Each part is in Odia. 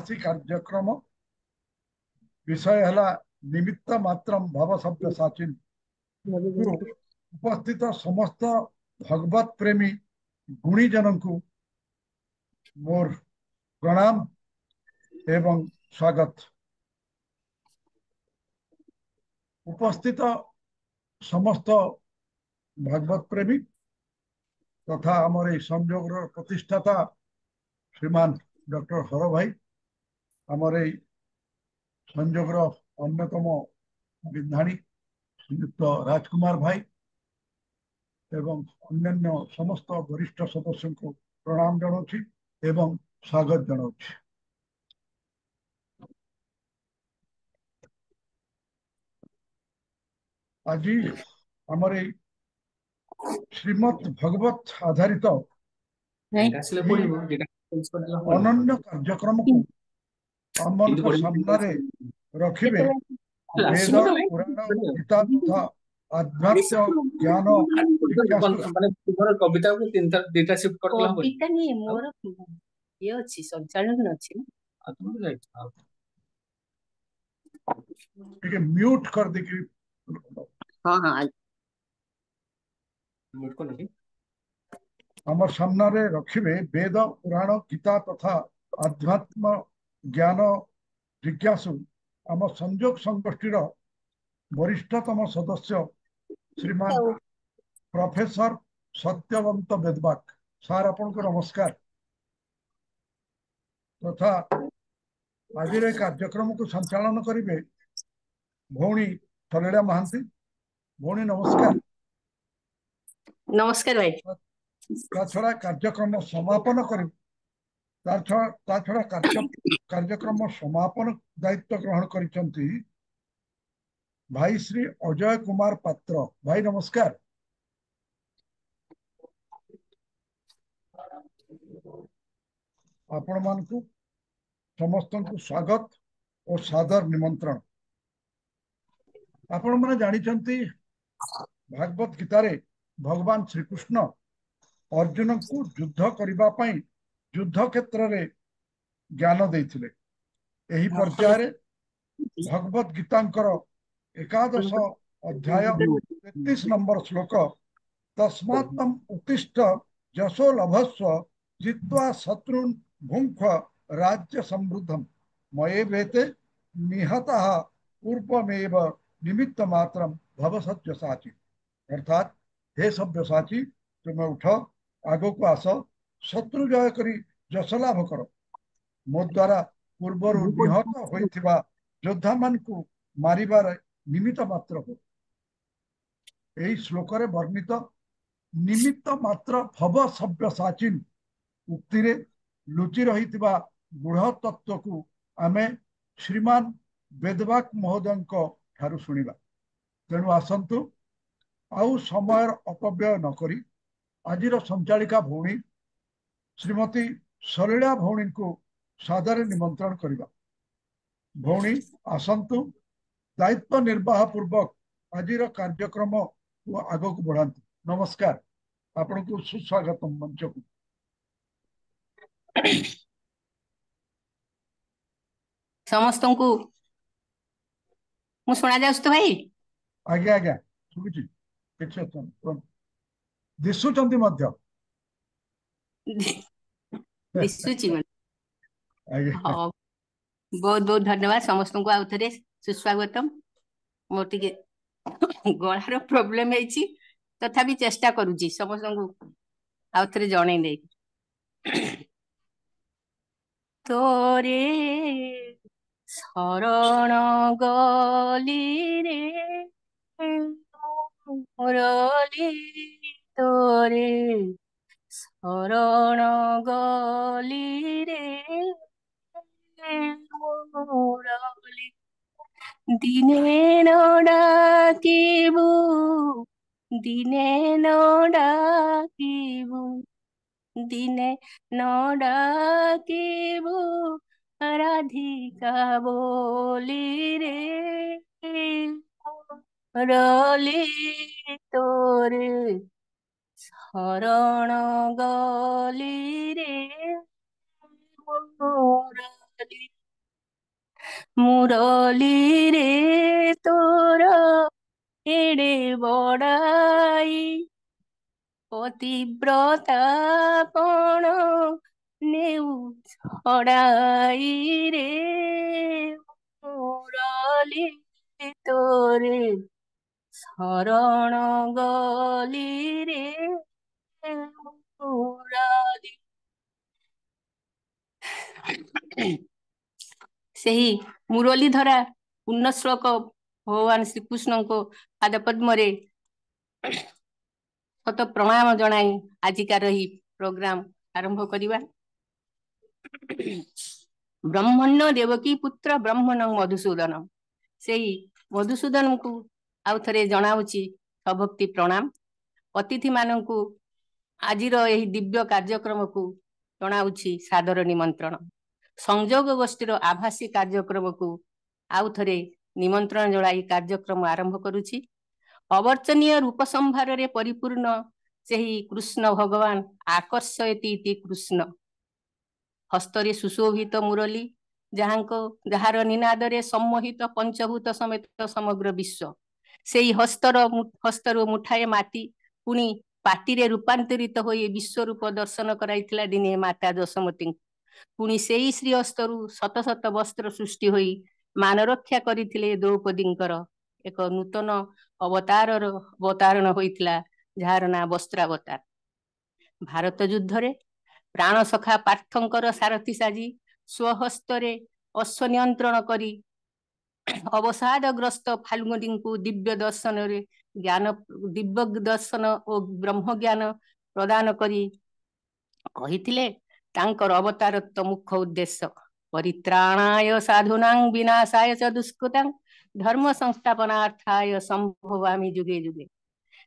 आसी कार्यक्रम विषय है निमित्त मात्रम भव शब्द साचिन उपस्थित समस्त भगवत प्रेमी गुणीजन को मोर प्रणाम एवं स्वागत। उपस्थित समस्त भागवत प्रेमी तथा आमर ये संयोग प्रतिष्ठाता श्रीमान डॉक्टर हर भाई, आमर ये संयोग अन्यतम विधानी श्रीयुक्त राजकुमार भाई एवं अन्य समस्त वरिष्ठ सदस्य को प्रणाम जनाऊँ एवं स्वागत जनाऊँ। आज आमर ये श्रीमद् भगवत आधारित अनन्य कार्यक्रम को आम सामने रखिबे वेद पुराण गीता तथा आध्यात्म ज्ञान कविता को तीन थर डेटा शिफ्ट करला कविता नहीं मोर ये अछि संचालन अछि ठीक है म्यूट कर दे कि हां हां म्यूट को नहीं आम सामने रखिबे वेद पुराण गीता तथा आध्यात्म ज्ञान जिज्ञासु आम संयोग संगोष्ठीर वरिष्ठतम सदस्य श्रीमान प्रोफेसर सत्यवंत बेदबाग सार आपन को नमस्कार तथा आज कार्यक्रम को संचालन करेंगे भौणी थलेड़ा महांती। भौणी नमस्कार। नमस्कार भाई। छड़ा कार्यक्रम समापन कर छड़ा कार्यक्रम समापन दायित्व ग्रहण करिसंती भाई श्री अजय कुमार पात्र। भाई नमस्कार। आपण मानकु समस्त को स्वागत और सादर निमंत्रण। आपण माने जानिचंती भागवत गीता रे भगवान श्री कृष्ण अर्जुन को युद्ध करबा पई युद्ध क्षेत्र रे ज्ञान देथिले। एही पर्याय रे भगवत गीतांकर एकादश अध्याय 33 नंबर श्लोक तस्मात्तम उत्तिष्ठ यशो लभस्व जित्वा शत्रुन भुंक्ष राज्य समृद्धम मये वेते निहतः पूर्वमेव निमित्त मात्रम भव सव्यसाची। अर्थात हे सव्यसाची तुम्हें उठ आग को आस शत्रु जय करी यश लाभ कर मो द्वारा पूर्वर निहत होइथिबा योद्धा मान को मारिबार निमित्त मात्र हो। यही श्लोक रे वर्णित निमित्त मात्र भव सव्यसाचिन उक्ति रे लुचि रही गूढ़ तत्व को आमे श्रीमान बेदबाग महोदय ठारू शुणिबा। तेणु आसंतु आउ समय अपव्यय नकरी आजिर संचालिका भौणी श्रीमती सलीला भौणी को सादर निमंत्रण करबा। भौणी आसंतु दायित्व निर्वाह पूर्वक आजिर कार्यक्रम को आग को बढ़ातु। नमस्कार आपण को सुस्वागत मंच को। समस्त को मु सुना जाउस तो भाई। आज्ञा आज्ञा सुबुची किछ अछन दिसुचंती मध्य दिसुची मन। आज्ञा हां बहुत बहुत धन्यवाद समस्त को आउ थरे सुस्वागतम। मो टिके गळार प्रॉब्लम हेची तथापि चेष्टा करूची समस्त को आउ थरे जणे दे तोरे शरण गली रे मुरली तोरे शरण गली रे मुरली दिने न डाकिबु दिने न डाकिबु दिने न डाकिबु राधिका बोली रे रली तोरे शरण गली रे मुरली रे तोर एड़े बड़ाई पतिव्रता पण नेउ छड़ाई रे मुरली तोरे शरण गली रे मुरली। ସେହି ମୁରଲି ଧରା ପୂର୍ଣ୍ଣ ଶ୍ଲୋକ ଭଗବାନ ଶ୍ରୀକୃଷ୍ଣଙ୍କ ପାଦ ପଦ୍ମରେ ଶତ ପ୍ରଣାମ ଜଣାଇ ଆଜିକାର ଏହି ପ୍ରୋଗ୍ରାମ ଆରମ୍ଭ କରିବା। ବ୍ରହ୍ମଣ୍ୟ ଦେବକୀ ପୁତ୍ର ବ୍ରହ୍ମଣ ମଧୁସୂଦନ, ସେହି ମଧୁସୂଦନଙ୍କୁ ଆଉ ଥରେ ଜଣାଉଛି ସଭକ୍ତି ପ୍ରଣାମ। ଅତିଥି ମାନଙ୍କୁ ଆଜିର ଏହି ଦିବ୍ୟ କାର୍ଯ୍ୟକ୍ରମକୁ ଜଣାଉଛି ସାଦର ନିମନ୍ତ୍ରଣ। ସଂଯୋଗ ଗୋଷ୍ଠୀର ଆଭାସୀ କାର୍ଯ୍ୟକ୍ରମକୁ ଆଉ ଥରେ ନିମନ୍ତ୍ରଣ ଜଣାଇ କାର୍ଯ୍ୟକ୍ରମ ଆରମ୍ଭ କରୁଛି। ଅବର୍ଚ୍ଚନୀୟ ରୂପ ସମ୍ଭାରରେ ପରିପୂର୍ଣ୍ଣ ସେହି କୃଷ୍ଣ ଭଗବାନ ଆକର୍ଷୟତି ଇତି କୃଷ୍ଣ। ହସ୍ତରେ ସୁଶୋଭିତ ମୁରଲି, ଯାହାର ନିନାଦରେ ସମ୍ମୋହିତ ପଞ୍ଚଭୂତ ସମେତ ସମଗ୍ର ବିଶ୍ୱ। ସେହି ହସ୍ତରୁ ମୁଠାଏ ମାଟି ପୁଣି ପାଟିରେ ରୂପାନ୍ତରିତ ହୋଇ ବିଶ୍ୱରୂପ ଦର୍ଶନ କରାଇଥିଲା ଦିନେ ମାତା ଯଶୋମତୀଙ୍କୁ। ପୁଣି ସେହି ଶ୍ରୀହସ୍ତରୁ ଶତ ଶତ ବସ୍ତ୍ର ସୃଷ୍ଟି ହୋଇ ମାନରକ୍ଷା କରିଥିଲେ ଦ୍ରୌପଦୀଙ୍କର ଏକ ନୂତନ ଅବତାରଣ ହୋଇଥିଲା, ଯାହାର ନାଁ ବସ୍ତ୍ରାବତାର। ଭାରତ ଯୁଦ୍ଧରେ ପ୍ରାଣ ସଖା ପାର୍ଥଙ୍କର ସାରଥୀ ସାଜି ସ୍ୱହସ୍ତରେ ଅଶ୍ଵ ନିୟନ୍ତ୍ରଣ କରି ଅବସାଦଗ୍ରସ୍ତ ଫାଲ୍ଗୁନୀଙ୍କୁ ଦିବ୍ୟ ଦର୍ଶନ ଓ ବ୍ରହ୍ମ ଜ୍ଞାନ ପ୍ରଦାନ କରି କହିଥିଲେ ତାଙ୍କର ଅବତାରତ୍ୱ ମୁଖ୍ୟ ଉଦ୍ଦେଶ୍ୟ ପରିତ୍ରାଣାୟ ସାଧୁନାଂ ବିନାଶାୟ ଚ ଦୁଷ୍କୃତାଂ ଧର୍ମ ସଂସ୍ଥାପନାର୍ଥାୟ ସମ୍ଭବାମି ଯୁଗେ ଯୁଗେ।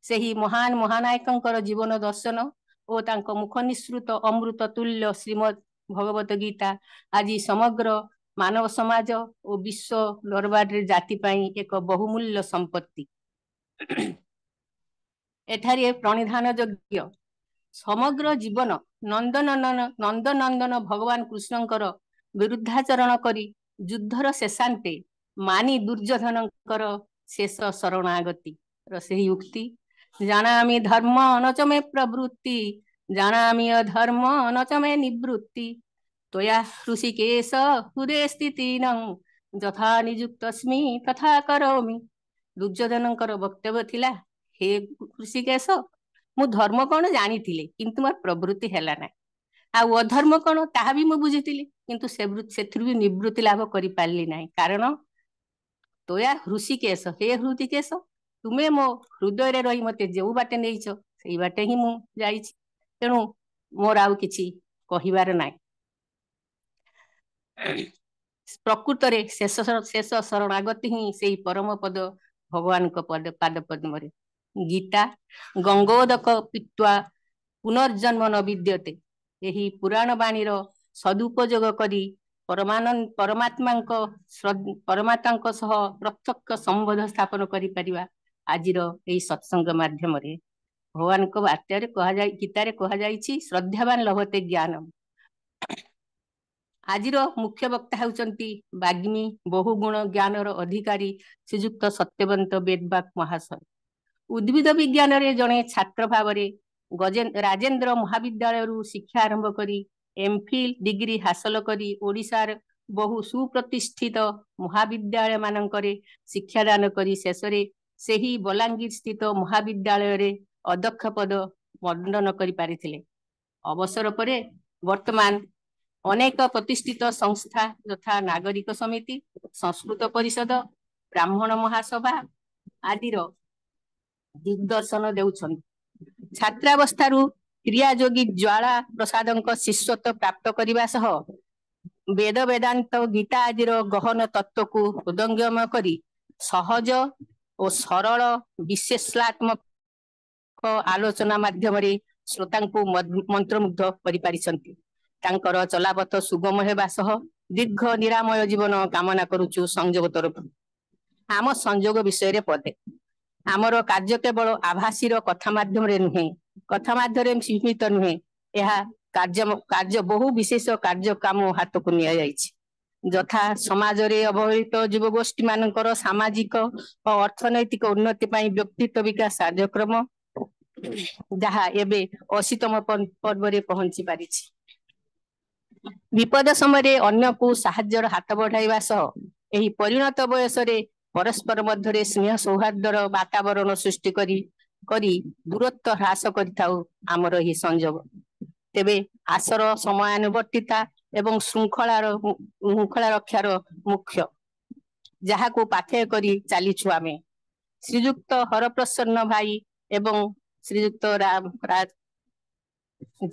ସେହି ମହାନ ମହାନାୟକଙ୍କର ଜୀବନ ଦର୍ଶନ ଓ ତାଙ୍କ ମୁଖ ନିଃସୃତ ଅମୃତ ତୁଲ୍ୟ ଶ୍ରୀମଦ୍ ଭଗବତ ଗୀତା ଆଜି ସମଗ୍ର ମାନବ ସମାଜ ଓ ବିଶ୍ୱ ଦରବାରରେ ଜାତି ପାଇଁ ଏକ ବହୁମୂଲ୍ୟ ସମ୍ପତ୍ତି। ଏଠାରେ ପ୍ରଣିଧାନ ଯୋଗ୍ୟ ସମଗ୍ର ଜୀବନ ନନ୍ଦନନ୍ଦନ ଭଗବାନ କୃଷ୍ଣଙ୍କର ବିରୁଦ୍ଧାଚରଣ କରି ଯୁଦ୍ଧର ଶେଷାନ୍ତେ ମାନି ଦୁର୍ଯ୍ୟୋଧନଙ୍କର ଶେଷ ଶରଣାଗତି ସେହି ଉକ୍ତି ଜାନାମି ଧର୍ମ ନଚ ମେ ପ୍ରବୃତ୍ତି ଜାନାମି ଅଧର୍ମ ନଚ ମେ ନିବୃତ୍ତି ତ୍ୱୟା ହୃଷିକେଶ ହୃଦେ ସ୍ଥିତିନଂ ଯଥା ନିଯୁକ୍ତସ୍ମି ତଥା କରୋମି। ଦୁର୍ଯ୍ୟୋଧନଙ୍କର ବକ୍ତବ୍ୟ ଥିଲା, ହେ ହୃଷିକେଶ, ମୁଁ ଧର୍ମ କଣ ଜାଣିଥିଲି କିନ୍ତୁ ମୋର ପ୍ରବୃତ୍ତି ହେଲା ନାହିଁ, ଆଉ ଅଧର୍ମ କଣ ତାହା ବି ମୁଁ ବୁଝିଥିଲି କିନ୍ତୁ ସେଥିରୁ ବି ନିବୃତ୍ତି ଲାଭ କରିପାରିଲି ନାହିଁ। କାରଣ ତ୍ୱୟା ହୃଷିକେଶ, ହେ ହୃଷିକେଶ, ତୁମେ ମୋ ହୃଦୟରେ ରହି ମତେ ଯୋଉ ବାଟେ ନେଇଛ ସେଇ ବାଟେ ହିଁ ମୁଁ ଯାଇଛି, ତେଣୁ ମୋର ଆଉ କିଛି କହିବାର ନାହିଁ। ପ୍ରକୃତରେ ଶେଷ ଶରଣାଗତି ହିଁ ସେଇ ପରମ ପଦ ଭଗବାନଙ୍କ ପାଦ ପଦ୍ମରେ। ଗୀତା ଗଙ୍ଗୋଦକ ପିତ୍ୱା ପୁନର୍ଜନ୍ମ ନ ବିଦ୍ୟତେ, ଏହି ପୁରାଣ ବାଣୀର ସଦୁପଯୋଗ କରି ପରମାତ୍ମାଙ୍କ ସହ ପ୍ରତ୍ୟକ୍ଷ ସମ୍ବନ୍ଧ ସ୍ଥାପନ କରିପାରିବା ଆଜିର ଏହି ସତ୍ସଙ୍ଗ ମାଧ୍ୟମରେ। ଭଗବାନଙ୍କ ବାତ୍ୟାରେ ଗୀତାରେ କୁହାଯାଇଛି ଶ୍ରଦ୍ଧାବାନ ଲଭତେ ଜ୍ଞାନମ୍। ଆଜିର ମୁଖ୍ୟ ବକ୍ତା ହେଉଛନ୍ତି ବାଗ୍ମୀ ବହୁଗୁଣ ଜ୍ଞାନର ଅଧିକାରୀ ଶ୍ରୀଯୁକ୍ତ ସତ୍ୟବନ୍ତ ବେଦବାକ୍ ମହାଶୟ। ଉଦ୍ଭିଦ ବିଜ୍ଞାନରେ ଜଣେ ଛାତ୍ର ଭାବରେ ରାଜେନ୍ଦ୍ର ମହାବିଦ୍ୟାଳୟରୁ ଶିକ୍ଷା ଆରମ୍ଭ କରି ଏମ୍ଫିଲ୍ ଡିଗ୍ରୀ ହାସଲ କରି ଓଡ଼ିଶାର ବହୁ ସୁପ୍ରତିଷ୍ଠିତ ମହାବିଦ୍ୟାଳୟ ମାନଙ୍କରେ ଶିକ୍ଷାଦାନ କରି ଶେଷରେ ସେହି ବଲାଙ୍ଗୀର ସ୍ଥିତ ମହାବିଦ୍ୟାଳୟରେ ଅଧ୍ୟକ୍ଷ ପଦ ମଣ୍ଡନ କରିପାରିଥିଲେ। ଅବସର ପରେ ବର୍ତ୍ତମାନ ଅନେକ ପ୍ରତିଷ୍ଠିତ ସଂସ୍ଥା ଯଥା ନାଗରିକ ସମିତି, ସଂସ୍କୃତ ପରିଷଦ, ବ୍ରାହ୍ମଣ ମହାସଭା ଆଦିର ଦିଗ୍ଦର୍ଶନ ଦେଉଛନ୍ତି। ଛାତ୍ରାବସ୍ଥାରୁ କ୍ରିୟାଯୋଗୀ ଜ୍ୱାଳା ପ୍ରସାଦଙ୍କ ଶିଷ୍ୟତ୍ୱ ପ୍ରାପ୍ତ କରିବା ସହ ବେଦ ବେଦାନ୍ତ ଗୀତା ଆଦିର ଗହନ ତତ୍ତ୍ୱକୁ ହୃଦୟଙ୍ଗମ କରି ସହଜ ଓ ସରଳ ବିଶ୍ଲେଷଣାତ୍ମକ ଆଲୋଚନା ମାଧ୍ୟମରେ ଶ୍ରୋତାଙ୍କୁ ମନ୍ତ୍ରମୁଗ୍ଧ କରିପାରିଛନ୍ତି। ତାଙ୍କର ଚଲାପଥ ସୁଗମ ହେବା ସହ ଦୀର୍ଘ ନିରାମୟ ଜୀବନ କାମନା କରୁଛୁ ସଂଯୋଗ ତରଫରୁ। ଆମ ସଂଯୋଗ ବିଷୟରେ ପଦେ, ଆମର କାର୍ଯ୍ୟ କେବଳ ଆଭାସୀର କଥା ମାଧ୍ୟମରେ ନୁହେଁ, କଥା ମାଧ୍ୟମରେ ସୀମିତ ନୁହେଁ, ଏହା କାର୍ଯ୍ୟ ବହୁ ବିଶେଷ କାର୍ଯ୍ୟକ୍ରମ ହାତକୁ ନିଆଯାଇଛି। ଯଥା ସମାଜରେ ଅବହେଳିତ ଯୁବଗୋଷ୍ଠୀ ମାନଙ୍କର ସାମାଜିକ ଓ ଅର୍ଥନୈତିକ ଉନ୍ନତି ପାଇଁ ବ୍ୟକ୍ତିତ୍ୱ ବିକାଶ କାର୍ଯ୍ୟକ୍ରମ, ଯାହା ଏବେ 80ତମ ପର୍ବରେ ପହଞ୍ଚି ପାରିଛି। ବିପଦ ସମୟରେ ଅନ୍ୟକୁ ସାହାଯ୍ୟର ହାତ ବଢାଇବା ସହ ଏହି ପରିଣତ ବୟସରେ ପରସ୍ପର ମଧ୍ୟରେ ସ୍ନେହ ସୌହାର୍ଦ୍ଦ୍ୟର ବାତାବରଣ ସୃଷ୍ଟି କରି ଦୂରତ୍ୱ ହ୍ରାସ କରିଥାଉ ଆମର ଏହି ସଂଯୋଗ। ତେବେ ଆଶର ସମୟାନୁବର୍ତ୍ତିତା ଏବଂ ଶୃଙ୍ଖଳା ରକ୍ଷାର ମୁଖ୍ୟ, ଯାହାକୁ ପାଥେୟ କରି ଚାଲିଛୁ ଆମେ। ଶ୍ରୀଯୁକ୍ତ ହରପ୍ରସନ୍ନ ଭାଇ ଏବଂ ଶ୍ରୀଯୁକ୍ତ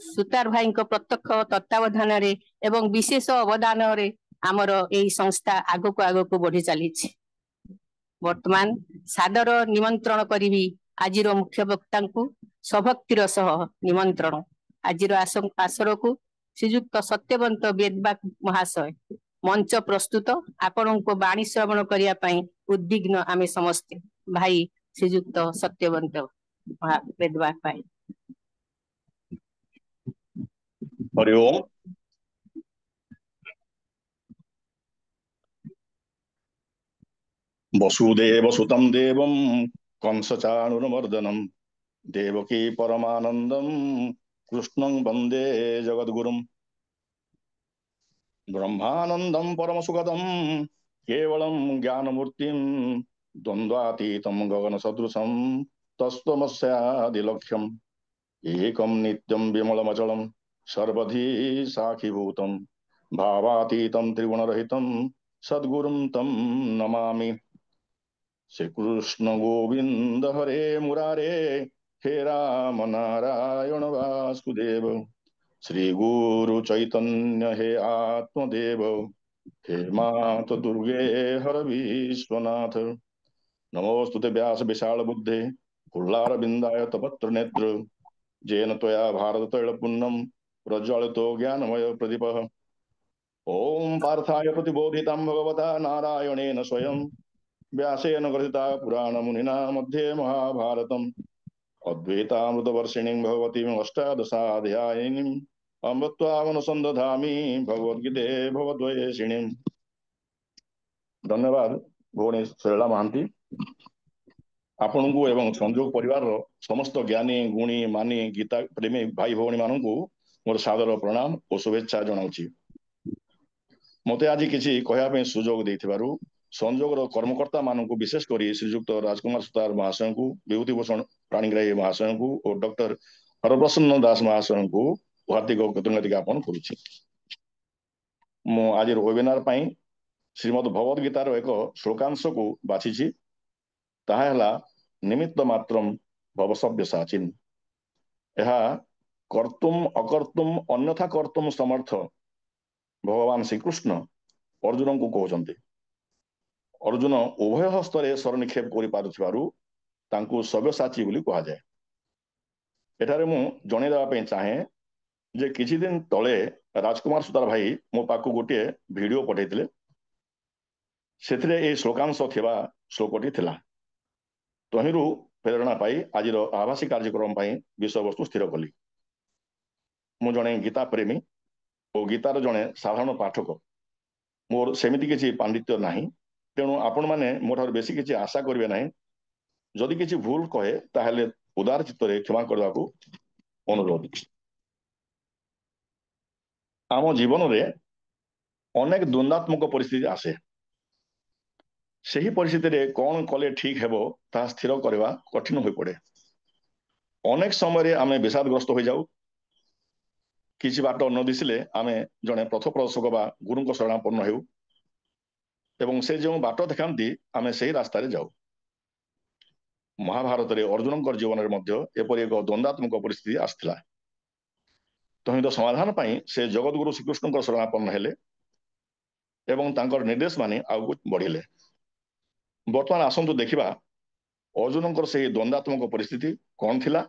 ସୁତାର ଭାଇଙ୍କ ପ୍ରତ୍ୟକ୍ଷ ତତ୍ତ୍ୱାବଧାନରେ ଏବଂ ବିଶେଷ ଅବଦାନରେ ଆମର ଏହି ସଂସ୍ଥା ଆଗକୁ ବଢି ଚାଲିଛି। ବର୍ତ୍ତମାନ ସାଦର ନିମନ୍ତ୍ରଣ କରିବି ଆଜିର ମୁଖ୍ୟ ବକ୍ତାଙ୍କୁ ସଭକ୍ତିର ସହ ନିମନ୍ତ୍ରଣ। ଆଜିର ଆସରକୁ ଶ୍ରୀଯୁକ୍ତ ସତ୍ୟବନ୍ତ ବେଦବାଗ ମହାଶୟ ମଞ୍ଚ ପ୍ରସ୍ତୁତ। ଆପଣଙ୍କ ବାଣୀ ଶ୍ରବଣ କରିବା ପାଇଁ ଉଦ୍ବିଗ୍ନ ଆମେ ସମସ୍ତେ। ଭାଇ ଶ୍ରୀଯୁକ୍ତ ସତ୍ୟବନ୍ତ ବେଦବାଗ ଭାଇ। हरि ओम। वसुदेव सुतं देवं कंसचाणूरमर्दनं देवकी परमानन्दं कृष्णं वन्दे जगद्गुरुं। ब्रह्मानन्दं परमसुखदं केवलं ज्ञानमूर्तिं द्वन्द्वातीतं गगनसदृशं तत्त्वमस्यादिलक्ष्यम् एकं नित्यं विमलमचलं सर्वधी साक्षीभूतं भावातीतं त्रिगुणरहितं सद्गुरुं तं नमामि। श्रीकृष्ण गोविंद हरे मुरारे हे राम नारायण वासुदेव श्री गुरु चैतन्य हे आत्मदेव हे मात दुर्गे हर विश्वनाथ। नमोस्तुते व्यास विशाल बुद्धे कुल्लारविन्दाय तपत्र नेत्र जेन त्वया भारत तैलपुन्नं प्रज्वलितो ज्ञानमय प्रदीपः। ओम पार्थाय प्रतिबोधितं भगवता नारायणेन स्वयं व्यासेन ग्रथिता पुराणमुनिना मध्ये महाभारतम् अद्वैतामृतवर्षिणीं भगवतीम् अष्टादशाध्यायिनीम् अमृत्वामनुसन्धधामि भगवद्गीते भवद्वयेषिणीम्। धन्यवाद भौणी सरला महांती। आपण को एवं संजोग परिवार समस्त ज्ञानी गुणी मानी गीता प्रेमी भाई भौणी मानू मोर सादर प्रणाम और शुभेच्छा जनाऊँगी। मते आज किसी कहवाई सुजोग देथिबारु संजोगर कर्मकर्ता मानू विशेषकर श्रीजुक्त राजकुमार सुतार महाशय को, विभूतिभूषण प्राणीग्राही महाशय को और डॉक्टर हरप्रसन्न दास महाशय को हार्दिक कृतज्ञता ज्ञापन करुछि। मु आज वेबिनार पाई श्रीमद भगवद गीतार एक श्लोकांश को बाछिछि, ताहा हैला निमित्त मात्रम भवसव्यसाचिन। यह कर्तुम अकर्तुम अन्यथा कर्तुम समर्थ भगवान श्रीकृष्ण अर्जुन को कहते। अर्जुन उभय हस्तरे स्वर निक्षेप कर सव्यसाची बोली कह जाए। एठारे मु जनईदेवा चाहे जे किछि दिन तले राजकुमार सुतार भाई मो पाखु गोटे वीडियो पठाइथिले, सेथिरे ए श्लोकांश थिबा श्लोकटी थिला। तहिरु प्रेरणा पाई आजिर आभासी कार्यक्रम पाई विषय वस्तु स्थिर कली। मु जणे गीता प्रेमी और गीतार जणे साधारण पाठक। मोर सेमिति किछि पांडित्य नाही, तेणु आपण माने मोठार बेसी किछि आशा करिवे नाही। जदि किछि भूल कहे ताहेले उदार चित्तरे क्षमा करबाकू अनुरोध। आम जीवन रे अनेक द्वंद्वात्मक परिस्थिति आसे। सही परिस्थिति रे कौन कले ठीक हेबो ता स्थिर करवा कठिन होई पड़े। अनेक समय आमे विषादग्रस्त हो जाऊ। किछि बाट न दिसिले आमे जणे पथप्रदर्शक बा गुरुଙ୍କ शरणापन्न हेउ एवं से जो बाट देखांती आमे सही रास्ता रे जाऊ। महाभारत रे अर्जुनकर जीवन रे मध्य एपरि एक द्वंद्वात्मक परिस्थिति आस्थिला। तहिद समाधान पाई से जगतगुरु श्रीकृष्णकर शरणापन्न हेले एवं तांकर निर्देश माने आगु बढ़िले। वर्तमान आसंतु देखिबा अर्जुनकर से द्वंद्वात्मक परिस्थिति कौन थिला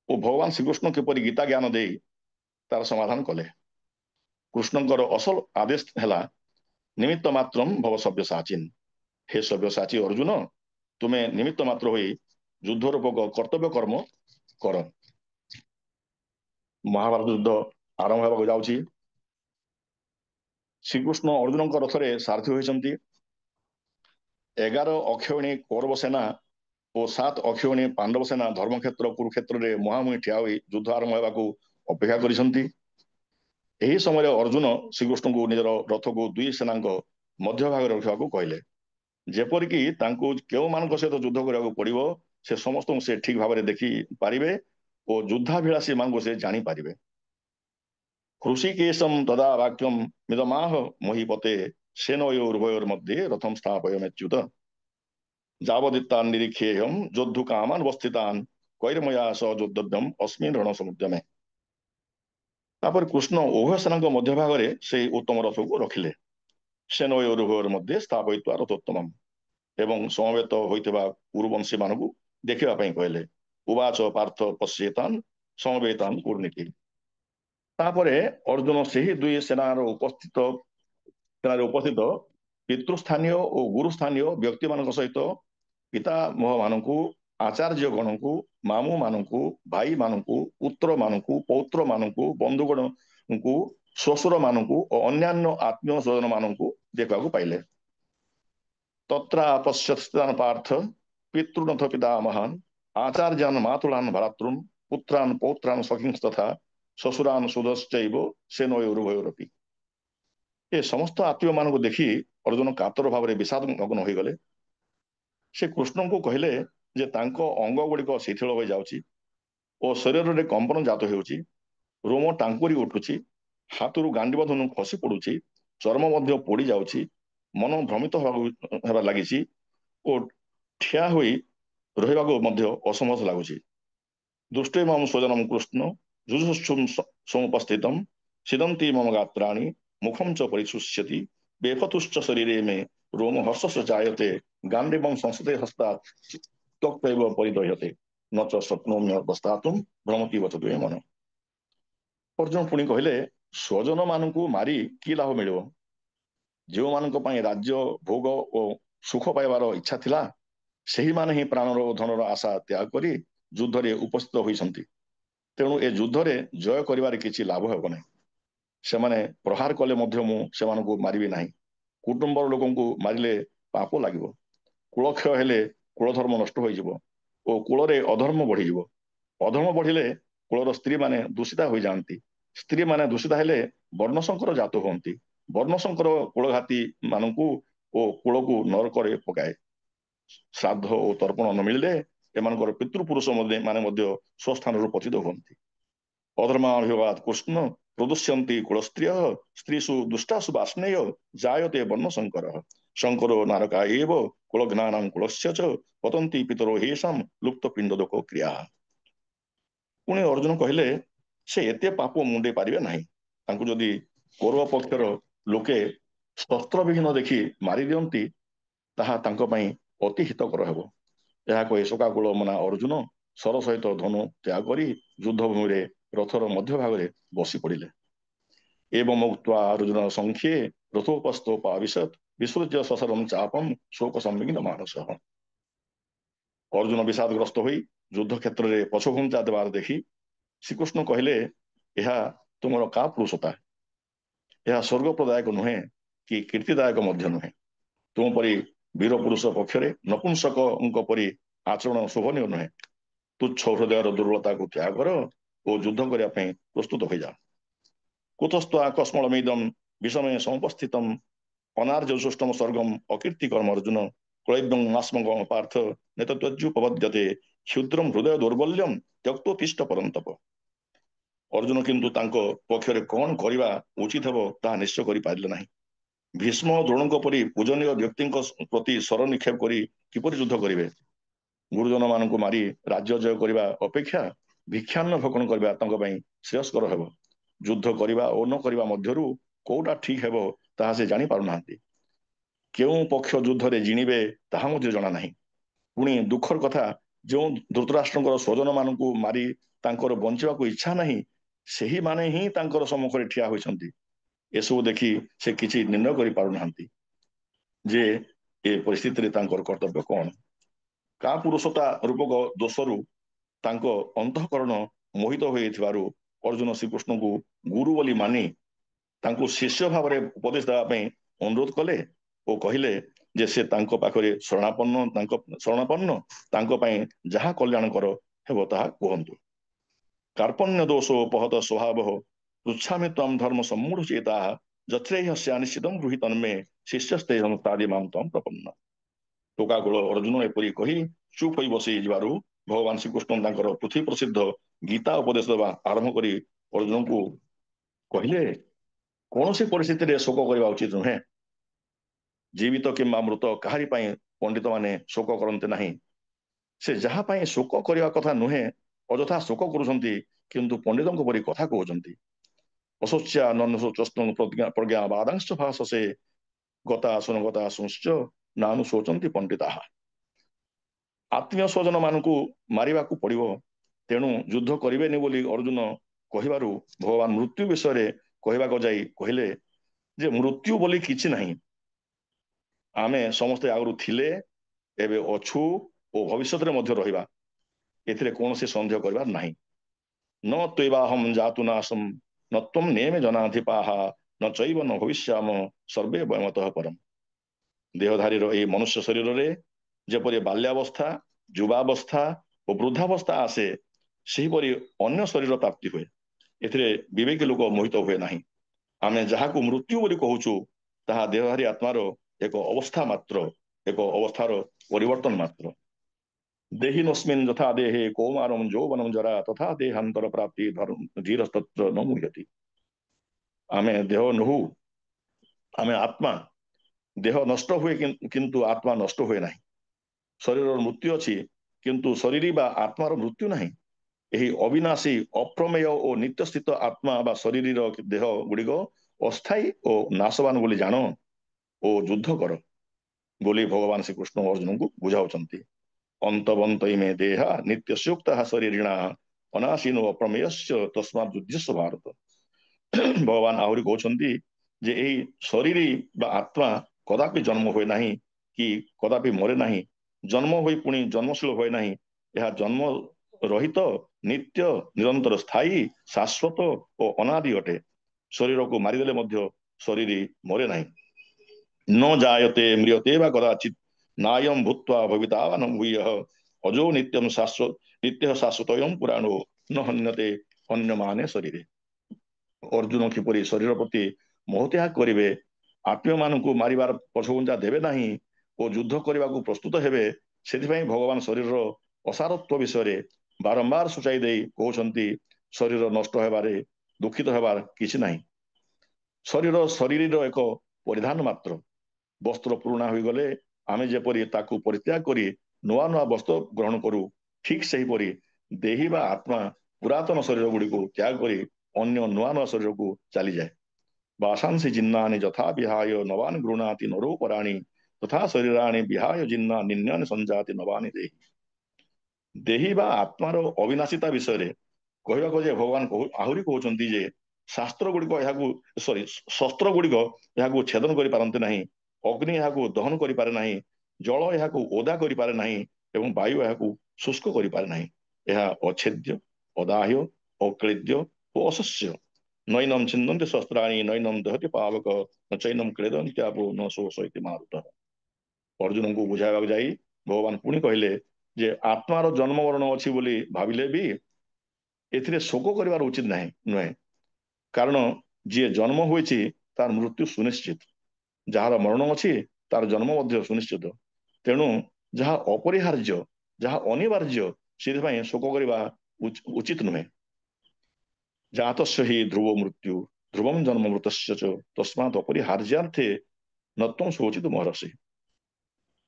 और भगवान श्रीकृष्ण किपरि गीता ज्ञान दे तार समाधान कले। कृष्णकर असल आदेश हैला निमित्त मात्रम भव सव्यसाचिन। हे सव्यसाची अर्जुन, तुम्हें निमित्त मात्र होई युद्ध रूपक कर्तव्य कर्म कर। महाभारत युद्ध आरंभ होगा जाउछि। ଶ୍ରୀକୃଷ୍ଣ ଅର୍ଜୁନଙ୍କ ରଥରେ ସାରଥୀ ହୋଇଛନ୍ତି। 11 ଅକ୍ଷୟଣୀ କୌରବ ସେନା ଓ 7 ଅକ୍ଷୟଣୀ ପାଣ୍ଡବ ସେନା ଧର୍ମକ୍ଷେତ୍ର କୁରୁକ୍ଷେତ୍ରରେ ମୁହାଁମୁହିଁ ଠିଆ ହୋଇ ଯୁଦ୍ଧ ଆରମ୍ଭ ହେବାକୁ ଅପେକ୍ଷା କରିଛନ୍ତି। ଏହି ସମୟରେ ଅର୍ଜୁନ ଶ୍ରୀକୃଷ୍ଣଙ୍କୁ ନିଜର ରଥକୁ ଦୁଇ ସେନାଙ୍କ ମଧ୍ୟ ଭାଗରେ ରଖିବାକୁ କହିଲେ, ଯେପରିକି ତାଙ୍କୁ କେଉଁମାନଙ୍କ ସହିତ ଯୁଦ୍ଧ କରିବାକୁ ପଡ଼ିବ ସେ ସମସ୍ତଙ୍କୁ ସେ ଠିକ ଭାବରେ ଦେଖି ପାରିବେ ଓ ଯୁଦ୍ଧାଭିଳାଷୀ ମାନଙ୍କୁ ସେ ଜାଣିପାରିବେ। ହୃଷିକେଶಂ ତଦା ବାକ୍ୟಂ ମିଦମାହ ମହୀପତେ ସେନୟୋରୁଭୟୋର୍मध्ये ରଥଂ ସ୍ଥାପୟମେଚ୍ୟୁତ ଯାବଦିତ୍ତାନ୍ ନିରୀକ୍ଷେୟମ୍ ଯୋଦ୍ଧୁ କାମାନ୍ ବସ୍ଥିତାନ୍ କୈରମୟା ସହ ଯୋଦ୍ଧବ୍ୟମ୍ ଅସ୍ମିନ୍ ରଣ ସମୁଦ୍ୟମେ। ତାପରେ କୃଷ୍ଣ ଉଭୟ ସେନାଙ୍କ ମଧ୍ୟ ଭାଗରେ ସେହି ଉତ୍ତମ ରଥକୁ ରଖିଲେ। ସେନୟୋରୁଭୟୋର୍ ମଧ୍ୟ ସ୍ଥାପୟିତ୍ୱା ରଥୋତ୍ତମମ୍ ଏବଂ ସମବେତ ହୋଇଥିବା କୁରୁବଂଶୀ ମାନଙ୍କୁ ଦେଖିବା ପାଇଁ କହିଲେ। ଉବାଚ ପାର୍ଥ ପଶ୍ୟେତାନ୍ ସମବେତାନ୍ କୁର୍ନିକି। ତାପରେ ଅର୍ଜୁନ ସେହି ଦୁଇ ସେନାରେ ଉପସ୍ଥିତ ପିତୃସ୍ଥାନୀୟ ଓ ଗୁରୁସ୍ଥାନୀୟ ବ୍ୟକ୍ତିମାନଙ୍କ ସହିତ ପିତାମହ ମାନଙ୍କୁ, ଆଚାର୍ଯ୍ୟ ଗଣଙ୍କୁ, ମାମୁଁ ମାନଙ୍କୁ, ଭାଇ ମାନଙ୍କୁ, ପୁତ୍ର ମାନଙ୍କୁ, ପୌତ୍ର ମାନଙ୍କୁ, ବନ୍ଧୁଗଣଙ୍କୁ, ଶ୍ୱଶୁର ମାନଙ୍କୁ ଓ ଅନ୍ୟାନ୍ୟ ଆତ୍ମୀୟ ସ୍ୱଜନ ମାନଙ୍କୁ ଦେଖିବାକୁ ପାଇଲେ। ତତ୍ରା ପଶ୍ୟତ୍ସ୍ଥାନ ପାର୍ଥ ପିତୃନଥ ପିତାମହାନ୍ ଆଚାର୍ଯ୍ୟାନ୍ ମାତୁଳାନ୍ ଭ୍ରାତୃନ୍ ପୁତ୍ରାନ୍ ପୌତ୍ରାନ୍ ସଖିଂସ୍ ତଥା ଶ୍ୱଶୁରାନ୍ ସୁଧଶ୍ଚୈବ ସେନୟୋରୁଭୟୋରପି। ଏ ସମସ୍ତ ଆତ୍ମୀୟ ମାନଙ୍କୁ ଦେଖି ଅର୍ଜୁନ କାତର ଭାବରେ ବିଷାଦ ମଗ୍ନ ହୋଇଗଲେ। ସେ କୃଷ୍ଣଙ୍କୁ କହିଲେ ଯେ ତାଙ୍କ ଅଙ୍ଗ ଗୁଡ଼ିକ ଶିଥିଳ ହୋଇଯାଉଛି ଓ ଶରୀରରେ କମ୍ପନ ଜାତ ହେଉଛି, ରୋମ ଟାଙ୍କୁରି ଉଠୁଛି, ହାତରୁ ଗାଣ୍ଡିବ ଧନୁ ଖସି ପଡୁଛି, ଚର୍ମ ମଧ୍ୟ ପୋଡ଼ି ଯାଉଛି, ମନ ଭ୍ରମିତ ହେବା ଲାଗିଛି ଓ ଠିଆ ହୋଇ ରହିବାକୁ ମଧ୍ୟ ଅସମର୍ଥ ଲାଗୁଛି। ଦୃଷ୍ଟେ ମମ ସ୍ୱଜନମ୍ କୃଷ୍ଣ ଯୁଜୁଃସ୍ୱଂ ସमुपस्थितं ସିଦନ୍ତି ମମ ଗାତ୍ରାଣि ମୁଖಂ च परिशुष्यति बेफतुश्च शरीरे मे रोम हर्षस जायते गांडीवं संसते हस्तात् त्वक्तैव परिदह्यते न च शक्नोम्य बस्तातुं भ्रमति वच द्वे मन। ଅର୍ଜୁନ ପୁଣି କହିଲେ, ସ୍ୱଜନ ମାନଙ୍କୁ ମାରି କି ଲାଭ ମିଳିବ? ଯେଉଁମାନଙ୍କ ପାଇଁ ରାଜ୍ୟ ଭୋଗ ଓ ସୁଖ ପାଇବାର ଇଚ୍ଛା ଥିଲା ସେହିମାନେ ହିଁ ପ୍ରାଣର ଓ ଧନର ଆଶା ତ୍ୟାଗ କରି ଯୁଦ୍ଧରେ ଉପସ୍ଥିତ ହୋଇଛନ୍ତି। ତେଣୁ ଏ ଯୁଦ୍ଧରେ ଜୟ କରିବାରେ କିଛି ଲାଭ ହେବ ନାହିଁ। ସେମାନେ ପ୍ରହାର କଲେ ମଧ୍ୟ ମୁଁ ସେମାନଙ୍କୁ ମାରିବି ନାହିଁ। କୁଟୁମ୍ବର ଲୋକଙ୍କୁ ମାରିଲେ ପାପ ଲାଗିବ। କୁଳକ୍ଷୟ ହେଲେ କୁଳଧର୍ମ ନଷ୍ଟ ହୋଇଯିବ ଓ କୁଳରେ ଅଧର୍ମ ବଢିଯିବ। ଅଧର୍ମ ବଢିଲେ କୁଳର ସ୍ତ୍ରୀମାନେ ଦୂଷିତା ହୋଇଯାଆନ୍ତି। ସ୍ତ୍ରୀମାନେ ଦୂଷିତା ହେଲେ ବର୍ଣ୍ଣଶଙ୍କର ଜାତ ହୁଅନ୍ତି। ବର୍ଣ୍ଣଶଙ୍କର କୁଳଘାତୀ ମାନଙ୍କୁ ଓ କୁଳକୁ ନରକରେ ପକାଏ। ଶ୍ରାଦ୍ଧ ଓ ତର୍ପଣ ନ ମିଳିଲେ ଏମାନଙ୍କର ପିତୃପୁରୁଷ ମାନେ ମଧ୍ୟ ସ୍ୱସ୍ଥାନରୁ ପତିତ ହୁଅନ୍ତି। ଅଧର୍ମାଭିବାଦ କୃଷ୍ଣ ପ୍ରଦୁଷ୍ୟନ୍ତି କୁଳସ୍ତ୍ରିୟ ସ୍ତ୍ରୀଷୁ ଦୁଷ୍ଟାସୁ ବାଷ୍ଣେୟ ଜାୟତେ ବର୍ଣ୍ଣ ଶଙ୍କର ଶଙ୍କରୋ ନାରକା ଏବ କୁଳଘ୍ନାନାଂ କୁଳସ୍ୟ च ପତନ୍ତି ପିତରୋ ହେଷାଂ ଲୁପ୍ତ ପିଣ୍ଡ ଦୋକ କ୍ରିୟା। ପୁଣି ଅର୍ଜୁନ କହିଲେ, ସେ ଏତେ ପାପ ମୁଣ୍ଡେଇ ପାରିବେ ନାହିଁ। ତାଙ୍କୁ ଯଦି କୌରବ ପକ୍ଷର ଲୋକେ ଶସ୍ତ୍ରବିହୀନ ଦେଖି ମାରି ଦିଅନ୍ତି ତାହା ତାଙ୍କ ପାଇଁ ଅତି ହିତକର ହେବ। ଏହା କହି ଶୋକାକୁଳ ମନା ଅର୍ଜୁନ ସର ସହିତ ଧନୁ ତ୍ୟାଗ କରି ଯୁଦ୍ଧଭୂମିରେ ରଥର ମଧ୍ୟ ଭାଗରେ ବସି ପଡ଼ିଲେ। ଏବଂ ଉକ୍ତ୍ୱା ଅର୍ଜୁନ ସଂଖ୍ୟେ ରଥୋପସ୍ଥୋପାବିଶତ୍ ବିସୃଜ୍ୟ ସସରମ୍ ଚାପମ୍ ଶୋକ ସମ୍ବିଘ୍ନ ମାନସଃ। ଅର୍ଜୁନ ବିଷାଦଗ୍ରସ୍ତ ହୋଇ ଯୁଦ୍ଧ କ୍ଷେତ୍ରରେ ପଛଘୁଞ୍ଚା ଦେବାର ଦେଖି ଶ୍ରୀକୃଷ୍ଣ କହିଲେ, ଏହା ତୁମର କାପୁରୁଷତା। ଏହା ସ୍ୱର୍ଗପ୍ରଦାୟକ ନୁହେଁ କି କୀର୍ତ୍ତିଦାୟକ ମଧ୍ୟ ନୁହେଁ। ତୁମ ପରି ବୀର ପୁରୁଷ ପକ୍ଷରେ ନପୁଂସକଙ୍କ ପରି ଆଚରଣ ଶୋଭନୀୟ ନୁହେଁ। ତୁଚ୍ଛ ହୃଦୟର ଦୁର୍ବଳତାକୁ ତ୍ୟାଗ କର ଓ ଯୁଦ୍ଧ କରିବା ପାଇଁ ପ୍ରସ୍ତୁତ ହୋଇଯାଅ। କୁତସ୍ତ୍ୱ ଆକସ୍ମଳମିଦಂ ବିଷମେ ସମୁପସ୍ଥିତಂ ଅନାର୍ଯ୍ୟସୁଷ୍ଟମ ସ୍ୱର୍ଗମ୍ ଅକୀର୍ତ୍ତିକର୍ମ ଅର୍ଜୁନ କ୍ଳୈବ୍ୟଂ ମାସ୍ମଗମ ପାର୍ଥ ନେତତ୍ୱଜ୍ଜୁପବଦ୍ୟତେ କ୍ଷୁଦ୍ରମ୍ ହୃଦୟ ଦୌର୍ବଲ୍ୟମ୍ ତ୍ୟକ୍ତୋତିଷ୍ଠ ପରନ୍ତପ। ଅର୍ଜୁନ କିନ୍ତୁ ତାଙ୍କ ପକ୍ଷରେ କଣ କରିବା ଉଚିତ ହେବ ତାହା ନିଶ୍ଚୟ କରିପାରିଲେ ନାହିଁ। ଭୀଷ୍ମ ଦ୍ରୋଣଙ୍କ ପରି ପୂଜନୀୟ ବ୍ୟକ୍ତିଙ୍କ ପ୍ରତି ଶର ନିକ୍ଷେପ କରି କିପରି ଯୁଦ୍ଧ କରିବେ? ଗୁରୁଜନ ମାନଙ୍କୁ ମାରି ରାଜ୍ୟ ଜୟ କରିବା ଅପେକ୍ଷା ଭିକ୍ଷାନ୍ନ ଭକ୍ଷଣ କରିବା ତାଙ୍କ ପାଇଁ ଶ୍ରେୟସ୍କର ହେବ। ଯୁଦ୍ଧ କରିବା ଓ ନ କରିବା ମଧ୍ୟରୁ କୋଉଟା ଠିକ ହେବ ତାହା ସେ ଜାଣିପାରୁନାହାନ୍ତି। କେଉଁ ପକ୍ଷ ଯୁଦ୍ଧରେ ଜିଣିବେ ତାହା ମଧ୍ୟ ଜଣା ନାହିଁ। ପୁଣି ଦୁଃଖର କଥା, ଯେଉଁ ଧୃତରାଷ୍ଟ୍ରଙ୍କର ସ୍ୱଜନ ମାନଙ୍କୁ ମାରି ତାଙ୍କର ବଞ୍ଚିବାକୁ ଇଚ୍ଛା ନାହିଁ ସେହିମାନେ ହିଁ ତାଙ୍କର ସମ୍ମୁଖରେ ଠିଆ ହୋଇଛନ୍ତି। ଏସବୁ ଦେଖି ସେ କିଛି ନିର୍ଣ୍ଣୟ କରିପାରୁନାହାନ୍ତି ଯେ ଏ ପରିସ୍ଥିତିରେ ତାଙ୍କର କର୍ତ୍ତବ୍ୟ କଣ। କାପୁରୁଷତା ରୂପକ ଦୋଷରୁ ତାଙ୍କ ଅନ୍ତଃକରଣ ମୋହିତ ହୋଇଥିବାରୁ ଅର୍ଜୁନ ଶ୍ରୀକୃଷ୍ଣଙ୍କୁ ଗୁରୁ ବୋଲି ମାନି ତାଙ୍କୁ ଶିଷ୍ୟ ଭାବରେ ଉପଦେଶ ଦେବା ପାଇଁ ଅନୁରୋଧ କଲେ ଓ କହିଲେ ଯେ ସେ ତାଙ୍କ ପାଖରେ ଶରଣାପନ୍ନ ତାଙ୍କ ପାଇଁ ଯାହା କଲ୍ୟାଣକର ହେବ ତାହା କୁହନ୍ତୁ। कार्पण्य दोषोपहत स्वभाव पृच्छामि त्वं धर्म सम्मूढ़ चेता यत्रेह स्यानिश्चितं गृही तन्मे शिष्यस्ते संस्तादि मां त्वं प्रपन्न। टोकाकुल अर्जुन एपरि कही चुप होई बसी जिबारु भगवान श्रीकृष्ण तांकर पृथ्वी प्रसिद्ध गीता उपदेश देवा आरंभ करी अर्जुन को कहले कौन सी परिस्थिति रे शोक करबा उचित नुहे। जीवित किंबा मृत काहारी पई पंडित माने शोक करते नहीं। से जहाँ पई शोक करबा कथा नुहे अଯଥା ଶୋକ କରୁଛନ୍ତି କିନ୍ତୁ ପଣ୍ଡିତଙ୍କ ପରି କଥା କହୁଛନ୍ତି। ଅଶୋଚ୍ୟା ନନଶୋଚସ୍ତଂ ପ୍ରଜ୍ଞା ବାଦାଂଶ ଭାଷସେ ଗତା ଶୁଂଶ୍ଚ ନାନୁ ଶୋଚନ୍ତି ପଣ୍ଡିତାଃ। ଆତ୍ମୀୟ ସ୍ୱଜନ ମାନଙ୍କୁ ମାରିବାକୁ ପଡିବ, ତେଣୁ ଯୁଦ୍ଧ କରିବେନି ବୋଲି ଅର୍ଜୁନ କହିବାରୁ ଭଗବାନ ମୃତ୍ୟୁ ବିଷୟରେ କହିବାକୁ ଯାଇ କହିଲେ ଯେ ମୃତ୍ୟୁ ବୋଲି କିଛି ନାହିଁ। ଆମେ ସମସ୍ତେ ଆଗରୁ ଥିଲେ, ଏବେ ଅଛୁ ଓ ଭବିଷ୍ୟତରେ ମଧ୍ୟ ରହିବା। ଏଥିରେ କୌଣସି ସନ୍ଦେହ କରିବାର ନାହିଁ। न त्वेवाहम जातु नाशम न त्वं नेमे जनाधिपाः न चैव न भविष्याम सर्वे वयमतः परम। देहधारीर ଏହି ମନୁଷ୍ୟ ଶରୀରରେ ଯେପରି ବାଲ୍ୟାବସ୍ଥା, ଯୁବାବସ୍ଥା ଓ ବୃଦ୍ଧାବସ୍ଥା ଆସେ, ସେହିପରି ଅନ୍ୟ ଶରୀର ପ୍ରାପ୍ତି ହୁଏ। ଏଥିରେ ବିବେକୀ ଲୋକ ମୋହିତ ହୁଏ ନାହିଁ। ଆମେ ଯାହାକୁ ମୃତ୍ୟୁ ବୋଲି କହୁଛୁ ତାହା ଦେହଧାରୀ ଆତ୍ମାର ଏକ ଅବସ୍ଥା ମାତ୍ର, ଏକ ଅବସ୍ଥାର ପରିବର୍ତ୍ତନ ମାତ୍ର। देहिनोऽस्मिन् यथा देहे कौमारं यौवनं जरा तथा देहान्तर प्राप्ति धीरस्तत्र न मुह्यति। आमे देह नहु, आमे आत्मा। देह नष्ट हुए किंतु आत्मा नष्ट हुए नहीं। शरीर मृत्यु अच्छी किंतु शरीरी बा आत्मार मृत्यु नहीं। यही अविनाशी अप्रमेय और नित्यस्थित आत्मा बा शरीर देह गुड़िक अस्थायी और नाशवान बोली जान ओ युद्ध कर बोली भगवान श्रीकृष्ण अर्जुन को बुझाउछन्ति। अंतवंत इमे देहा नित्यस्योक्तः शरीरिणा अनाशीनो अप्रमेयस्य तस्मात् युध्यस्व भारत। भगवान आहुरी कहते जे यही शरीरी बा आत्मा कदापि जन्म हुए नहीं कि कदापि मरे नहीं। जन्म हुई पुणी जन्मशील हुए नहीं। यह जन्म रहित नित्य निरंतर स्थायी शाश्वत और अनादि अटे। शरीर को मारिदेले मध्य शरीर मरे नहीं। न जायते म्रियते वा कदाचित् नायम भूत्वा भवितावानं भूयः अजो नित्यं शाश्वत नित्य शाश्वतयं पुराणो न हन्यते अन्यमाने शरीरे। अर्जुन किपरि शरीर प्रति मोहत्याग करिवे, आत्मीय मानकु मारिबार पछघुंचा देबे नाही ओ युद्ध करबाकु प्रस्तुत हेबे, सेथिपई भगवान शरीर असारत्व विषय बारंबार सूचाई देई कहउछन्ति शरीर नष्ट हेबारे दुखित हेबार किछि नाही। शरीर शरीर एक परिधान मात्र। वस्त्र पुराणा हो गले आमे जेपरि ताकू परित्याग करी नुआ नुआ वस्त्र ग्रहण करू, ठीक सही परी देही बा आत्मा पुरातन शरीर गुड़ी को त्याग करी अन्य नुआ नुआ शरीर को चली जाए। वासांसि जिन्नानि यथा विहाय नवानि गृह्णाति नरो पराणि तथा शरीराणि विहाय जिन्ना निन्यानि संजाति नवानि देहि। देही बा आत्मार अविनाशिता विषय कहवाक जे भगवान आहुरी कहउछन्ति जे शास्त्र गुड़िक सॉरी शस्त्र गुड़िक यहाकू छेदन करि पारन्ते नाही। अग्नि यहाकू दहन करि पारे नाही। जल यहाकू ओदा करि पारे नाही एवं वायु यहाकू शुष्क करि पारे नाही। यह अछेद्य अदाह्य अक्लेद्य और अशस्य। नैनम छिन्दन्ति शस्त्राणि नैनम दहति पावक न चैनम क्लेदन्ति आपो न शोषयति मारुतः। अर्जुन को बुझाइबाक जाई भगवान पुणी कहले जे आत्मार जन्म मरण अछि बोली भाविले भी एथिरे शोक करिवार उचित नाही नुहे। कारण जी जन्म होइछि तार मृत्यु सुनिश्चित, जार मरण अच्छी तार जन्म मध्य सुनिश्चित। तेणु जहाँ अपरिहार्य जहाँ अनिवार्य से शोक करवा उचित नुहे। जातस्य हि ध्रुव मृत्यु ध्रुवम जन्म मृतस्य च तस्मात् अपरिहार्यार्थे न त्वं शोचित महर्षि।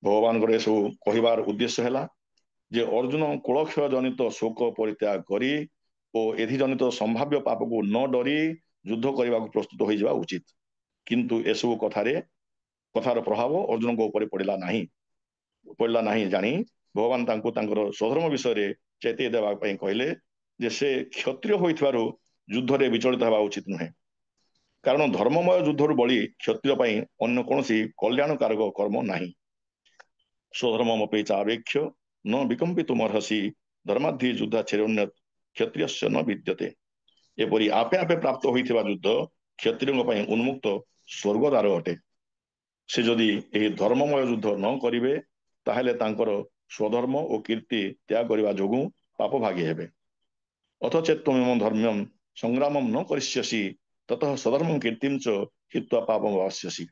भगवान सब कहबार उद्देश्य है जे अर्जुन कुलक्षय जनित शोक परित्याग करी और एधि जनित संभाव्य पाप को न डरी युद्ध करने को प्रस्तुत हो जावा उचित। किंतु एसबू कथार प्रभाव अर्जुन को ऊपर पड़ा नहीं जानी भगवान स्वधर्म विषय चेतई देवा कहले जे से क्षत्रिय होइथिबारु युद्ध रे विचलित होगा उचित नुहे। कारण धर्ममय युद्धर बड़ी क्षत्रिय अन्य कौन कल्याणकारक कर्म नहीं। स्वधर्ममपि चावेक्ष्य न विकम्पितुमर्हसि धर्माद्धि युद्धाच्छेदोन्यत् क्षत्रियस्य न विद्यते। एपरी आपे आपे प्राप्त होइथिबा युद्ध କ୍ଷତ୍ରିୟଙ୍କ ପାଇଁ ଉନ୍ମୁକ୍ତ ସ୍ୱର୍ଗଦ୍ୱାର ଅଟେ। ସେ ଯଦି ଏହି ଧର୍ମମୟ ଯୁଦ୍ଧ ନ କରିବେ ତାହେଲେ ତାଙ୍କର ସ୍ୱଧର୍ମ ଓ କୀର୍ତ୍ତି ତ୍ୟାଗ କରିବା ଯୋଗୁଁ ପାପ ଭାଗୀ ହେବେ। ଅଥଚେତ୍ତ୍ୱମେମ ଧର୍ମ୍ୟଂ ସଂଗ୍ରାମଂ ନ କରିଷ୍ୟସି ତତଃ ସ୍ୱଧର୍ମଂ କୀର୍ତ୍ତିଂ च ହିତ୍ୱା ପାପଂ ବାସ୍ୟସି।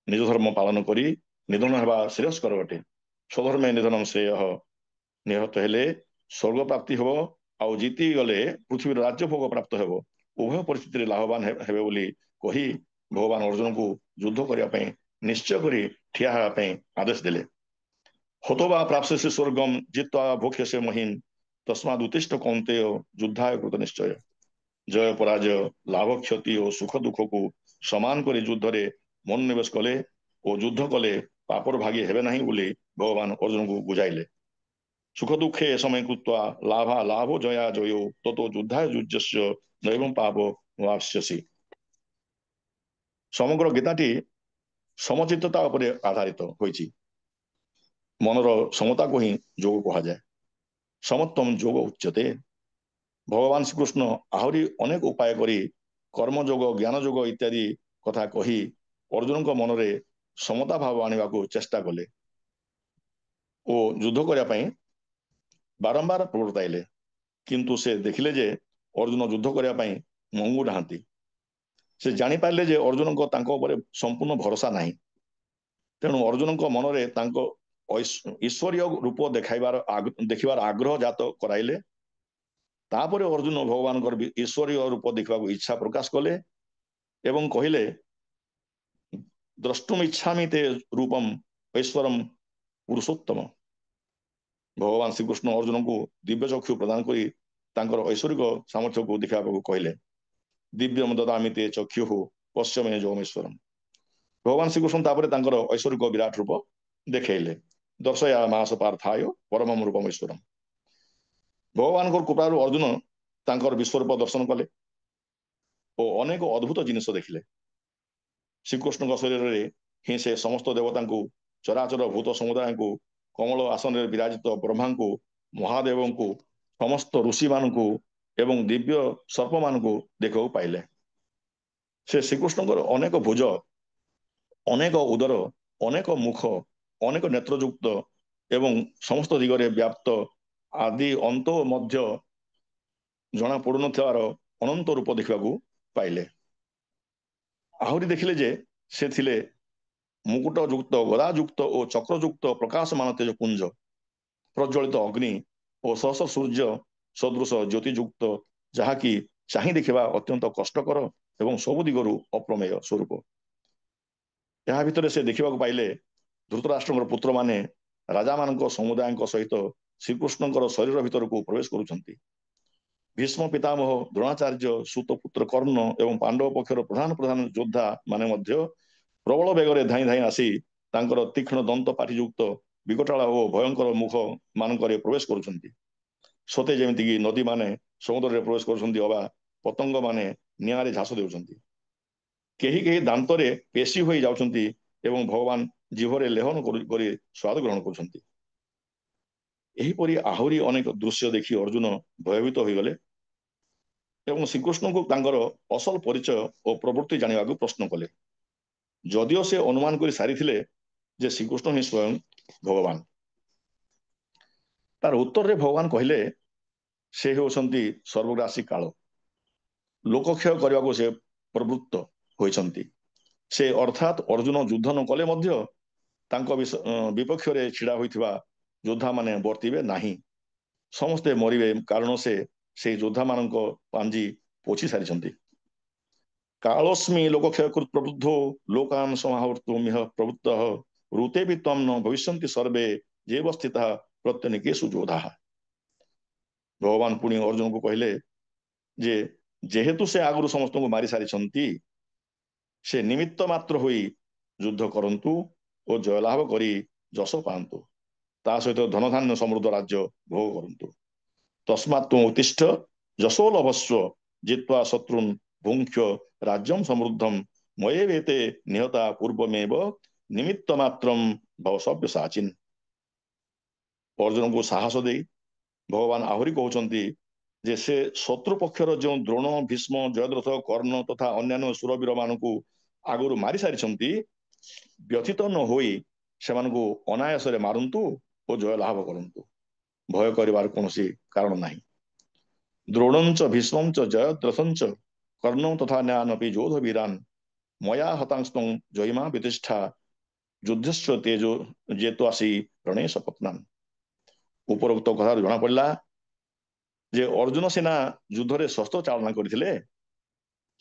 ନିଜ ଧର୍ମ ପାଳନ କରି ନିଧନ ହେବା ଶ୍ରେୟସ୍କର ଅଟେ। ସ୍ୱଧର୍ମେ ନିଧନଂ ଶ୍ରେୟଃ। ନିହତ ହେଲେ ସ୍ୱର୍ଗ ପ୍ରାପ୍ତି ହେବ, ଆଉ ଜିତି ଗଲେ ପୃଥିବୀର ରାଜ୍ୟଭୋଗ ପ୍ରାପ୍ତ ହେବ। ଉଭୟ ପରିସ୍ଥିତିରେ ଲାଭବାନ ହେବେ ବୋଲି କହି ଭଗବାନ ଅର୍ଜୁନଙ୍କୁ ଯୁଦ୍ଧ କରିବା ପାଇଁ ନିଶ୍ଚୟ କରି ଠିଆ ହେବା ପାଇଁ ଆଦେଶ ଦେଲେ। ହतो ବା ପ୍ରାପ୍ସ୍ୟସି ସ୍ୱର୍ଗଂ ଜିତ୍ୱା ଭୋକ୍ଷ୍ୟସେ ମହିଂ ତସ୍ମାଦ୍ ଉତ୍ତିଷ୍ଠ କୌନ୍ତେୟ ଯୁଦ୍ଧାୟ କୃତ ନିଶ୍ଚୟ। ଜୟ ପରାଜୟ, ଲାଭ କ୍ଷତି ଓ ସୁଖ ଦୁଃଖକୁ ସମାନ କରି ଯୁଦ୍ଧରେ ମନୋନିବେଶ କଲେ ଓ ଯୁଦ୍ଧ କଲେ ପାପର ଭାଗୀ ହେବେ ନାହିଁ ବୋଲି ଭଗବାନ ଅର୍ଜୁନଙ୍କୁ ବୁଝାଇଲେ। ସୁଖ ଦୁଃଖେ ସମୟ କୃତ୍ୱା ଲାଭା ଲାଭୋ ଜୟା ଜୟୋ ତତୋ ଯୁଦ୍ଧାୟ ଯୁଜ୍ୟସ୍ୟ ନୈବଂ ପାପ ବାସ୍ୟସି। ସମଗ୍ର ଗୀତାଟି ସମଚିତ୍ତତା ଉପରେ ଆଧାରିତ ହୋଇଛି। ମନର ସମତାକୁ ହିଁ ଯୋଗ କୁହାଯାଏ। ସମତ୍ୱମ୍ ଯୋଗ ଉଚ୍ୟତେ। ଭଗବାନ ଶ୍ରୀକୃଷ୍ଣ ଆହୁରି ଅନେକ ଉପାୟ କରି କର୍ମଯୋଗ, ଜ୍ଞାନ ଯୋଗ ଇତ୍ୟାଦି କଥା କହି ଅର୍ଜୁନଙ୍କ ମନରେ ସମତା ଭାବ ଆଣିବାକୁ ଚେଷ୍ଟା କଲେ ଓ ଯୁଦ୍ଧ କରିବା ପାଇଁ ବାରମ୍ବାର ପ୍ରବର୍ତ୍ତାଇଲେ। କିନ୍ତୁ ସେ ଦେଖିଲେ ଯେ ଅର୍ଜୁନ ଯୁଦ୍ଧ କରିବା ପାଇଁ ମଙ୍ଗୁ ନାହାନ୍ତି। ସେ ଜାଣିପାରିଲେ ଯେ ଅର୍ଜୁନଙ୍କ ତାଙ୍କ ଉପରେ ସମ୍ପୂର୍ଣ୍ଣ ଭରସା ନାହିଁ। ତେଣୁ ଅର୍ଜୁନଙ୍କ ମନରେ ତାଙ୍କ ଈଶ୍ୱରୀୟ ରୂପ ଦେଖିବାର ଆଗ୍ରହ ଜାତ କରାଇଲେ। ତାପରେ ଅର୍ଜୁନ ଭଗବାନଙ୍କର ଈଶ୍ୱରୀୟ ରୂପ ଦେଖିବାକୁ ଇଚ୍ଛା ପ୍ରକାଶ କଲେ ଏବଂ କହିଲେ, ଦ୍ରଷ୍ଟୁମ ଇଚ୍ଛାମି ତେ ରୂପମ୍ ଐଶ୍ୱରମ୍ ପୁରୁଷୋତ୍ତମ। ଭଗବାନ ଶ୍ରୀକୃଷ୍ଣ ଅର୍ଜୁନଙ୍କୁ ଦିବ୍ୟ ଚକ୍ଷୁ ପ୍ରଦାନ କରି ତାଙ୍କର ଐଶ୍ୱରିକ ସାମର୍ଥ୍ୟକୁ ଦେଖିବାକୁ କହିଲେ। ଦିବ୍ୟମ ଦଦାମି ତେ ଚକ୍ଷୁଃ ପଶ୍ୟମେ ଯୋଗମେଶ୍ୱରମ୍। ଭଗବାନ ଶ୍ରୀକୃଷ୍ଣ ତାପରେ ତାଙ୍କର ଐଶ୍ୱରିକ ବିରାଟ ରୂପ ଦେଖେଇଲେ। ଦର୍ଶୟା ମାସ ପାର୍ଥାୟ ପରମମ ରୂପମ ଈଶ୍ୱରମ୍। ଭଗବାନଙ୍କର କୃପାରୁ ଅର୍ଜୁନ ତାଙ୍କର ବିଶ୍ୱରୂପ ଦର୍ଶନ କଲେ ଓ ଅନେକ ଅଦ୍ଭୁତ ଜିନିଷ ଦେଖିଲେ। ଶ୍ରୀକୃଷ୍ଣଙ୍କ ଶରୀରରେ ହିଁ ସେ ସମସ୍ତ ଦେବତାଙ୍କୁ, ଚରାଚର ଭୂତ ସମୁଦାୟଙ୍କୁ, କମଳ ଆସନରେ ବିରାଜିତ ବ୍ରହ୍ମାଙ୍କୁ, ମହାଦେବଙ୍କୁ, ସମସ୍ତ ଋଷିମାନଙ୍କୁ ଏବଂ ଦିବ୍ୟ ସର୍ପମାନଙ୍କୁ ଦେଖିବାକୁ ପାଇଲେ। ସେ ଶ୍ରୀକୃଷ୍ଣଙ୍କର ଅନେକ ଭୁଜ, ଅନେକ ଉଦର, ଅନେକ ମୁଖ, ଅନେକ ନେତ୍ରଯୁକ୍ତ ଏବଂ ସମସ୍ତ ଦିଗରେ ବ୍ୟାପ୍ତ ଆଦି ଅନ୍ତ ମଧ୍ୟ ଜଣା ପଡୁନଥିବାର ଅନନ୍ତ ରୂପ ଦେଖିବାକୁ ପାଇଲେ। ଆହୁରି ଦେଖିଲେ ଯେ ସେ ଥିଲେ ମୁକୁଟ ଯୁକ୍ତ, ଗଦା ଯୁକ୍ତ ଓ ଚକ୍ରଯୁକ୍ତ ପ୍ରକାଶମାନ ତେଜପୁଞ୍ଜ, ପ୍ରଜ୍ୱଳିତ ଅଗ୍ନି ଓ ସହସ୍ର ସୂର୍ଯ୍ୟ ସଦୃଶ ଜ୍ୟୋତିଯୁକ୍ତ, ଯାହାକି ଚାହିଁ ଦେଖିବା ଅତ୍ୟନ୍ତ କଷ୍ଟକର ଏବଂ ସବୁ ଦିଗରୁ ଅପ୍ରମେୟ ସ୍ୱରୂପ। ଏହା ଭିତରେ ସେ ଦେଖିବାକୁ ପାଇଲେ ଧୃତରାଷ୍ଟ୍ରଙ୍କର ପୁତ୍ରମାନେ ରାଜାମାନଙ୍କ ସମୁଦାୟଙ୍କ ସହିତ ଶ୍ରୀକୃଷ୍ଣଙ୍କର ଶରୀର ଭିତରକୁ ପ୍ରବେଶ କରୁଛନ୍ତି। ଭୀଷ୍ମ ପିତାମହ, ଦ୍ରୋଣାଚାର୍ଯ୍ୟ, ସୁତପୁତ୍ର କର୍ଣ୍ଣ ଏବଂ ପାଣ୍ଡବ ପକ୍ଷର ପ୍ରଧାନ ପ୍ରଧାନ ଯୋଦ୍ଧା ମାନେ ମଧ୍ୟ ପ୍ରବଳ ବେଗରେ ଧାଇଁ ଧାଇଁ ଆସି ତାଙ୍କର ତୀକ୍ଷ୍ଣ ଦନ୍ତ ପାଟିଯୁକ୍ତ ବିକଟାଳ ଓ ଭୟଙ୍କର ମୁଖ ମାନଙ୍କରେ ପ୍ରବେଶ କରୁଛନ୍ତି। ସତେ ଯେମିତିକି ନଦୀମାନେ ସମୁଦ୍ରରେ ପ୍ରବେଶ କରୁଛନ୍ତି ଅବା ପତଙ୍ଗ ମାନେ ନିଆଁରେ ଝାସ ଦେଉଛନ୍ତି। କେହି କେହି ଦାନ୍ତରେ ପେଶୀ ହୋଇ ଯାଉଛନ୍ତି ଏବଂ ଭଗବାନ ଜିଭରେ ଲେହନ କରି ସ୍ୱାଦ ଗ୍ରହଣ କରୁଛନ୍ତି। ଏହିପରି ଆହୁରି ଅନେକ ଦୃଶ୍ୟ ଦେଖି ଅର୍ଜୁନ ଭୟଭୀତ ହୋଇଗଲେ ଏବଂ ଶ୍ରୀକୃଷ୍ଣଙ୍କୁ ତାଙ୍କର ଅସଲ ପରିଚୟ ଓ ପ୍ରବୃତ୍ତି ଜାଣିବାକୁ ପ୍ରଶ୍ନ କଲେ। ଯଦିଓ ସେ ଅନୁମାନ କରି ସାରିଥିଲେ ଯେ ଶ୍ରୀକୃଷ୍ଣ ହିଁ ସ୍ୱୟଂ ଭଗବାନ। ତାର ଉତ୍ତରରେ ଭଗବାନ କହିଲେ, ସେ ହେଉଛନ୍ତି ସର୍ବଗ୍ରାସୀ କାଳ। ଲୋକକ୍ଷୟ କରିବାକୁ ସେ ପ୍ରବୃତ୍ତ ହୋଇଛନ୍ତି। ସେ ଅର୍ଥାତ୍ ଅର୍ଜୁନ ଯୁଦ୍ଧ ନ କଲେ ମଧ୍ୟ ତାଙ୍କ ବିପକ୍ଷରେ ଛିଡା ହୋଇଥିବା ଯୋଦ୍ଧାମାନେ ବର୍ତ୍ତିବେ ନାହିଁ। ସମସ୍ତେ ମରିବେ, କାରଣ ସେ ସେହି ଯୋଦ୍ଧାମାନଙ୍କ ପାଞ୍ଜି ପୋଛି ସାରିଛନ୍ତି। କାଳସ୍ମି ଲୋକକ୍ଷୟକୃତ୍ ପ୍ରବୁଦ୍ଧୋ ଲୋକାନ୍ ସମାହର୍ତ୍ତୁମିହ ପ୍ରବୃତ୍ତଃ ଋତେ ବି ତ୍ୱଂ ନ ଭବିଷ୍ୟନ୍ତି ସର୍ବେ ଯେବ ସ୍ଥିତଃ ପ୍ରତ୍ୟନିକେଷୁ ଯୋଧାଃ। ଭଗବାନ ପୁଣି ଅର୍ଜୁନଙ୍କୁ କହିଲେ ଯେ ଯେହେତୁ ସେ ଆଗରୁ ସମସ୍ତଙ୍କୁ ମାରି ସାରିଛନ୍ତି, ସେ ନିମିତ୍ତ ମାତ୍ର ହୋଇ ଯୁଦ୍ଧ କରନ୍ତୁ ଓ ଜୟଲାଭ କରି ଯଶ ପାଆନ୍ତୁ। ତା ସହିତ ଧନଧାନ୍ୟ ସମୃଦ୍ଧ ରାଜ୍ୟ ଭୋଗ କରନ୍ତୁ। ତସ୍ମାତ୍ ତ୍ୱଂ ଉତ୍ତିଷ୍ଠ ଯଶୋ ଲଭସ୍ୱ ଜିତ୍ୱା ଶତ୍ରୁନ୍ ଭୁଙ୍କ୍ଷ ରାଜ୍ୟଂ ସମୃଦ୍ଧଂ ମୟେବେତେ ନିହତା ପୂର୍ବମେବ ନିମିତ୍ତ ମାତ୍ରଂ ଭବ ସବ୍ୟସାଚିନ୍। ଅର୍ଜୁନଙ୍କୁ ସାହସ ଦେଇ ଭଗବାନ ଆହୁରି କହୁଛନ୍ତି ଯେ ସେ ଶତ୍ରୁ ପକ୍ଷର ଯେଉଁ ଦ୍ରୋଣ ଭୀଷ୍ମ ଜୟଦ୍ରଥ କର୍ଣ୍ଣ ତଥା ଅନ୍ୟାନ୍ୟ ସୁରବୀର ମାନଙ୍କୁ ଆଗରୁ ମାରି ସାରିଛନ୍ତି, ବ୍ୟଥିତ ନ ହୋଇ ସେମାନଙ୍କୁ ଅନାୟାସରେ ମାରନ୍ତୁ ଓ ଜୟ ଲାଭ କରନ୍ତୁ। ଭୟ କରିବାର କୌଣସି କାରଣ ନାହିଁ। ଦ୍ରୋଣଞ୍ଚ ଭୀଷ୍ମଞ୍ଚ ଜୟଦ୍ରଥଞ୍ଚ କର୍ଣ୍ଣ ତଥା ନ୍ୟାନପି ଯୋଧ ବୀରାନ୍ ମୟା ହତାଂସ୍ତଂ ଜୟିମା ବିତିଷ୍ଠା ଯୁଦ୍ଧସ୍ୟ ତେଜୋ ଯେତୁ ଆସି ରଣେ ସପତ୍ନାନ୍। ଉପରୋକ୍ତ କଥାରୁ ଜଣାପଡ଼ିଲା ଯେ ଅର୍ଜୁନ ସିନା ଯୁଦ୍ଧରେ ଶସ୍ତ୍ର ଚାଳନା କରିଥିଲେ,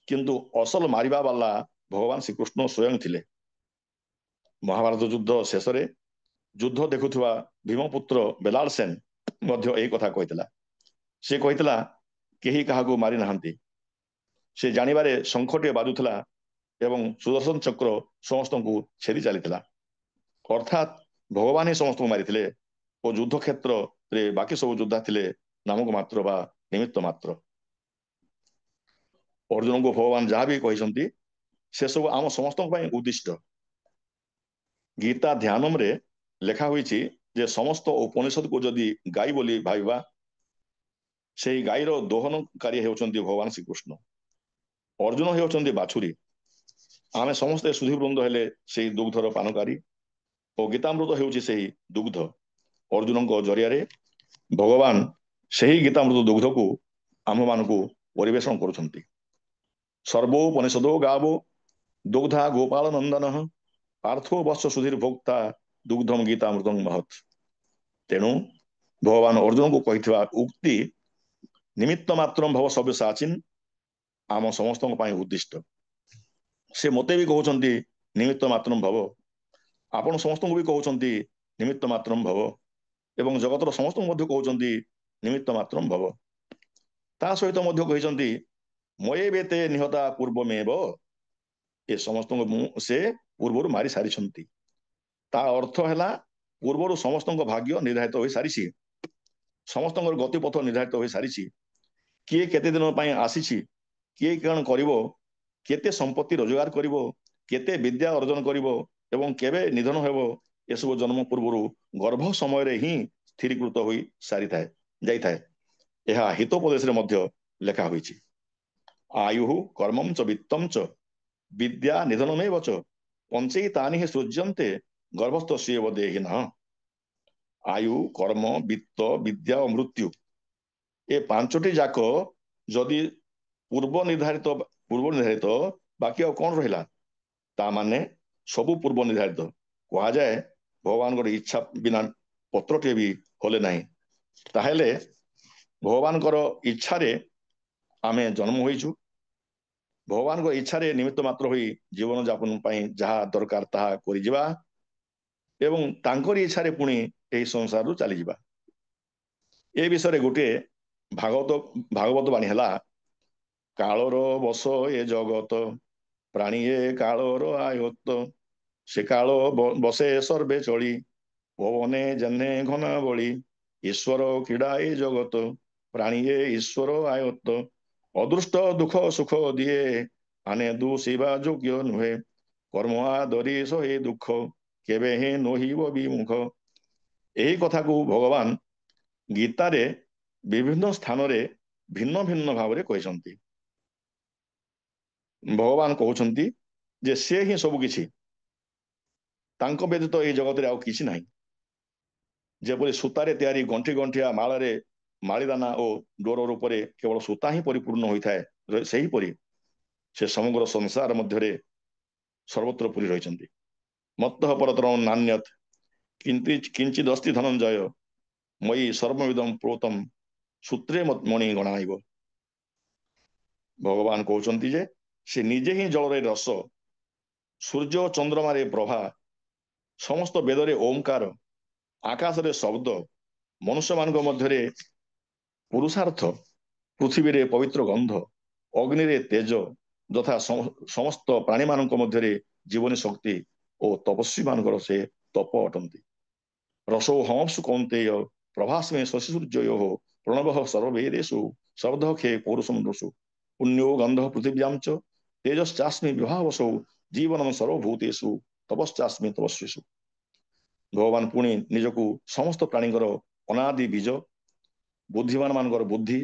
କିନ୍ତୁ ଅସଲ ମାରିବା ବାଲା ଭଗବାନ ଶ୍ରୀକୃଷ୍ଣ ସ୍ୱୟଂ ଥିଲେ। ମହାଭାରତ ଯୁଦ୍ଧ ଶେଷରେ ଯୁଦ୍ଧ ଦେଖୁଥିବା ଭୀମପୁତ୍ର ବେଲାଳ ସେନ ମଧ୍ୟ ଏହି କଥା କହିଥିଲା। ସେ କହିଥିଲା କେହି କାହାକୁ ମାରି ନାହାନ୍ତି। ସେ ଜାଣିବାରେ ଶଙ୍ଖଟିଏ ବାଜୁଥିଲା ଏବଂ ସୁଦର୍ଶନ ଚକ୍ର ସମସ୍ତଙ୍କୁ ଛେଦି ଚାଲିଥିଲା। ଅର୍ଥାତ୍ ଭଗବାନ ହିଁ ସମସ୍ତଙ୍କୁ ମାରିଥିଲେ ଓ ଯୁଦ୍ଧ କ୍ଷେତ୍ରରେ ବାକି ସବୁ ଯୋଦ୍ଧା ଥିଲେ ନାମକ ମାତ୍ର ବା ନିମିତ୍ତ ମାତ୍ର। ଅର୍ଜୁନଙ୍କୁ ଭଗବାନ ଯାହା ବି କହିଛନ୍ତି ସେସବୁ ଆମ ସମସ୍ତଙ୍କ ପାଇଁ ଉଦ୍ଦିଷ୍ଟ। ଗୀତା ଧ୍ୟାନମରେ ଲେଖା ହୋଇଛି ଯେ ସମସ୍ତ ଉପନିଷଦକୁ ଯଦି ଗାଈ ବୋଲି ଭାବିବା, ସେହି ଗାଈର ଦୋହନକାରୀ ହେଉଛନ୍ତି ଭଗବାନ ଶ୍ରୀକୃଷ୍ଣ। ଅର୍ଜୁନ ହେଉଛନ୍ତି ବାଛୁରୀ। ଆମେ ସମସ୍ତେ ସୁଧୀବୃନ୍ଦ ହେଲେ ସେହି ଦୁଗ୍ଧର ପାନକାରୀ ଓ ଗୀତାମୃତ ହେଉଛି ସେହି ଦୁଗ୍ଧ। ଅର୍ଜୁନଙ୍କ ଜରିଆରେ ଭଗବାନ ସେହି ଗୀତାମୃତ ଦୁଗ୍ଧକୁ ଆମ୍ଭମାନଙ୍କୁ ପରିବେଷଣ କରୁଛନ୍ତି। ସର୍ବୋପନିଷଦୋ ଗାବୋ ଦୁଗ୍ଧା ଗୋପାଳ ନନ୍ଦନ ପାର୍ଥୋ ବତ୍ସ ସୁଧୀର ଭୋକ୍ତା ଦୁଗ୍ଧମ ଗୀତାମୃତଂ ମହତ୍। ତେଣୁ ଭଗବାନ ଅର୍ଜୁନଙ୍କୁ କହିଥିବା ଉକ୍ତି ନିମିତ୍ତ ମାତ୍ରଂ ଭବ ସବ୍ୟସାଚିନ୍ ଆମ ସମସ୍ତଙ୍କ ପାଇଁ ଉଦ୍ଦିଷ୍ଟ। ସେ ମୋତେ ବି କହୁଛନ୍ତି ନିମିତ୍ତ ମାତ୍ରଂ ଭବ, ଆପଣ ସମସ୍ତଙ୍କୁ ବି କହୁଛନ୍ତି ନିମିତ୍ତ ମାତ୍ରଂ ଭବ ଏବଂ ଜଗତର ସମସ୍ତଙ୍କୁ ମଧ୍ୟ କହୁଛନ୍ତି ନିମିତ୍ତ ମାତ୍ରଂ ଭବ। ତା ସହିତ ମଧ୍ୟ କହିଛନ୍ତି ମୟେ ବେତେ ନିହତା ପୂର୍ବମେବ, ଏ ସମସ୍ତଙ୍କୁ ସେ ପୂର୍ବରୁ ମାରି ସାରିଛନ୍ତି। ତା ଅର୍ଥ ହେଲା ପୂର୍ବରୁ ସମସ୍ତଙ୍କ ଭାଗ୍ୟ ନିର୍ଦ୍ଧାରିତ ହୋଇସାରିଛି, ସମସ୍ତଙ୍କର ଗତିପଥ ନିର୍ଦ୍ଧାରିତ ହୋଇସାରିଛି। କିଏ କେତେ ଦିନ ପାଇଁ ଆସିଛି, କିଏ କ'ଣ କରିବ, କେତେ ସମ୍ପତ୍ତି ରୋଜଗାର କରିବ, କେତେ ବିଦ୍ୟା ଅର୍ଜନ କରିବ ଏବଂ କେବେ ନିଧନ ହେବ, ଏସବୁ ଜନ୍ମ ପୂର୍ବରୁ ଗର୍ଭ ସମୟରେ ହିଁ ସ୍ଥିରୀକୃତ ହୋଇ ସାରିଥାଏ ଯାଇଥାଏ। ଏହା ହିତୋପଦେଶରେ ମଧ୍ୟ ଲେଖା ହୋଇଛି। ଆୟୁ କର୍ମଂ ଚ ବିତ୍ତଂ ଚ ବିଦ୍ୟା ନିଧନମେବ ଚ ପଞ୍ଚୈତାନି ହି ସୃଜ୍ୟନ୍ତେ ଗର୍ଭସ୍ଥସ୍ୟୈବ ଦେହିନଃ। ଆୟୁ କର୍ମ ବିତ୍ତ ବିଦ୍ୟା ଓ ମୃତ୍ୟୁ ଏ ପାଞ୍ଚଟି ଯାକ ଯଦି ପୂର୍ବ ନିର୍ଦ୍ଧାରିତ ବାକି ଆଉ କ'ଣ ରହିଲା? ତା ମାନେ ସବୁ ପୂର୍ବ ନିର୍ଦ୍ଧାରିତ। କୁହାଯାଏ ଭଗବାନଙ୍କର ଇଚ୍ଛା ବିନା ପତ୍ରଟିଏ ବି ହଲେ ନାହିଁ। ତାହେଲେ ଭଗବାନଙ୍କର ଇଚ୍ଛାରେ ଆମେ ଜନ୍ମ ହୋଇଛୁ। ଭଗବାନଙ୍କ ଇଚ୍ଛାରେ ନିମିତ୍ତ ମାତ୍ର ହୋଇ ଜୀବନ ଯାପନ ପାଇଁ ଯାହା ଦରକାର ତାହା କରିଯିବା ଏବଂ ତାଙ୍କରି ଇଚ୍ଛାରେ ପୁଣି ଏହି ସଂସାରରୁ ଚାଲିଯିବା। ଏ ବିଷୟରେ ଗୋଟିଏ ଭାଗବତ ବାଣୀ ହେଲା, କାଳର ବଶ ଏ ଜଗତ ପ୍ରାଣୀଏ କାଳର ଆୟତ, ସେ କାଳ ବସେ ସର୍ବେ ଚଳି ପବନେ ଜେହ୍ନେ ଘନା ବଳି, ଈଶ୍ୱର କ୍ରୀଡ଼ା ଏ ଜଗତ ପ୍ରାଣୀଏ ଈଶ୍ୱର ଆୟତ, ଅଦୃଷ୍ଟ ଦୁଃଖ ସୁଖ ଦିଏ ଆନେ ଦୂଷିବା ଯୋଗ୍ୟ ନୁହେଁ, କର୍ମ ଆଦରି ସହେ ଦୁଃଖ କେବେ ହିଁ ନୋହିବ ବିମୁଖ। ଏହି କଥାକୁ ଭଗବାନ ଗୀତାରେ ବିଭିନ୍ନ ସ୍ଥାନରେ ଭିନ୍ନ ଭିନ୍ନ ଭାବରେ କହିଛନ୍ତି। ଭଗବାନ କହୁଛନ୍ତି ଯେ ସେ ହିଁ ସବୁ କିଛି, ତାଙ୍କ ବ୍ୟତୀତ ଏହି ଜଗତରେ ଆଉ କିଛି ନାହିଁ। ଯେପରି ସୂତାରେ ତିଆରି ଗଣ୍ଠି ଗଣ୍ଠିଆ ମାଳରେ ମାଳିଦାନା ଓ ଡୋର ରୂପରେ କେବଳ ସୂତା ହିଁ ପରିପୂର୍ଣ୍ଣ ହୋଇଥାଏ, ସେହିପରି ସେ ସମଗ୍ର ସଂସାର ମଧ୍ୟରେ ସର୍ବତ୍ର ପୁରୀ ରହିଛନ୍ତି। ମତ୍ତଃ ପରତରଂ ନାନ୍ୟତ୍ କିଞ୍ଚିଦସ୍ତି ଧନଞ୍ଜୟ ମୟି ସର୍ବମିଦଂ ପ୍ରୋତମ୍ ସୂତ୍ରେ ମଣି ଗଣାଇବ। ଭଗବାନ କହୁଛନ୍ତି ଯେ ସେ ନିଜେ ହିଁ ଜଳରେ ରସ, ସୂର୍ଯ୍ୟ ଓ ଚନ୍ଦ୍ରମାରେ ପ୍ରଭା, ସମସ୍ତ ବେଦରେ ଓମକାର, ଆକାଶରେ ଶବ୍ଦ, ମନୁଷ୍ୟମାନଙ୍କ ମଧ୍ୟରେ ପୁରୁଷାର୍ଥ, ପୃଥିବୀରେ ପବିତ୍ର ଗନ୍ଧ, ଅଗ୍ନିରେ ତେଜ ଯଥା ସମସ୍ତ ପ୍ରାଣୀମାନଙ୍କ ମଧ୍ୟରେ ଜୀବନୀ ଶକ୍ତି ଓ ତପସ୍ୱୀ ମାନଙ୍କର ସେ ତପ ଅଟନ୍ତି। ରସୋ ହଂସୁ କୌନ୍ତେୟ ପ୍ରଭାସ୍ମେ ଶଶି ସୂର୍ଯ୍ୟୟୋଃ ପ୍ରଣବଃ ସର୍ବବେଦେଷୁ ଶବ୍ଦ ଖେ ପୌରୁଷଂ ନୃଷୁ ପୁଣ୍यो ଗନ୍ଧ ପୃଥିବ୍ୟାଂ ଚ ତେଜଶ୍ଚାସ୍ମି ବିଭାବସୌ ଜୀବନଂ ସର୍ବଭୂତେଷୁ ତପଶ୍ଚାସ୍ମି ତପସ୍ୱୀଷୁ। ଭଗବାନ ପୁଣି ନିଜକୁ ସମସ୍ତ ପ୍ରାଣୀଙ୍କର ଅନାଦି ବୀଜ, ବୁଦ୍ଧିମାନ ମାନଙ୍କର ବୁଦ୍ଧି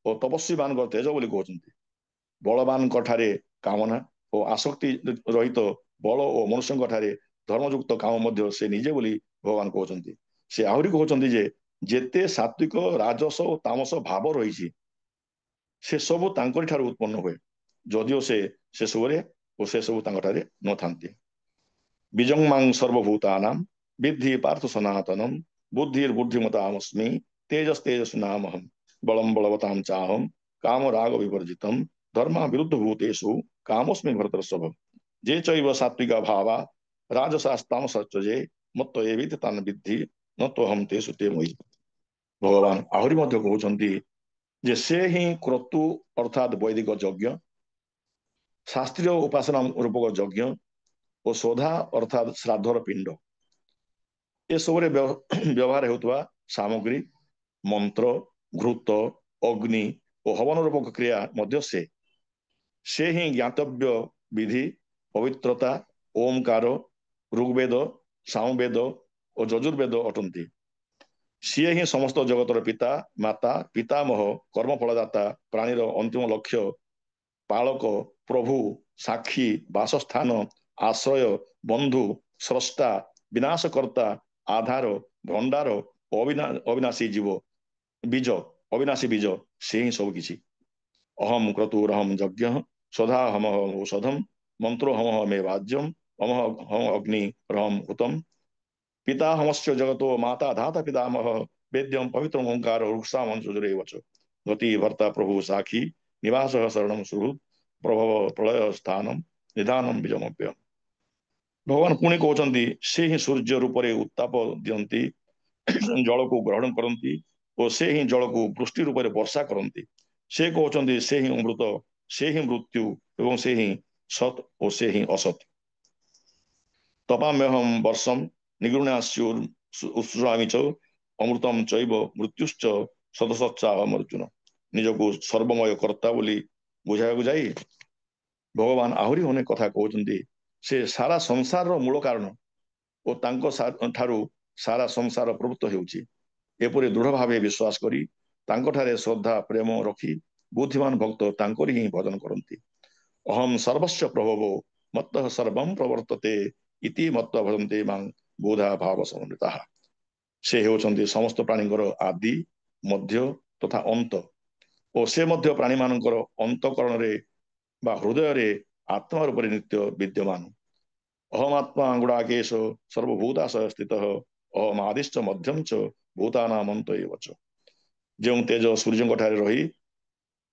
ଓ ତପସ୍ୱୀ ମାନଙ୍କର ତେଜ ବୋଲି କହୁଛନ୍ତି। ବଳବାନଙ୍କ ଠାରେ କାମନା ଓ ଆସକ୍ତି ରହିତ ବଳ ଓ ମନୁଷ୍ୟଙ୍କ ଠାରେ ଧର୍ମଯୁକ୍ତ କାମ ମଧ୍ୟ ସେ ନିଜେ ବୋଲି ଭଗବାନ କହୁଛନ୍ତି। ସେ ଆହୁରି କହୁଛନ୍ତି ଯେ ଯେତେ ସାତ୍ଵିକ ରାଜସ ଓ ତାମସ ଭାବ ରହିଛି ସେ ସବୁ ତାଙ୍କରି ଠାରୁ ଉତ୍ପନ୍ନ ହୁଏ, ଯଦିଓ ସେ ସେସବୁରେ ଓ ସେସବୁ ତାଙ୍କ ଠାରେ ନଥାନ୍ତି। ବିଜଙ୍ମାଂ ସର୍ବଭୂତାନାଂ ବିଦ୍ଧି ପାର୍ଥ ସନାତନಂ ବୁଦ୍ଧିର୍ବୁଦ୍ଧିମତାମସ୍ମି ତେଜସ୍ତେଜସ୍ନାମହಂ ବଳಂ ବଳବତାಂ ଚାହಂ କାମ ରାଗ ବିବର୍ଜିତಂ ଧର୍ମ ବିରୁଦ୍ଧ ଭୂତେଷु କାମସ୍ମି ଭରତର୍ଷଭ ଯେ ଚୈବ ସାତ୍ବିକା ଭାବା ରାଜସାସ୍ତାମସଚ ମତ ଏବିତ ତାନ ବିଦ୍ଧି ନ ତୋହಂ ତେଷୁ ତେ ମୋହି। ଭଗବାନ ଆହୁରି ମଧ୍ୟ କହୁଛନ୍ତି ଯେ ସେ ହିଁ କ୍ରତୁ ଅର୍ଥାତ୍ ବୈଦିକ ଯଜ୍ଞ, ଶାସ୍ତ୍ରୀୟ ଉପାସନା ରୂପକ ଯଜ୍ଞ ଓ ଶୋଧା ଅର୍ଥାତ୍ ଶ୍ରାଦ୍ଧର ପିଣ୍ଡ ଏସବୁରେ ବ୍ୟବହାର ହେଉଥିବା ସାମଗ୍ରୀ, ମନ୍ତ୍ର, ଘୃତ, ଅଗ୍ନି ଓ ହବନ ରୂପକ କ୍ରିୟା ମଧ୍ୟ ସେ ହିଁ ଜ୍ଞାତବ୍ୟ ବିଧି, ପବିତ୍ରତା, ଓମକାର, ଋଗ୍ବେଦ, ସାମବେଦ ଓ ଯଜୁର୍ବେଦ ଅଟନ୍ତି। ସିଏ ହିଁ ସମସ୍ତ ଜଗତର ପିତା, ମାତା, ପିତାମହ, କର୍ମଫଳଦାତା, ପ୍ରାଣୀର ଅନ୍ତିମ ଲକ୍ଷ୍ୟ, ପାଳକ, ପ୍ରଭୁ, ସାକ୍ଷୀ, ବାସସ୍ଥାନ, ଆଶ୍ରୟ, ବନ୍ଧୁ, ସ୍ରଷ୍ଟା, ବିନାଶକର୍ତ୍ତା, ଆଧାର, ଭଣ୍ଡାର, ଅବିନାଶୀ ବୀଜ ସେ ହିଁ ସବୁ କିଛି। ଅହମ କ୍ରତୁରହମ ଯଜ୍ଞ ସଦା ହମ ଔଷଧମ ମନ୍ତ୍ରୋ ହମ ମେ ବାଜ୍ୟମ ଅମହ ହମ ଅଗ୍ନି ରହମ ହୁତମ ପିତାହମସ୍ୟ ଜଗतो ମାତା ଧାତା ପିତାମହ वेद्यम पवित्र ओंकार वृक्षामंसुरे वच गति भर्ता प्रभु साक्षी निवास शरणम सुहृद प्रभव प्रलय स्थानम निधानम विजमव्य। भगवान पुणी कहते से ही सूर्य रूप से उत्ताप दियंती जल को ग्रहण करती और से ही जल को वृष्टि रूप से वर्षा करती। से कहते से ही अमृत, से ही मृत्यु एवं से ही सत और से ही असत। तपाम्यहम वर्षम निगृणास्युर्श्रामि च अमृतम चैव मृत्युश्च सदसच्चाहम अर्जुन। निजको सर्वमय कर्ता बोली बुझाइବାକୁ ଯାଇ ଭଗବାନ ଆହୁରି ଅନେକ କଥା କହୁଛନ୍ତି। ସେ ସାରା ସଂସାରର ମୂଳ କାରଣ ଓ ତାଙ୍କ ଠାରୁ ସାରା ସଂସାର ପ୍ରବୃତ୍ତ ହେଉଛି ଏପରି ଦୃଢ ଭାବେ ବିଶ୍ୱାସ କରି ତାଙ୍କଠାରେ ଶ୍ରଦ୍ଧା ପ୍ରେମ ରଖି ବୁଦ୍ଧିମାନ ଭକ୍ତ ତାଙ୍କରି ହିଁ ଭଜନ କରନ୍ତି। ଅହମ ସର୍ବସ୍ୟ ପ୍ରଭବୋ ମତ୍ତଃ ସର୍ବଂ ପ୍ରବର୍ତ୍ତତେ ଇତି ମତ୍ତ ଭଜନ୍ତେ ମାଂ ବୋଧା ଭାବ ସମନ୍ୱିତାଃ। ସେ ହେଉଛନ୍ତି ସମସ୍ତ ପ୍ରାଣୀଙ୍କର ଆଦି, ମଧ୍ୟ ତଥା ଅନ୍ତ ଓ ସେ ମଧ୍ୟ ପ୍ରାଣୀମାନଙ୍କର ଅନ୍ତଃକରଣରେ ବା ହୃଦୟରେ ଆତ୍ମା ରୂପରେ ନିତ୍ୟ ବିଦ୍ୟମାନ। ଅହମାତ୍ମା ଗୁଡ଼ାକେଶ ସର୍ବଭୂତାଶୟ ସ୍ଥିତଃ ଅହମ ଆଦିଶ୍ଚ ମଧ୍ୟମ ଚ ଭୂତାନାମନ୍ତ ଏବ ଚ। ଯେଉଁ ତେଜ ସୂର୍ଯ୍ୟଙ୍କ ଠାରେ ରହି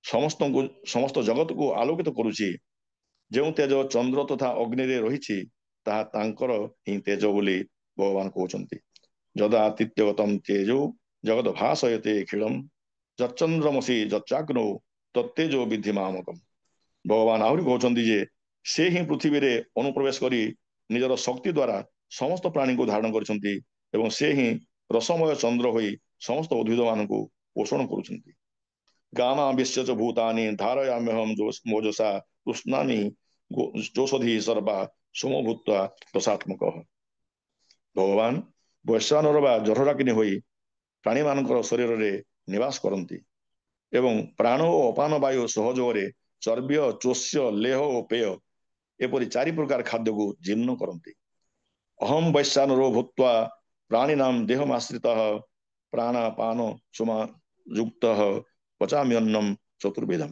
ସମସ୍ତ ଜଗତକୁ ଆଲୋକିତ କରୁଛି, ଯେଉଁ ତେଜ ଚନ୍ଦ୍ର ତଥା ଅଗ୍ନିରେ ରହିଛି ତାହା ତାଙ୍କର ହିଁ ତେଜ ବୋଲି ଭଗବାନ କହୁଛନ୍ତି। ଯଦାତିତ୍ୟଗତମ ତେଜୋ ଜଗତ ଭାସୟତେ ଅଖିଳମ୍ ଯଚ୍ଚନ୍ଦ୍ରମସି ଯଚ୍ଚାଗ୍ନୌ ତତ୍ତେଜୋ ବିଦ୍ଧି ମାମକମ୍। ଭଗବାନ ଆହୁରି କହୁଛନ୍ତି ଯେ ସେ ହିଁ ପୃଥିବୀରେ ଅନୁପ୍ରବେଶ କରି ନିଜର ଶକ୍ତି ଦ୍ୱାରା ସମସ୍ତ ପ୍ରାଣୀଙ୍କୁ ଧାରଣ କରିଛନ୍ତି ଏବଂ ସେ ହିଁ ରସମୟ ଚନ୍ଦ୍ର ହୋଇ ସମସ୍ତ ଉଦ୍ଭିଦ ମାନଙ୍କୁ ପୋଷଣ କରୁଛନ୍ତି। ଗାମା ବିଶ୍ୟ ଭୂତାନି ଧାରୟାମ୍ୟହମ ମୋଜସା କୃଷ୍ଣାନି ଯୋଷଧି ସର୍ବା ସୋମଭୂତ୍ୱା ଦଶାତ୍ମକ। ଭଗବାନ ବୈଶ୍ୱାନର ବା ଜଠରାଗ୍ନି ହୋଇ ପ୍ରାଣୀମାନଙ୍କର ଶରୀରରେ ନିବାସ କରନ୍ତି ଏବଂ ପ୍ରାଣ ଓ ଅପାନ ବାୟୁ ସହଯୋଗରେ ଚର୍ବ୍ୟ, ଚୋଷ୍ୟ, ଲେହ ଓ ପେୟ ଏପରି 4 ପ୍ରକାର ଖାଦ୍ୟକୁ ଜୀର୍ଣ୍ଣ କରନ୍ତି। ଅହମ ବୈଶ୍ୱାନରୋ ଭୂତ୍ୱା ପ୍ରାଣୀନାମ ଦେହମାଶ୍ରିତଃ ପ୍ରାଣାପାନ ସୋମା ଯୁକ୍ତଃ ପଚାମ୍ୟନ୍ନମ ଚତୁର୍ବେଦମ।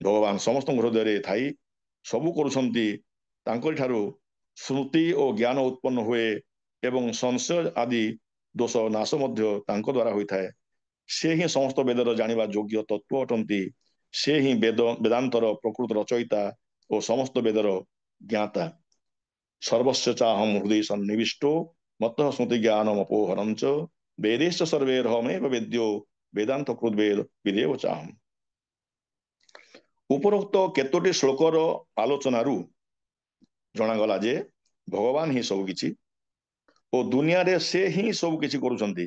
ଭଗବାନ ସମସ୍ତଙ୍କ ହୃଦୟରେ ଥାଇ ସବୁ କରୁଛନ୍ତି। ତାଙ୍କରି ଠାରୁ ସ୍ମୃତି ଓ ଜ୍ଞାନ ଉତ୍ପନ୍ନ ହୁଏ ଏବଂ ସଂଶୟ ଆଦି ଦୋଷ ନାଶ ମଧ୍ୟ ତାଙ୍କ ଦ୍ୱାରା ହୋଇଥାଏ। ସେ ହିଁ ସମସ୍ତ ବେଦର ଜାଣିବା ଯୋଗ୍ୟ ତତ୍ତ୍ୱ ଅଟନ୍ତି। ସେ ହିଁ ବେଦାନ୍ତର ପ୍ରକୃତ ରଚୟିତା ଓ ସମସ୍ତ ବେଦର ଜ୍ଞାତା। ସର୍ବସ୍ୟ ଚାହମ ହୃଦୟ ସନ୍ନିବିଷ୍ଟୋ ମତଃ ସ୍ମୃତି ଜ୍ଞାନମ ଅପୋହରଞ୍ଚ ବେଦେଶ ସର୍ବେରହମେବ ବେଦ୍ୟୋ ବେଦାନ୍ତ କୃଦ୍ବେଦ ବିଦେବ ଚାହମ। ଉପରୋକ୍ତ କେତୋଟି ଶ୍ଲୋକର ଆଲୋଚନାରୁ ଜଣାଗଲା ଯେ ଭଗବାନ ହିଁ ସବୁ କିଛି ଓ ଦୁନିଆରେ ସେ ହିଁ ସବୁ କିଛି କରୁଛନ୍ତି।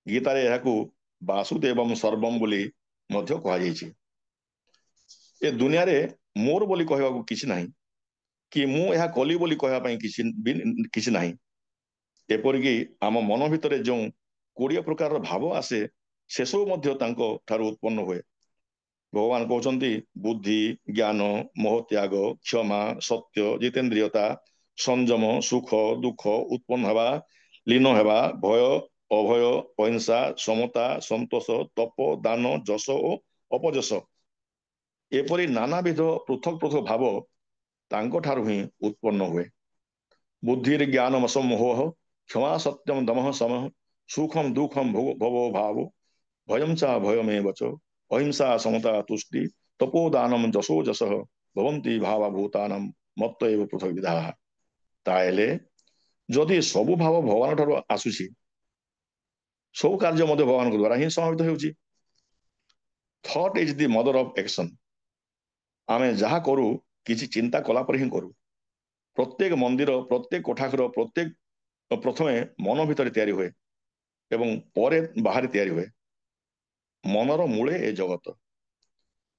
ଗୀତାରେ ଏହାକୁ ବାସୁଦେବମ୍ ସର୍ବମ୍ ବୋଲି ମଧ୍ୟ କୁହାଯାଇଛି। ଏ ଦୁନିଆରେ ମୋର ବୋଲି କହିବାକୁ କିଛି ନାହିଁ କି ମୁଁ ଏହା କଲି ବୋଲି କହିବା ପାଇଁ କିଛି ନାହିଁ। ଏପରିକି ଆମ ମନ ଭିତରେ ଯେଉଁ 20 ପ୍ରକାରର ଭାବ ଆସେ ସେସବୁ ମଧ୍ୟ ତାଙ୍କ ଠାରୁ ଉତ୍ପନ୍ନ ହୁଏ। ଭଗବାନ କହୁଛନ୍ତି ବୁଦ୍ଧି, ଜ୍ଞାନ, ମୋହତ୍ୟାଗ, କ୍ଷମା, ସତ୍ୟ, ଜିତେନ୍ଦ୍ରିୟତା, ସଂଯମ, ସୁଖ, ଦୁଃଖ, ଉତ୍ପନ୍ନ ହେବା, ଲୀନ ହେବା, ଭୟ, ଅଭୟ, ଅହିଂସା, ସମତା, ସନ୍ତୋଷ, ତପ, ଦାନ, ଯଶ ଓ ଅପଯଶ, ଏପରି ନାନାବିଧ ପୃଥକ ପୃଥକ ଭାବ ତାଙ୍କ ଠାରୁ ହିଁ ଉତ୍ପନ୍ନ ହୁଏ। ବୁଦ୍ଧିରେ ଜ୍ଞାନ ମୋହ, କ୍ଷମା ସତ୍ୟମ ଦମଃ ସମଃ, ସୁଖମ ଦୁଃଖମ ଭବ ଭାବ, ଭୟଂ ଚ ଭୟମେବ च, ଅହିଂସା ସମତା ତୁଷ୍ଟି, ତପୋଦାନମ ଯଶୋ ଯଶଃ, ଭବନ୍ତି ଭାବଭୂତାନାଂ ମତ୍ତ ଏବ ପୃଥକ ବିଧାଃ। ତାହେଲେ ଯଦି ସବୁ ଭାବ ଭଗବାନ ଠାରୁ ଆସୁଛି, ସବୁ କାର୍ଯ୍ୟ ମଧ୍ୟ ଭଗବାନଙ୍କ ଦ୍ୱାରା ହିଁ ସମାହିତ ହେଉଛି। Thought is the mother of action. ଆମେ ଯାହା କରୁ କିଛି ଚିନ୍ତା କଲା ପରେ ହିଁ କରୁ। ପ୍ରତ୍ୟେକ ମନ୍ଦିର, ପ୍ରତ୍ୟେକ କୋଠାଘର, ପ୍ରଥମେ ମନ ଭିତରେ ତିଆରି ହୁଏ ଏବଂ ପରେ ବାହାରେ ତିଆରି ହୁଏ। ମନର ମୂଳେ ଏ ଜଗତ।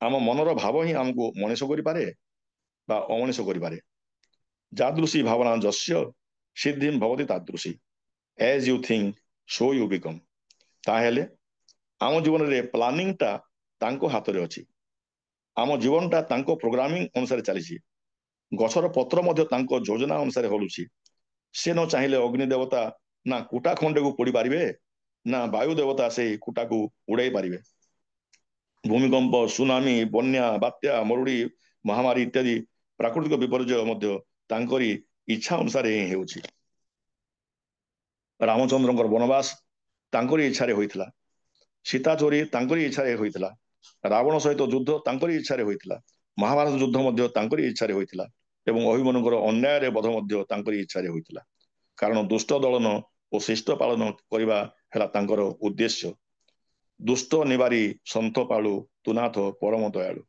ଆମ ମନର ଭାବ ହିଁ ଆମକୁ ମଣିଷ କରିପାରେ ବା ଅମଣିଷ କରିପାରେ। ଯାଦୃଶୀ ଭାବନା ଯସ୍ୟ ସିଦ୍ଧିଂ ଭବତି ତାଦୃଶୀ, as you think so you become. ତାହେଲେ ଆମ ଜୀବନରେ ପ୍ଲାନିଂଟା ତାଙ୍କ ହାତରେ ଅଛି। ଆମ ଜୀବନଟା ତାଙ୍କ ପ୍ରୋଗ୍ରାମିଂ ଅନୁସାରେ ଚାଲିଛି। ଗଛର ପତ୍ର ମଧ୍ୟ ତାଙ୍କ ଯୋଜନା ଅନୁସାରେ ହଲୁଛି। ସେ ନ ଚାହିଁଲେ ଅଗ୍ନି ଦେବତା ନା କୁଟା ଖଣ୍ଡେକୁ ପୋଡ଼ି ପାରିବେ, ନା ବାୟୁ ଦେବତା ସେଇ କୁଟାକୁ ଉଡ଼ାଇ ପାରିବେ। ଭୂମିକମ୍ପ, ସୁନାମି, ବନ୍ୟା, ବାତ୍ୟା, ମରୁଡ଼ି, ମହାମାରୀ ଇତ୍ୟାଦି ପ୍ରାକୃତିକ ବିପର୍ଯ୍ୟୟ ମଧ୍ୟ ତାଙ୍କରି ଇଚ୍ଛା ଅନୁସାରେ ହିଁ ହେଉଛି। ରାମଚନ୍ଦ୍ରଙ୍କର ବନବାସ ତାଙ୍କରି ଇଚ୍ଛାରେ ହୋଇଥିଲା। ସୀତା ଚୋରି ତାଙ୍କରି ଇଚ୍ଛାରେ ହୋଇଥିଲା। ରାବଣ ସହିତ ଯୁଦ୍ଧ ତାଙ୍କରି ଇଚ୍ଛାରେ ହୋଇଥିଲା। ମହାଭାରତ ଯୁଦ୍ଧ ମଧ୍ୟ ତାଙ୍କରି ଇଚ୍ଛାରେ ହୋଇଥିଲା ଏବଂ ଅଭିମନ୍ୟୁଙ୍କର ଅନ୍ୟାୟରେ ବଧ ମଧ୍ୟ ତାଙ୍କରି ଇଚ୍ଛାରେ ହୋଇଥିଲା। କାରଣ ଦୁଷ୍ଟ ଦଳନ ଓ ଶିଷ୍ଟ ପାଳନ କରିବା ହେଲା ତାଙ୍କର ଉଦ୍ଦେଶ୍ୟ। ଦୁଷ୍ଟ ନିବାରୀ ସନ୍ଥ ପାଳୁ ତୁନାଥ ପରମ ଦୟାଳୁ।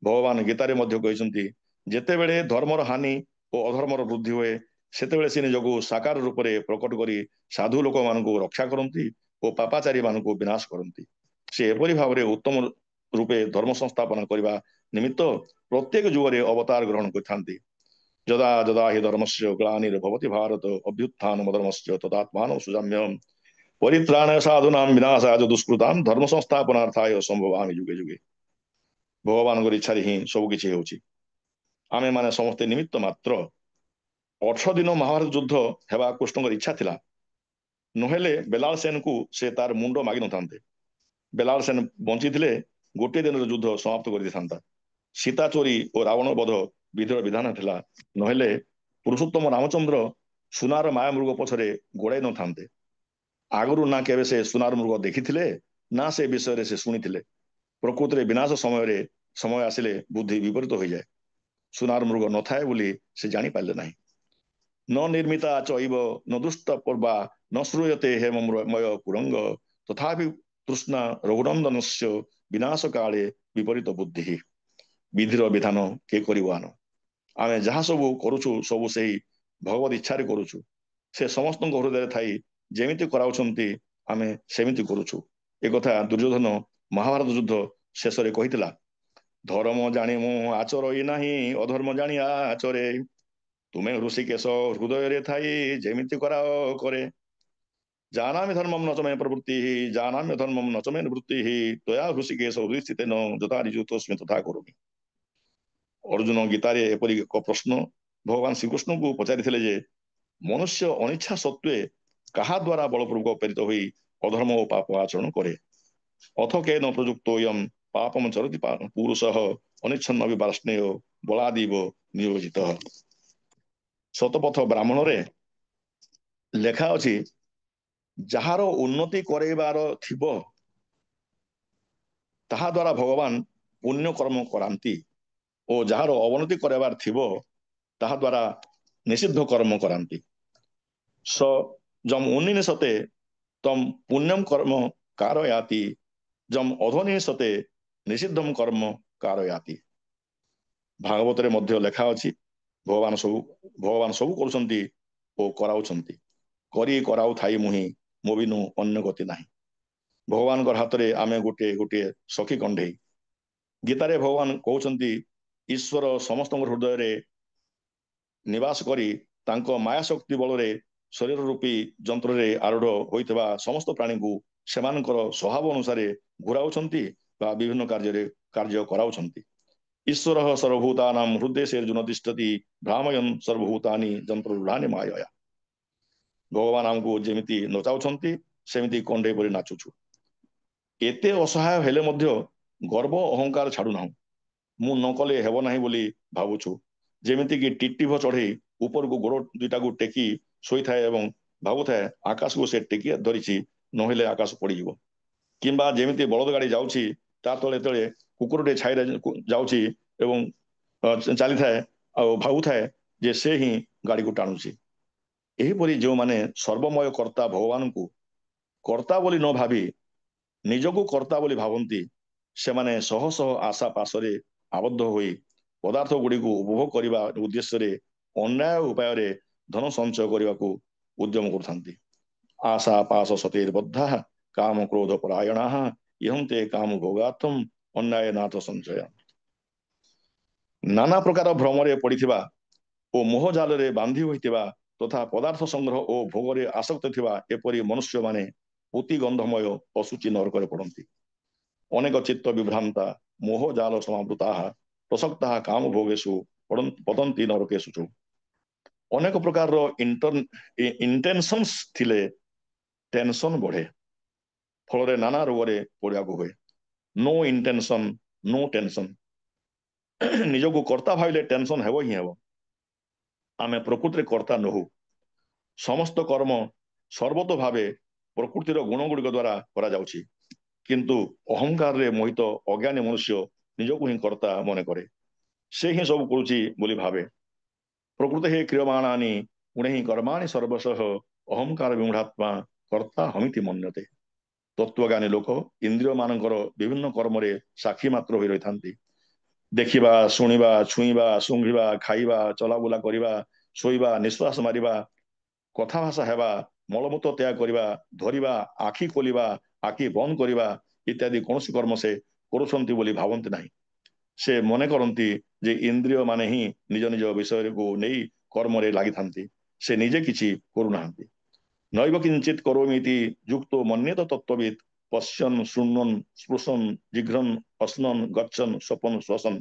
ଭଗବାନ ଗୀତାରେ ମଧ୍ୟ କହିଛନ୍ତି, ଯେତେବେଳେ ଧର୍ମର ହାନି ଓ ଅଧର୍ମର ବୃଦ୍ଧି ହୁଏ, ସେତେବେଳେ ସେ ନିଜକୁ ସାକାର ରୂପରେ ପ୍ରକଟ କରି ସାଧୁ ଲୋକମାନଙ୍କୁ ରକ୍ଷା କରନ୍ତି ଓ ପାପାଚାରୀ ମାନଙ୍କୁ ବିନାଶ କରନ୍ତି। ସେ ଏପରି ଭାବରେ ଉତ୍ତମ ରୂପେ ଧର୍ମ ସଂସ୍ଥାପନ କରିବା ନିମିତ୍ତ ପ୍ରତ୍ୟେକ ଯୁଗରେ ଅବତାର ଗ୍ରହଣ କରିଥାନ୍ତି। ଯଦା ଯଦା ହି ଧର୍ମସ୍ୟ ଗ୍ଲାନିର୍ଭବତି ଭାରତ ଅଭ୍ୟୁତ୍ଥାନମ ଧର୍ମସ୍ୟ ତଦାତ୍ମାନଂ ସୁଜାମ୍ୟଂ ପରିତ୍ରାଣାୟ ସାଧୁନାଂ ବିନାଶାୟ ଦୁଷ୍କୃତାଂ ଧର୍ମ ସଂସ୍ଥାପନାର୍ଥାୟ ସମ୍ଭବାମି ଯୁଗେ ଯୁଗେ। ଭଗବାନଙ୍କର ଇଚ୍ଛାରେ ହିଁ ସବୁ କିଛି ହେଉଛି। ଆମେ ମାନେ ସମସ୍ତେ ନିମିତ୍ତ ମାତ୍ର। 18 ଦିନ ମହାଭାରତ ଯୁଦ୍ଧ ହେବା କୃଷ୍ଣଙ୍କର ଇଚ୍ଛା ଥିଲା। ନହେଲେ ବେଲାଳ ସେନକୁ ସେ ତାର ମୁଣ୍ଡ ମାଗି ନଥାନ୍ତେ। ବେଲାଳ ସେନ ବଞ୍ଚିଥିଲେ ଗୋଟିଏ ଦିନର ଯୁଦ୍ଧ ସମାପ୍ତ କରିଦେଇଥାନ୍ତା। ସୀତା ଚୋରି ଓ ରାବଣ ବଧ ବିଧିର ବିଧାନ ଥିଲା, ନହେଲେ ପୁରୁଷୋତ୍ତମ ରାମଚନ୍ଦ୍ର ସୁନାର ମାୟା ମୃଗ ପଛରେ ଗୋଡ଼ାଇ ନଥାନ୍ତେ। ଆଗରୁ ନା କେବେ ସେ ସୁନାର ମୃଗ ଦେଖିଥିଲେ, ନା ସେ ବିଷୟରେ ସେ ଶୁଣିଥିଲେ। ପ୍ରକୃତିରେ ବିନାଶ ସମୟ ଆସିଲେ ବୁଦ୍ଧି ବିପରୀତ ହୋଇଯାଏ। ସୁନାର ମୃଗ ନଥାଏ ବୋଲି ସେ ଜାଣିପାରିଲେ ନାହିଁ। ନ ନିର୍ମିତା ଚୈବ ନ ଦୁଷ୍ଟ ପର୍ବା ନ ଶ୍ରୂୟତେ ହେମମୟ କୁରଙ୍ଗ ତଥାପି ତୃଷ୍ଣା ରଘୁନନ୍ଦନସ୍ୟ ବିନାଶ କାଳେ ବିପରୀତ ବୁଦ୍ଧି। ବିଧିର ବିଧାନ କିଏ କରିବ ଆନ। ଆମେ ଯାହା ସବୁ କରୁଛୁ ସବୁ ସେହି ଭଗବତ ଇଚ୍ଛାରେ କରୁଛୁ। ସେ ସମସ୍ତଙ୍କ ହୃଦୟରେ ଥାଇ ଯେମିତି କରାଉଛନ୍ତି ଆମେ ସେମିତି କରୁଛୁ। ଏକଥା ଦୁର୍ଯ୍ୟୋଧନ ମହାଭାରତ ଯୁଦ୍ଧ ଶେଷରେ କହିଥିଲା। ଧର୍ମ ଜାଣି ମୁଁ ଆଚରଇ ନାହିଁ, ଅଧର୍ମ ଜାଣି ଆଚରେ। ତୁମେ ଋଷିକେଶ ହୃଦୟରେ ଥାଇ ଯେମିତି କରାଅ କରେ। ଜାନାମି ଧର୍ମମ ନଚମେ ପ୍ରବୃତ୍ତି, ଜାନାମ୍ୟ ଧର୍ମମ ନଚମେ ନିବୃତ୍ତି, ତୟା ଋଷିକେଶ ହୃଦୟସ୍ଥିତେନ ଯଥା ରିଯୁକ୍ତୋସ୍ମି ତଥା କରୋମି। ଅର୍ଜୁନ ଗୀତାରେ ଏପରି ଏକ ପ୍ରଶ୍ନ ଭଗବାନ ଶ୍ରୀକୃଷ୍ଣଙ୍କୁ ପଚାରିଥିଲେ ଯେ, ମନୁଷ୍ୟ ଅନିଚ୍ଛା ସତ୍ତ୍ୱେ କାହା ଦ୍ୱାରା ବଳପୂର୍ବକ ପ୍ରେରିତ ହୋଇ ଅଧର୍ମ ଓ ପାପ ଆଚରଣ କରେ। ଅଥ କେନ ପ୍ରଯୁକ୍ତୋୟମ୍ ପାପମ ଚରତି ପୁରୁଷଃ ଅନିଚ୍ଛନ୍ନ ବିବାର୍ଷ୍ଣେୟ ବଳାଦିବ ନିୟୋଜିତଃ। ଶତପଥ ବ୍ରାହ୍ମଣରେ ଲେଖା ଅଛି, ଯାହାର ଉନ୍ନତି କରାଇବାର ଥିବ ତାହା ଦ୍ୱାରା ଭଗବାନ ପୁଣ୍ୟ କର୍ମ କରାନ୍ତି ଓ ଯାହାର ଅବନତି କରାଇବାର ଥିବ ତାହା ଦ୍ୱାରା ନିଷିଦ୍ଧ କର୍ମ କରାନ୍ତି। ସ ଯମ୍ ଉନ୍ନିଶତେ ତମ୍ ପୁଣ୍ୟମ କର୍ମ କାରୟାତି, ଯମ୍ ଅଧୋନିଶତେ ନିଷିଦ୍ଧମ କର୍ମ କାରୟାତି। ଭାଗବତରେ ମଧ୍ୟ ଲେଖା ଅଛି, ଭଗବାନ ସବୁ କରୁଛନ୍ତି ଓ କରାଉଛନ୍ତି। କରି କରାଉଥାଇ ମୁହିଁ ମୋ ବିନୁ ଅନ୍ୟ ଗତି ନାହିଁ। ଭଗବାନଙ୍କର ହାତରେ ଆମେ ଗୋଟିଏ ସଖୀ କଣ୍ଢେଇ। ଗୀତାରେ ଭଗବାନ କହୁଛନ୍ତି, ଈଶ୍ୱର ସମସ୍ତଙ୍କ ହୃଦୟରେ ନିବାସ କରି ତାଙ୍କ ମାୟା ଶକ୍ତି ବଳରେ ଶରୀର ରୂପୀ ଯନ୍ତ୍ରରେ ଆରୂଢ଼ ହୋଇଥିବା ସମସ୍ତ ପ୍ରାଣୀଙ୍କୁ ସେମାନଙ୍କର ସ୍ୱଭାବ ଅନୁସାରେ ଘୁରାଉଛନ୍ତି ବା ବିଭିନ୍ନ କାର୍ଯ୍ୟ କରାଉଛନ୍ତି। ଈଶ୍ୱର ସର୍ବଭୂତାନାଂ ହୃଦୟେର୍ଜୁନ ତିଷ୍ଠତି ଭ୍ରାମୟନ୍ ସର୍ବଭୂତାନି ଯନ୍ତ୍ରରୂଢ଼ାନି ମାୟୟା। ଭଗବାନ ଆମକୁ ଯେମିତି ନଚାଉଛନ୍ତି ସେମିତି କଣ୍ଢେଇ ପରି ନାଚୁଛୁ। ଏତେ ଅସହାୟ ହେଲେ ମଧ୍ୟ ଗର୍ବ ଅହଙ୍କାର ଛାଡୁନାହୁଁ। ମୁଁ ନ କଲେ ହେବ ନାହିଁ ବୋଲି ଭାବୁଛୁ। ଯେମିତିକି ଟିଟିଭ ଚଢ଼େଇ ଉପରକୁ ଗୋଡ଼ ଦୁଇଟାକୁ ଟେକି ଶୋଇଥାଏ ଏବଂ ଭାବୁଥାଏ ଆକାଶକୁ ସେ ଟେକି ଧରିଛି, ନହେଲେ ଆକାଶ ପଡ଼ିଯିବ। କିମ୍ବା ଯେମିତି ବଳଦ ଗାଡ଼ି ଯାଉଛି ତା ତଳେ ତଳେ କୁକୁରଟେ ଛାଇରେ ଯାଉଛି ଏବଂ ଚାଲିଥାଏ ଆଉ ଭାବୁଥାଏ ଯେ ସେ ହିଁ ଗାଡ଼ିକୁ ଟାଣୁଛି। ଏହିପରି ଯେଉଁମାନେ ସର୍ବମୟ କର୍ତ୍ତା ଭଗବାନଙ୍କୁ କର୍ତ୍ତା ବୋଲି ନ ଭାବି ନିଜକୁ କର୍ତ୍ତା ବୋଲି ଭାବନ୍ତି, ସେମାନେ ଶହ ଶହ ଆଶା ପାଶରେ ଆବଦ୍ଧ ହୋଇ ପଦାର୍ଥ ଗୁଡ଼ିକୁ ଉପଭୋଗ କରିବା ଉଦ୍ଦେଶ୍ୟରେ ଅନ୍ୟାୟ ଉପାୟରେ ଧନ ସଞ୍ଚୟ କରିବାକୁ ଉଦ୍ୟମ କରୁଥାନ୍ତି। ଆଶା ପାଶ ସତେର୍ବଦ୍ଧା କାମ କ୍ରୋଧ ପରାୟଣା ଇହନ୍ତେ କାମ ଭୋଗାର୍ଥମ୍ ଅନ୍ୟାୟ ନାଥ ସଞ୍ଚୟ। ନାନା ପ୍ରକାର ଭ୍ରମରେ ପଡ଼ିଥିବା ଓ ମୋହ ଜାଲରେ ବାନ୍ଧି ହୋଇଥିବା ତଥା ପଦାର୍ଥ ସଂଗ୍ରହ ଓ ଭୋଗରେ ଆସକ୍ତ ଥିବା ଏପରି ମନୁଷ୍ୟମାନେ ଅତି ଗନ୍ଧମୟ ଅଶୁଚି ନରକରେ ପଡ଼ନ୍ତି। ଅନେକ ଚିତ୍ତ ବିଭ୍ରାନ୍ତା ମୋହ ଜାଲ ସମାବୃତା ପ୍ରସକ୍ତା କାମ ଭୋଗେଷୁ ପତନ୍ତି ନରକେଷୁ। ଅନେକ ପ୍ରକାରର ଇଣ୍ଟେନସନ୍ସ ଥିଲେ ଟେନସନ ବଢ଼େ, ଫଳରେ ନାନା ରୋଗରେ ପଡ଼ିବାକୁ ହୁଏ। No intention no tension. ନିଜକୁ କର୍ତ୍ତା ଭାବିଲେ ଟେନସନ ହେବ ହିଁ ହେବ। ଆମେ ପ୍ରକୃତିରେ କର୍ତ୍ତା ନୋହୁ। ସମସ୍ତ କର୍ମ ସର୍ବତ ଭାବେ ପ୍ରକୃତିର ଗୁଣ ଗୁଡ଼ିକ ଦ୍ୱାରା କରାଯାଉଛି। କିନ୍ତୁ ଅହଙ୍କାରରେ ମୋହିତ ଅଜ୍ଞାନୀ ମନୁଷ୍ୟ ନିଜକୁ ହିଁ କର୍ତ୍ତା ମନେ କରେ। ସେ ହିଁ ସବୁ କରୁଛି ବୋଲି ଭାବେ। ପ୍ରକୃତି ହିଁ କ୍ରିୟମାଣାନି ଗୁଣୈଃ କର୍ମାଣି ସର୍ବଶଃ ଅହଙ୍କାର ବିମୂଢ଼ାତ୍ମା କର୍ତ୍ତା ହମିତି ମନ୍ୟତେ। ତତ୍ତ୍ୱଜ୍ଞାନୀ ଲୋକ ଇନ୍ଦ୍ରିୟ ମାନଙ୍କର ବିଭିନ୍ନ କର୍ମରେ ସାକ୍ଷୀ ମାତ୍ର ହୋଇ ରହିଥାନ୍ତି। ଦେଖିବା, ଶୁଣିବା, ଛୁଇଁବା, ଶୁଙ୍ଘିବା, ଖାଇବା, ଚଲାବୁଲା କରିବା, ଶୋଇବା, ନିଶ୍ୱାସ ମାରିବା, କଥାଭାଷା ହେବା, ମଳମୂତ୍ର ତ୍ୟାଗ କରିବା, ଧରିବା, ଆଖି ଖୋଲିବା, ଆଖି ବନ୍ଦ କରିବା ଇତ୍ୟାଦି କୌଣସି କର୍ମ ସେ କରୁଛନ୍ତି ବୋଲି ଭାବନ୍ତି ନାହିଁ। ସେ ମନେ କରନ୍ତି ଯେ ଇନ୍ଦ୍ରିୟ ମାନେ ହିଁ ନିଜ ନିଜ ବିଷୟକୁ ନେଇ କର୍ମରେ ଲାଗିଥାନ୍ତି, ସେ ନିଜେ କିଛି କରୁନାହାନ୍ତି। ନୈବ କିଞ୍ଚିତ୍ କରୋମି ଇତି ଯୁକ୍ତୋ ମନ୍ୟେତ ତତ୍ତ୍ୱବିତ୍ ପଶ୍ୟନ୍ ଶୃଣ୍ୱନ୍ ସ୍ପୃଶନ୍ ଜିଘ୍ରନ୍ ଅଶ୍ନନ୍ ଗଚ୍ଛନ୍ ସ୍ୱପନ୍ ଶ୍ଵସନ୍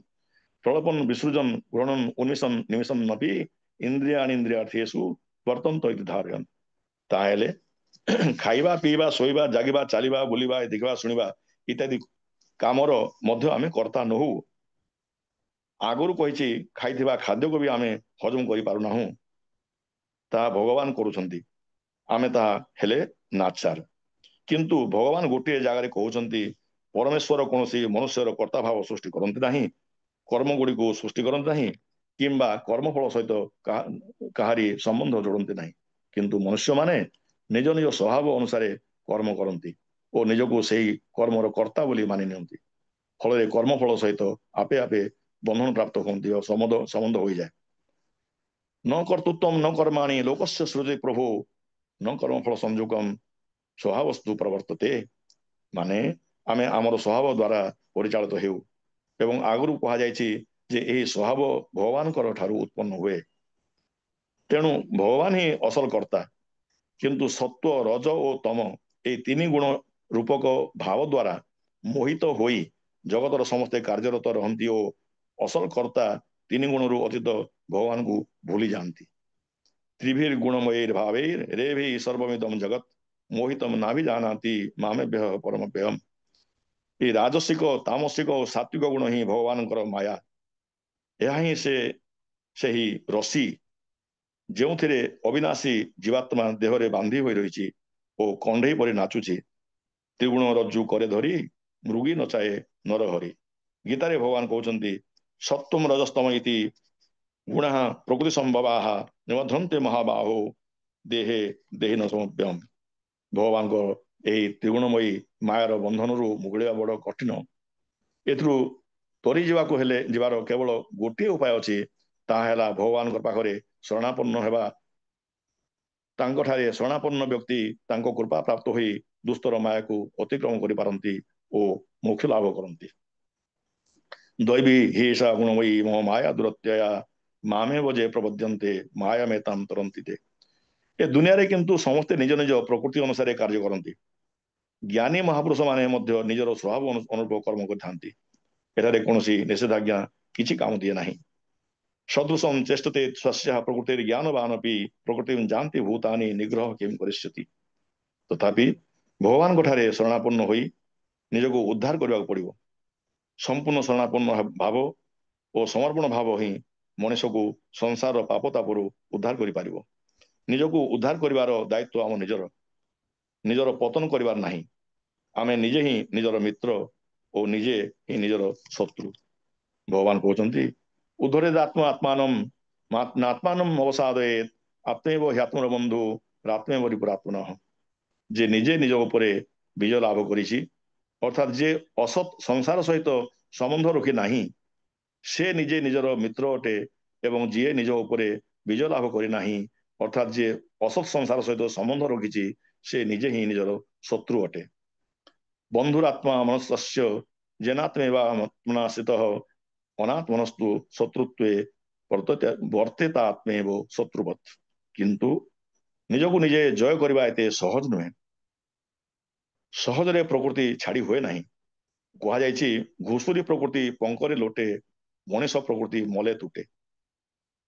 ପ୍ରଳପନ୍ ବିସୃଜନ୍ ଘୃଣନ୍ ଉନ୍ମିଷନ୍ ନିମିଷନ୍ ଅପି ଇନ୍ଦ୍ରିୟାଣୀନ୍ଦ୍ରିୟାର୍ଥେଷୁ ବର୍ତ୍ତନ୍ତ ଇତି ଧାରୟନ୍। ତାହେଲେ ଖାଇବା, ପିଇବା, ଶୋଇବା, ଜାଗିବା, ଚାଲିବା, ବୁଲିବା, ଦେଖିବା, ଶୁଣିବା ଇତ୍ୟାଦି କାମର ମଧ୍ୟ ଆମେ କର୍ତ୍ତା ନୋହୁ। ଆଗରୁ କହିଛି ଖାଇଥିବା ଖାଦ୍ୟକୁ ବି ଆମେ ହଜମ କରିପାରୁନାହୁଁ, ତାହା ଭଗବାନ କରୁଛନ୍ତି। ଆମେ ତାହା ହେଲେ ନାଚାର। କିନ୍ତୁ ଭଗବାନ ଗୋଟିଏ ଜାଗାରେ କହୁଛନ୍ତି ପରମେଶ୍ୱର କୌଣସି ମନୁଷ୍ୟର କର୍ତ୍ତା ଭାବ ସୃଷ୍ଟି କରନ୍ତି ନାହିଁ, କର୍ମ ଗୁଡ଼ିକୁ ସୃଷ୍ଟି କରନ୍ତି ନାହିଁ କିମ୍ବା କର୍ମଫଳ ସହିତ କାହାରି ସମ୍ବନ୍ଧ ଯୋଡ଼ନ୍ତି ନାହିଁ। କିନ୍ତୁ ମନୁଷ୍ୟମାନେ ନିଜ ନିଜ ସ୍ୱଭାବ ଅନୁସାରେ କର୍ମ କରନ୍ତି ଓ ନିଜକୁ ସେହି କର୍ମର କର୍ତ୍ତା ବୋଲି ମାନି ନିଅନ୍ତି। ଫଳରେ କର୍ମଫଳ ସହିତ ଆପେ ଆପେ ବନ୍ଧନ ପ୍ରାପ୍ତ ହୁଅନ୍ତି ଓ ସମ୍ବନ୍ଧ ହୋଇଯାଏ। ନ କର୍ତ୍ତୃତ୍ୱମ୍ ନ କର୍ମାଣି ଲୋକସ୍ୟ ସୃଜେ ପ୍ରଭୁ ନ କର୍ମଫଳ ସଂଯୋଗମ୍ ସ୍ୱଭାବସ୍ତୁ ପ୍ରବର୍ତ୍ତତେ। ମାନେ ଆମେ ଆମର ସ୍ୱଭାବ ଦ୍ୱାରା ପରିଚାଳିତ ହେଉ ଏବଂ ଆଗରୁ କୁହାଯାଇଛି ଯେ ଏହି ସ୍ୱଭାବ ଭଗବାନଙ୍କର ଠାରୁ ଉତ୍ପନ୍ନ ହୁଏ। ତେଣୁ ଭଗବାନ ହିଁ ଅସଲ କର୍ତ୍ତା। କିନ୍ତୁ ସତ୍ୱ, ରଜ ଓ ତମ ଏହି ତିନି ଗୁଣ ରୂପକ ଭାବ ଦ୍ୱାରା ମୋହିତ ହୋଇ ଜଗତର ସମସ୍ତେ କାର୍ଯ୍ୟରତ ରହନ୍ତି ଓ ଅସଲ କର୍ତ୍ତା ତିନି ଗୁଣରୁ ଅତୀତ ଭଗବାନଙ୍କୁ ଭୁଲି ଯାଆନ୍ତି। ତ୍ରିଭିର୍ ଗୁଣମୟୀର ଭାବୈର୍ ରେଭି ସର୍ବମିଦମ୍ ଜଗତ୍ ମୋହିତମ୍ ନାଭି ଜାନାତି ମାମେଭ୍ୟଃ ପରମଭ୍ୟହମ୍। ଏହି ରାଜସିକ, ତାମସିକ ଓ ସାତ୍ୱିକ ଗୁଣ ହିଁ ଭଗବାନଙ୍କର ମାୟା। ଏହା ହିଁ ସେହି ରସି ଯେଉଁଥିରେ ଅବିନାଶୀ ଜୀବାତ୍ମା ଦେହରେ ବାନ୍ଧି ହୋଇ ରହିଛି ଓ କଣ୍ଢେଇ ପରି ନାଚୁଛି। ତ୍ରିଗୁଣ ରଜ୍ଜୁ କରେ ଧରି ମୃଗୀ ନଚାଏ ନରହରି। ଗୀତାରେ ଭଗବାନ କହୁଛନ୍ତି ସତ୍ୱମ୍ ରଜସ୍ତମ ଇତି ଗୁଣାଃ ପ୍ରକୃତି ସମ୍ଭବାଃ ନିବଧ୍ନନ୍ତେ ମହାବାହୋ ଦେହେ ଦେହିନ ସମଭ୍ୟମ୍। ଭଗବାନଙ୍କ ଏହି ତ୍ରିଗୁଣମୟୀ ମାୟାର ବନ୍ଧନରୁ ମୁକୁଳିବା ବଡ଼ କଠିନ। ଏଥିରୁ ତରି ଯିବାର କେବଳ ଗୋଟିଏ ଉପାୟ ଅଛି, ତାହା ହେଲା ଭଗବାନଙ୍କ ପାଖରେ ଶରଣାପନ୍ନ ହେବା। ତାଙ୍କଠାରେ ଶରଣାପନ୍ନ ବ୍ୟକ୍ତି ତାଙ୍କ କୃପା ପ୍ରାପ୍ତ ହୋଇ ଦୁସ୍ତର ମାୟାକୁ ଅତିକ୍ରମ କରିପାରନ୍ତି ଓ ମୋକ୍ଷ ଲାଭ କରନ୍ତି। ଦୈବୀ ହିସା ଗୁଣମୟୀ ମୋ ମାୟା ଦୁରତ୍ୟୟା ମାମେବ ଯେ ପ୍ରବଦ୍ୟନ୍ତେ ମାୟା ମେତାମ୍ ତରନ୍ତି ତେ। ଏ ଦୁନିଆରେ କିନ୍ତୁ ସମସ୍ତେ ନିଜ ନିଜ ପ୍ରକୃତି ଅନୁସାରେ କାର୍ଯ୍ୟ କରନ୍ତି। ज्ञानी महापुरुष माने मध्य निजर स्वभाव अनुभव कर्म करथांती एठारे कोनोसी निषेधाज्ञा किछि काम दिए नाही सदृशं चेष्टते स्वस्य प्रकृतिर ज्ञानवानपि प्रकृतिं जानति भूतानि निग्रह किं करिष्यति तथापि भगवान ठारे शरणापन्न होई निजको उद्धार करने पड़ो संपूर्ण शरणापन्न भाव और समर्पण भाव ही मनीष को संसार पापतापर उद्धार कर निजको उद्धार कर दायित्व आम निजर निजर पतन करार ना आम निजे ही निजर मित्र और निजे ही निजर शत्रु भगवान कहते उद्धरेद आत्मा आत्मान अवसादयेत आत्मेव ह्यात्मर बंधु आत्मेव रिपुरात्मन जे निजे निज उपरे विजय लाभ करिछि अर्थात जे असत संसार सहित संबंध रखी नाही से निजे निजर मित्र अटे एवं जी निज उपरे विजय लाभ करी नाही अर्थात जे असत संसार सहित संबंध रखी से निजे ही निजर शत्रु अटे बंधुरात्मा मनस्य जेनात्मेवात्मना स्थितः अनात्मनस्तु शत्रुत्वे वर्तेतात्मेव शत्रुवत् किंतु निजको निजे जय करवा एते सहज नुहे सहजरे प्रकृति छाड़ी हुए नहीं कहुई घुषुरी प्रकृति पंकरे लोटे मनीष प्रकृति मले तुटे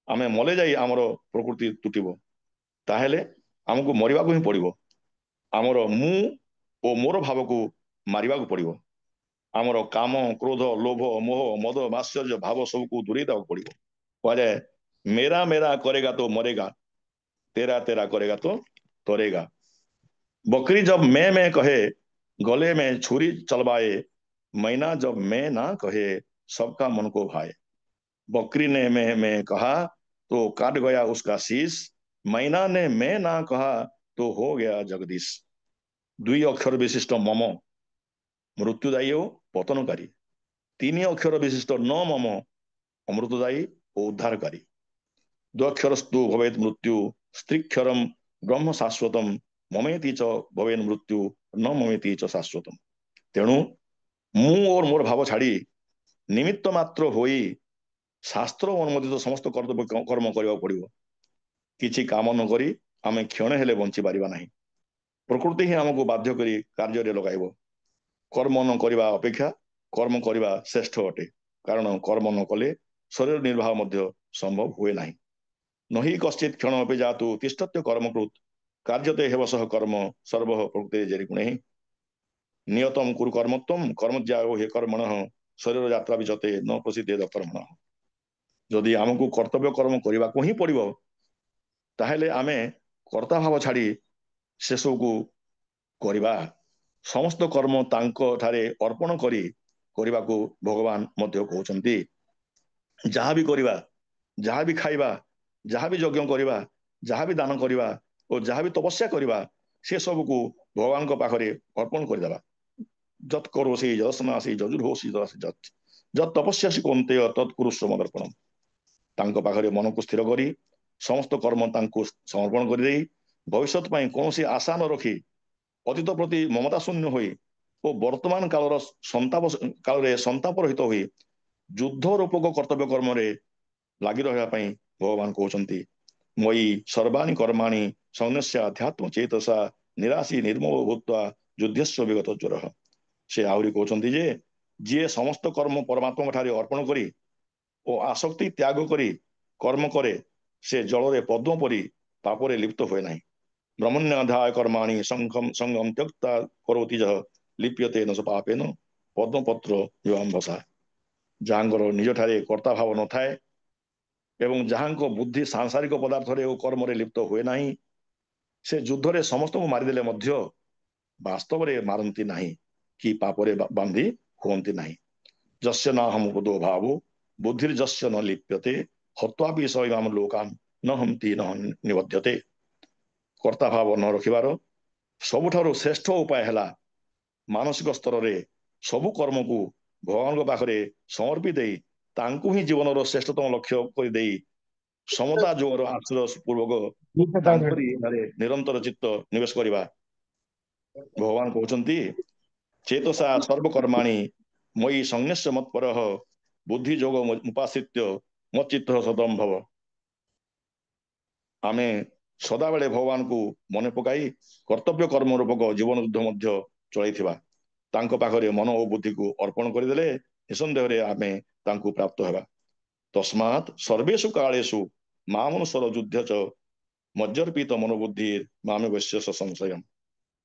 आमे मले जाई आमर प्रकृति तुटिब ताहेले आमको मरिबा को ही पड़िबो आमर मु ओ मोर भाव को मारिबा को पड़िबो आमर काम क्रोध लोभ मोह मद माश्चर्य भाव सब को दूरे देवा पड़िबो कहुए मेरा मेरा करेगा तो मरेगा तेरा तेरा करेगा तो तरेगा बकरी जब मैं कहे गले में छुरी चलवाए मैना जब मैं ना कहे सबका मन को भाए बकरी ने मैं कहा तो काट गया उसका शीश मैना ने मैं ना कहा तो हो गया जगदीश दुई अक्षर विशिष्ट मम मृत्युदायी और पतनकारी तीन अक्षर विशिष्ट न मम अमृतदायी और उद्धारकारी द्वक्षरस्तु भवेत मृत्यु स्त्रीक्षरम ब्रह्म शाश्वतम ममेति च भवेन मृत्यु न ममेति च शाश्वतम तेणु मु और मोर भाव छाड़ी निमित्त मात्र होई शास्त्र अनुमोदित समस्त कर्तव्य कर्म करने पड़ो किछि काम न करी आमे क्षण हेले बंची पारिबा नाही प्रकृति ही आमको बाध्य करी कार्य लगाइब कर्म न करवा अपेक्षा कर्म करवा श्रेष्ठ अटे कारण कर्म न कले शरीर निर्वाह मध्य संभव हुए नाही नहि कश्चित क्षण अपि जातु तिष्ठत्य कर्मकृत कार्यते हेव सह कर्म सर्व प्रकृति जरिगुणे नियतम कुरु कर्मत्वम कर्म ज्यागो हे कर्मण शरीर यात्रा विजते न प्रसिद्धेद कर्मण जदि आमको कर्तव्य कर्म करने को ही पड़ो ताहेले आमे कर्ता भाव छाड़ी से सब को करवा समस्त कर्म तांको ठारे अर्पण करी करने को भगवान मध्य कहते जहाँ भी करवा जहाँ भी खाइबा जहाँ भी यज्ञ करवा जहाँ भी दान करवा और जहाँ भी तपस्या करवा से सब को भगवान को पाखरे अर्पण करदेवा जत करोसी जसनासी जजुर्होसी जत जत तपस्यासी कौंते तत्कुरुष्व मदर्पणम तांको पाखरे मन को स्थिर करी समस्त कर्म तांको समर्पण कर दे भविष्यत पाई कौन आशा न रखी अतीत प्रति ममता शून्य होई और वर्तमान कालर संताप काल संताप रहित होई युद्ध रूपक कर्तव्य कर्म लगी रहा भगवान कहते मयि सर्वाणी कर्माणि संन्यस्य अध्यात्म चेतसा निराशी निर्मल भूत्वा युद्धस्व विगत ज्वर से आहरी कहते जे जी समस्त कर्म परमात्मा ठारे अर्पण करी और आसक्ति त्याग करी कर्म करे से जल पद्म परी पापरे लिप्त हुए ना ब्रह्मण्याध्याय कर्माणि संगम संगम त्यक्ता करोति जह लिप्यते न स पापेन पद्मपत्र युवाम्भसा जहाँकर निज ठारे कर्ता भाव न थाए एवं जहाँ बुद्धि सांसारिक पदार्थ कर्म लिप्त हुए ना से युद्ध रे समस्त को मारिदेले मध्य वास्तव रे मारती नहीं कि पापरे बांधी हुंती नहीं जस्य न हम उदो भाव बुद्धिर्जस्य न लिप्यते हत्वा भी सैमाम लोकान न हंती न निबध्यते कर्ता भाव न रखिबार सबुठारु श्रेष्ठ उपाय है मानसिक स्तर रे सबु कर्म को भगवान पाखरे समर्पी दे तांकु ही जीवन श्रेष्ठतम लक्ष्य कर दे समता जोगर आश्रय पूर्वक निरंतर चित्त निवेश करवा भगवान कहते चेतसा सर्वकर्माणि मयि संन्यस्य मत्पर बुद्धि जोग उपाश्रित्य मच्चित्त सदम भव आमे सदा बेले भगवान को मन पकाई कर्तव्य कर्म रूपक जीवन युद्ध मध्य ଚଳେଇଥିବା ତାଙ୍କ ପାଖରେ ମନ ଓ ବୁଦ୍ଧିକୁ ଅର୍ପଣ କରିଦେଲେ ନିଃସନ୍ଦେହରେ ଆମେ ତାଙ୍କୁ ପ୍ରାପ୍ତ ହେବା। ତସ୍ମାତ୍ ସର୍ବେଷୁ କାଳେଷୁ ମାମନୁସର ଯୁଦ୍ଧ ଚ ମଜ୍ଜର୍ପିତ ମନୋବୁଦ୍ଧି ମାମେ ବୈଶ୍ୟସ ସଂଶୟ।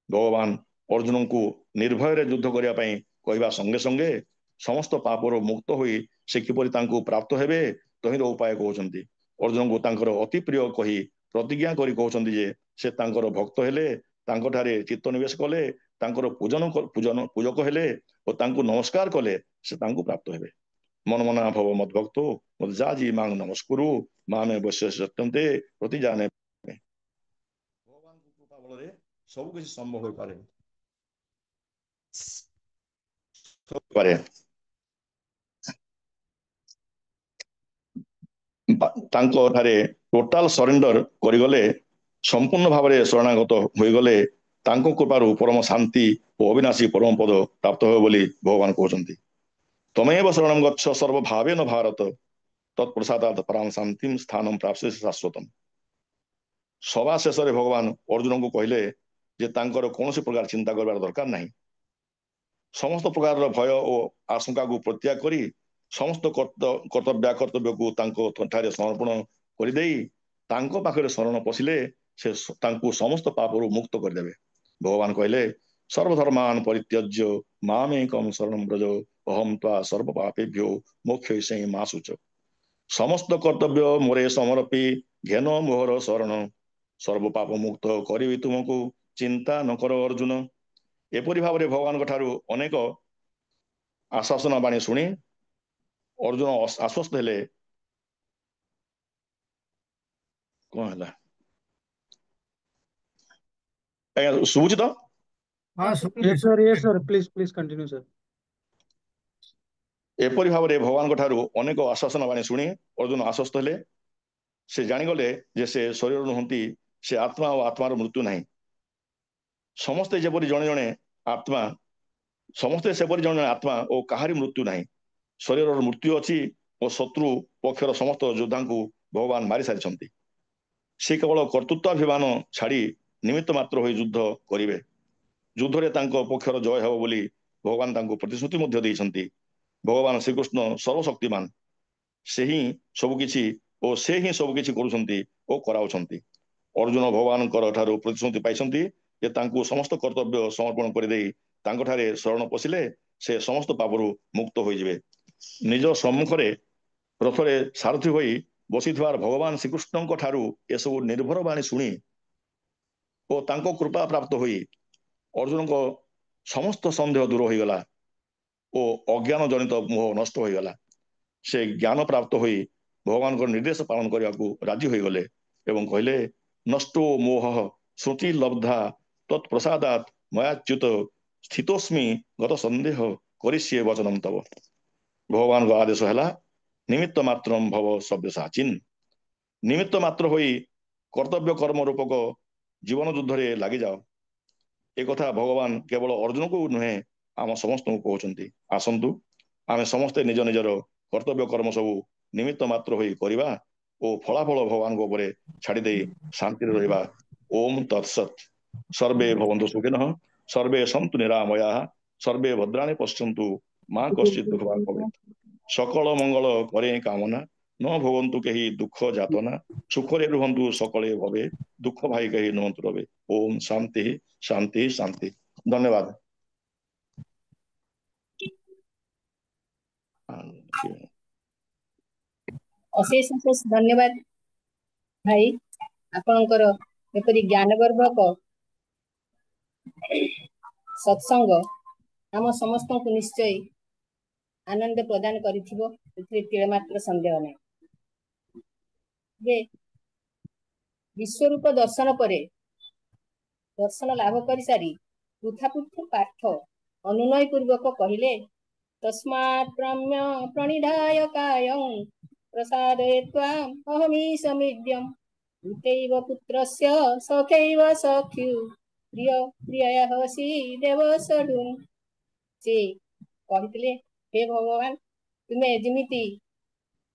ଭଗବାନ ଅର୍ଜୁନଙ୍କୁ ନିର୍ଭୟରେ ଯୁଦ୍ଧ କରିବା ପାଇଁ କହିବା ସଙ୍ଗେ ସଙ୍ଗେ ସମସ୍ତ ପାପରୁ ମୁକ୍ତ ହୋଇ ସେ କିପରି ତାଙ୍କୁ ପ୍ରାପ୍ତ ହେବେ ତହିଁର ଉପାୟ କହୁଛନ୍ତି। ଅର୍ଜୁନଙ୍କୁ ତାଙ୍କର ଅତି ପ୍ରିୟ କହି ପ୍ରତିଜ୍ଞା କରି କହୁଛନ୍ତି ଯେ ସେ ତାଙ୍କର ଭକ୍ତ ହେଲେ, ତାଙ୍କଠାରେ ଚିତ୍ତ ନିବେଶ କଲେ, ତାଙ୍କର ପୂଜକ ହେଲେ ଓ ତାଙ୍କୁ ନମସ୍କାର କଲେ ସେ ତାଙ୍କୁ ପ୍ରାପ୍ତ ହେବେ। ମନ ମନା ଭବ ମଦ୍ଭକ୍ତ ମଜ୍ଜାଜି ମାଂ ନମସ୍କୁରୁ ମାମେ ବୈଶ୍ୟ ସତ୍ୟନ୍ତେ ପ୍ରତି ଜାନେ। ଭଗବାନଙ୍କ କୃପା ବଳରେ ସବୁ କିଛି ସମ୍ଭବ ହୋଇପାରେ। ତାଙ୍କ ଠାରେ ଟୋଟାଲ ସରେଣ୍ଡର କରିଗଲେ, ସମ୍ପୂର୍ଣ୍ଣ ଭାବରେ ଶରଣାଗତ ହୋଇଗଲେ ତାଙ୍କ କୃପାରୁ ପରମ ଶାନ୍ତି ଓ ଅବିନାଶୀ ପରମ ପଦ ପ୍ରାପ୍ତ ହେବ ବୋଲି ଭଗବାନ କହୁଛନ୍ତି। ତମେବ ଶରଣଂ ଗଚ୍ଛ ସର୍ବଭାବେନ ଭାରତ ତତ୍ପ୍ରସାଦାତ ପରାମ ଶାନ୍ତିମ ସ୍ଥାନମ ପ୍ରାପ୍ସ୍ୟସି ଶାଶ୍ୱତମ୍। ସଭା ଶେଷରେ ଭଗବାନ ଅର୍ଜୁନଙ୍କୁ କହିଲେ ଯେ ତାଙ୍କର କୌଣସି ପ୍ରକାର ଚିନ୍ତା କରିବାର ଦରକାର ନାହିଁ। ସମସ୍ତ ପ୍ରକାରର ଭୟ ଓ ଆଶଙ୍କାକୁ ପ୍ରତ୍ୟାଗ କରି ସମସ୍ତ କର୍ତ୍ତବ୍ୟକୁ ତାଙ୍କ ଠାରେ ସମର୍ପଣ କରିଦେଇ ତାଙ୍କ ପାଖରେ ଶରଣ ପଶିଲେ ସେ ତାଙ୍କୁ ସମସ୍ତ ପାପରୁ ମୁକ୍ତ କରିଦେବେ। ଭଗବାନ କହିଲେ ସର୍ବଧର୍ମାନ ପରିତ୍ୟଜ୍ୟ ମାମେକଂ ଶରଣଂ ବ୍ରଜ ଅହଂ ତ୍ୱା ସର୍ବ ପାପେଭ୍ୟୋ ମୋକ୍ଷୟିଷ୍ୟାମି ମା ଶୁଚ। ସମସ୍ତ କର୍ତ୍ତବ୍ୟ ମୋରେ ସମର୍ପି ଘେନ ମୋହର ଶରଣ, ସର୍ବ ପାପ ମୁକ୍ତ କରିବି ତୁମକୁ ଚିନ୍ତା ନ କର ଅର୍ଜୁନ। ଏପରି ଭାବରେ ଭଗବାନଙ୍କ ଠାରୁ ଅନେକ ଆଶ୍ୱାସନା ବାଣୀ ଶୁଣି ଅର୍ଜୁନ ଆଶ୍ୱସ୍ତ ହେଲେ। କଣ ହେଲା ଆଜ୍ଞା, ଶୁଭୁଛି ତ? Yes sir, please continue sir. ଏପରି ଭାବରେ ଭଗବାନଙ୍କ ଠାରୁ ଅନେକ ଆଶ୍ୱାସନା ବାଣୀ ଶୁଣି ଅର୍ଜୁନ ଆଶ୍ୱସ୍ତ ହେଲେ। ସେ ଜାଣିଗଲେ ଯେ ସେ ଶରୀର ନୁହନ୍ତି, ସେ ଆତ୍ମା ଓ ଆତ୍ମାର ମୃତ୍ୟୁ ନାହିଁ। ସମସ୍ତେ ସେପରି ଜଣେ ଜଣେ ଆତ୍ମା ଓ କାହାରି ମୃତ୍ୟୁ ନାହିଁ। ଶରୀରର ମୃତ୍ୟୁ ଅଛି ଓ ଶତ୍ରୁ ପକ୍ଷର ସମସ୍ତ ଯୋଦ୍ଧାଙ୍କୁ ଭଗବାନ ମାରି ସାରିଛନ୍ତି। ସେ କେବଳ କର୍ତ୍ତୃତ୍ୱାଭିମାନ ଛାଡ଼ି ନିମିତ୍ତ ମାତ୍ର ହୋଇ ଯୁଦ୍ଧ କରିବେ। ଯୁଦ୍ଧରେ ତାଙ୍କ ପକ୍ଷର ଜୟ ହେବ ବୋଲି ଭଗବାନ ତାଙ୍କୁ ପ୍ରତିଶ୍ରୁତି ମଧ୍ୟ ଦେଇଛନ୍ତି। ଭଗବାନ ଶ୍ରୀକୃଷ୍ଣ ସର୍ବଶକ୍ତିମାନ, ସେ ହିଁ ସବୁକିଛି କରୁଛନ୍ତି ଓ କରାଉଛନ୍ତି। ଅର୍ଜୁନ ଭଗବାନଙ୍କର ଠାରୁ ପ୍ରତିଶ୍ରୁତି ପାଇଛନ୍ତି ଯେ ତାଙ୍କୁ ସମସ୍ତ କର୍ତ୍ତବ୍ୟ ସମର୍ପଣ କରିଦେଇ ତାଙ୍କଠାରେ ଶରଣ ପଶିଲେ ସେ ସମସ୍ତ ପାପରୁ ମୁକ୍ତ ହୋଇଯିବେ। ନିଜ ସମ୍ମୁଖରେ ରଥରେ ସାରଥୀ ହୋଇ ବସିଥିବା ଭଗବାନ ଶ୍ରୀକୃଷ୍ଣଙ୍କ ଠାରୁ ଏସବୁ ନିର୍ଭର ବାଣୀ ଶୁଣି ଓ ତାଙ୍କ କୃପା ପ୍ରାପ୍ତ ହୋଇ ଅର୍ଜୁନଙ୍କ ସମସ୍ତ ସନ୍ଦେହ ଦୂର ହୋଇଗଲା ଓ ଅଜ୍ଞାନ ଜନିତ ମୋହ ନଷ୍ଟ ହୋଇଗଲା। ସେ ଜ୍ଞାନ ପ୍ରାପ୍ତ ହୋଇ ଭଗବାନଙ୍କ ନିର୍ଦ୍ଦେଶ ପାଳନ କରିବାକୁ ରାଜି ହୋଇଗଲେ ଏବଂ କହିଲେ ନଷ୍ଟୋ ମୋହ ଶ୍ରୁତି ଲବ୍ଧା ତତ୍ପ୍ରସାଦାତ୍ ମୟାଚ୍ୟୁତ ସ୍ଥିତୋସ୍ମି ଗତ ସନ୍ଦେହ କରିଷ୍ୟେ ବଚନଂ ତବ। ଭଗବାନଙ୍କ ଆଦେଶ ହେଲା ନିମିତ୍ତ ମାତ୍ରଂ ଭବ ସବ୍ୟସାଚିନ୍। ନିମିତ୍ତ ମାତ୍ର ହୋଇ କର୍ତ୍ତବ୍ୟ କର୍ମ ରୂପକ ଜୀବନ ଯୁଦ୍ଧରେ ଲାଗିଯାଅ। ଏକଥା ଭଗବାନ କେବଳ ଅର୍ଜୁନକୁ ନୁହେଁ, ଆମ ସମସ୍ତଙ୍କୁ କହୁଛନ୍ତି। ଆସନ୍ତୁ ଆମେ ସମସ୍ତେ ନିଜ ନିଜର କର୍ତ୍ତବ୍ୟ କର୍ମ ସବୁ ନିମିତ୍ତ ମାତ୍ର ହୋଇ କରିବା ଓ ଫଳାଫଳ ଭଗବାନଙ୍କ ଉପରେ ଛାଡ଼ିଦେଇ ଶାନ୍ତିରେ ରହିବା। ଓମ୍ ତତ୍ସତ୍। ସର୍ବେ ଭବନ୍ତୁ ସୁଖିନଃ, ସର୍ବେ ସନ୍ତୁ ନିରାମୟାଃ, ସର୍ବେ ଭଦ୍ରାଣି ପଶ୍ୟନ୍ତୁ ମା କଶ୍ଚିତ୍ ଦୁଃଖଭାଗ୍ ଭବେତ୍। ସକଳ ମଙ୍ଗଳ କରେ କାମନା, ନ ଭୋଗନ୍ତୁ କେହି ଦୁଃଖ ଯାତନା, ସୁଖରେ ରୁହନ୍ତୁ ସକଳେ ଭବେ, ଦୁଃଖ ଭାଇ କେହି ନୁହନ୍ତୁ ରବେ। ଓମ୍ ଶାନ୍ତି ଶାନ୍ତି ଶାନ୍ତି। ଧନ୍ୟବାଦ। ଅଶେଷ ଅଶେଷ ଧନ୍ୟବାଦ ଭାଇ, ଆପଣଙ୍କର ଏପରି ଜ୍ଞାନଗର୍ଭକ ସତ୍ସଙ୍ଗ ଆମ ସମସ୍ତଙ୍କୁ ନିଶ୍ଚୟ ଆନନ୍ଦ ପ୍ରଦାନ କରିଥିବ, ଏଥିରେ ତିଳେମାତ୍ର ସନ୍ଦେହ ନାହିଁ। ଯେ ବିଶ୍ୱରୂପ ଦର୍ଶନ ପରେ ଦର୍ଶନ ଲାଭ କରିସାରି ପୃଥାପୃଥ ପାଠ ଅନୁନୟ ପୂର୍ବକ କହିଲେ ତସ୍ମାତ୍ ବ୍ରହ୍ମ ପ୍ରଣିଧାୟ କାୟଂ ପ୍ରସାଦେ ତ୍ୱାମ୍ ଅହମୀଶମିଦ୍ୟମ୍ ଭୂତୈବ ପୁତ୍ରସ୍ୟ ସଖୈବ ସଖ୍ୟୁ ପ୍ରିୟ ପ୍ରିୟହସି ଦେବସଡୁନ୍। ସେ କହିଥିଲେ ହେ ଭଗବାନ, ତୁମେ ଯେମିତି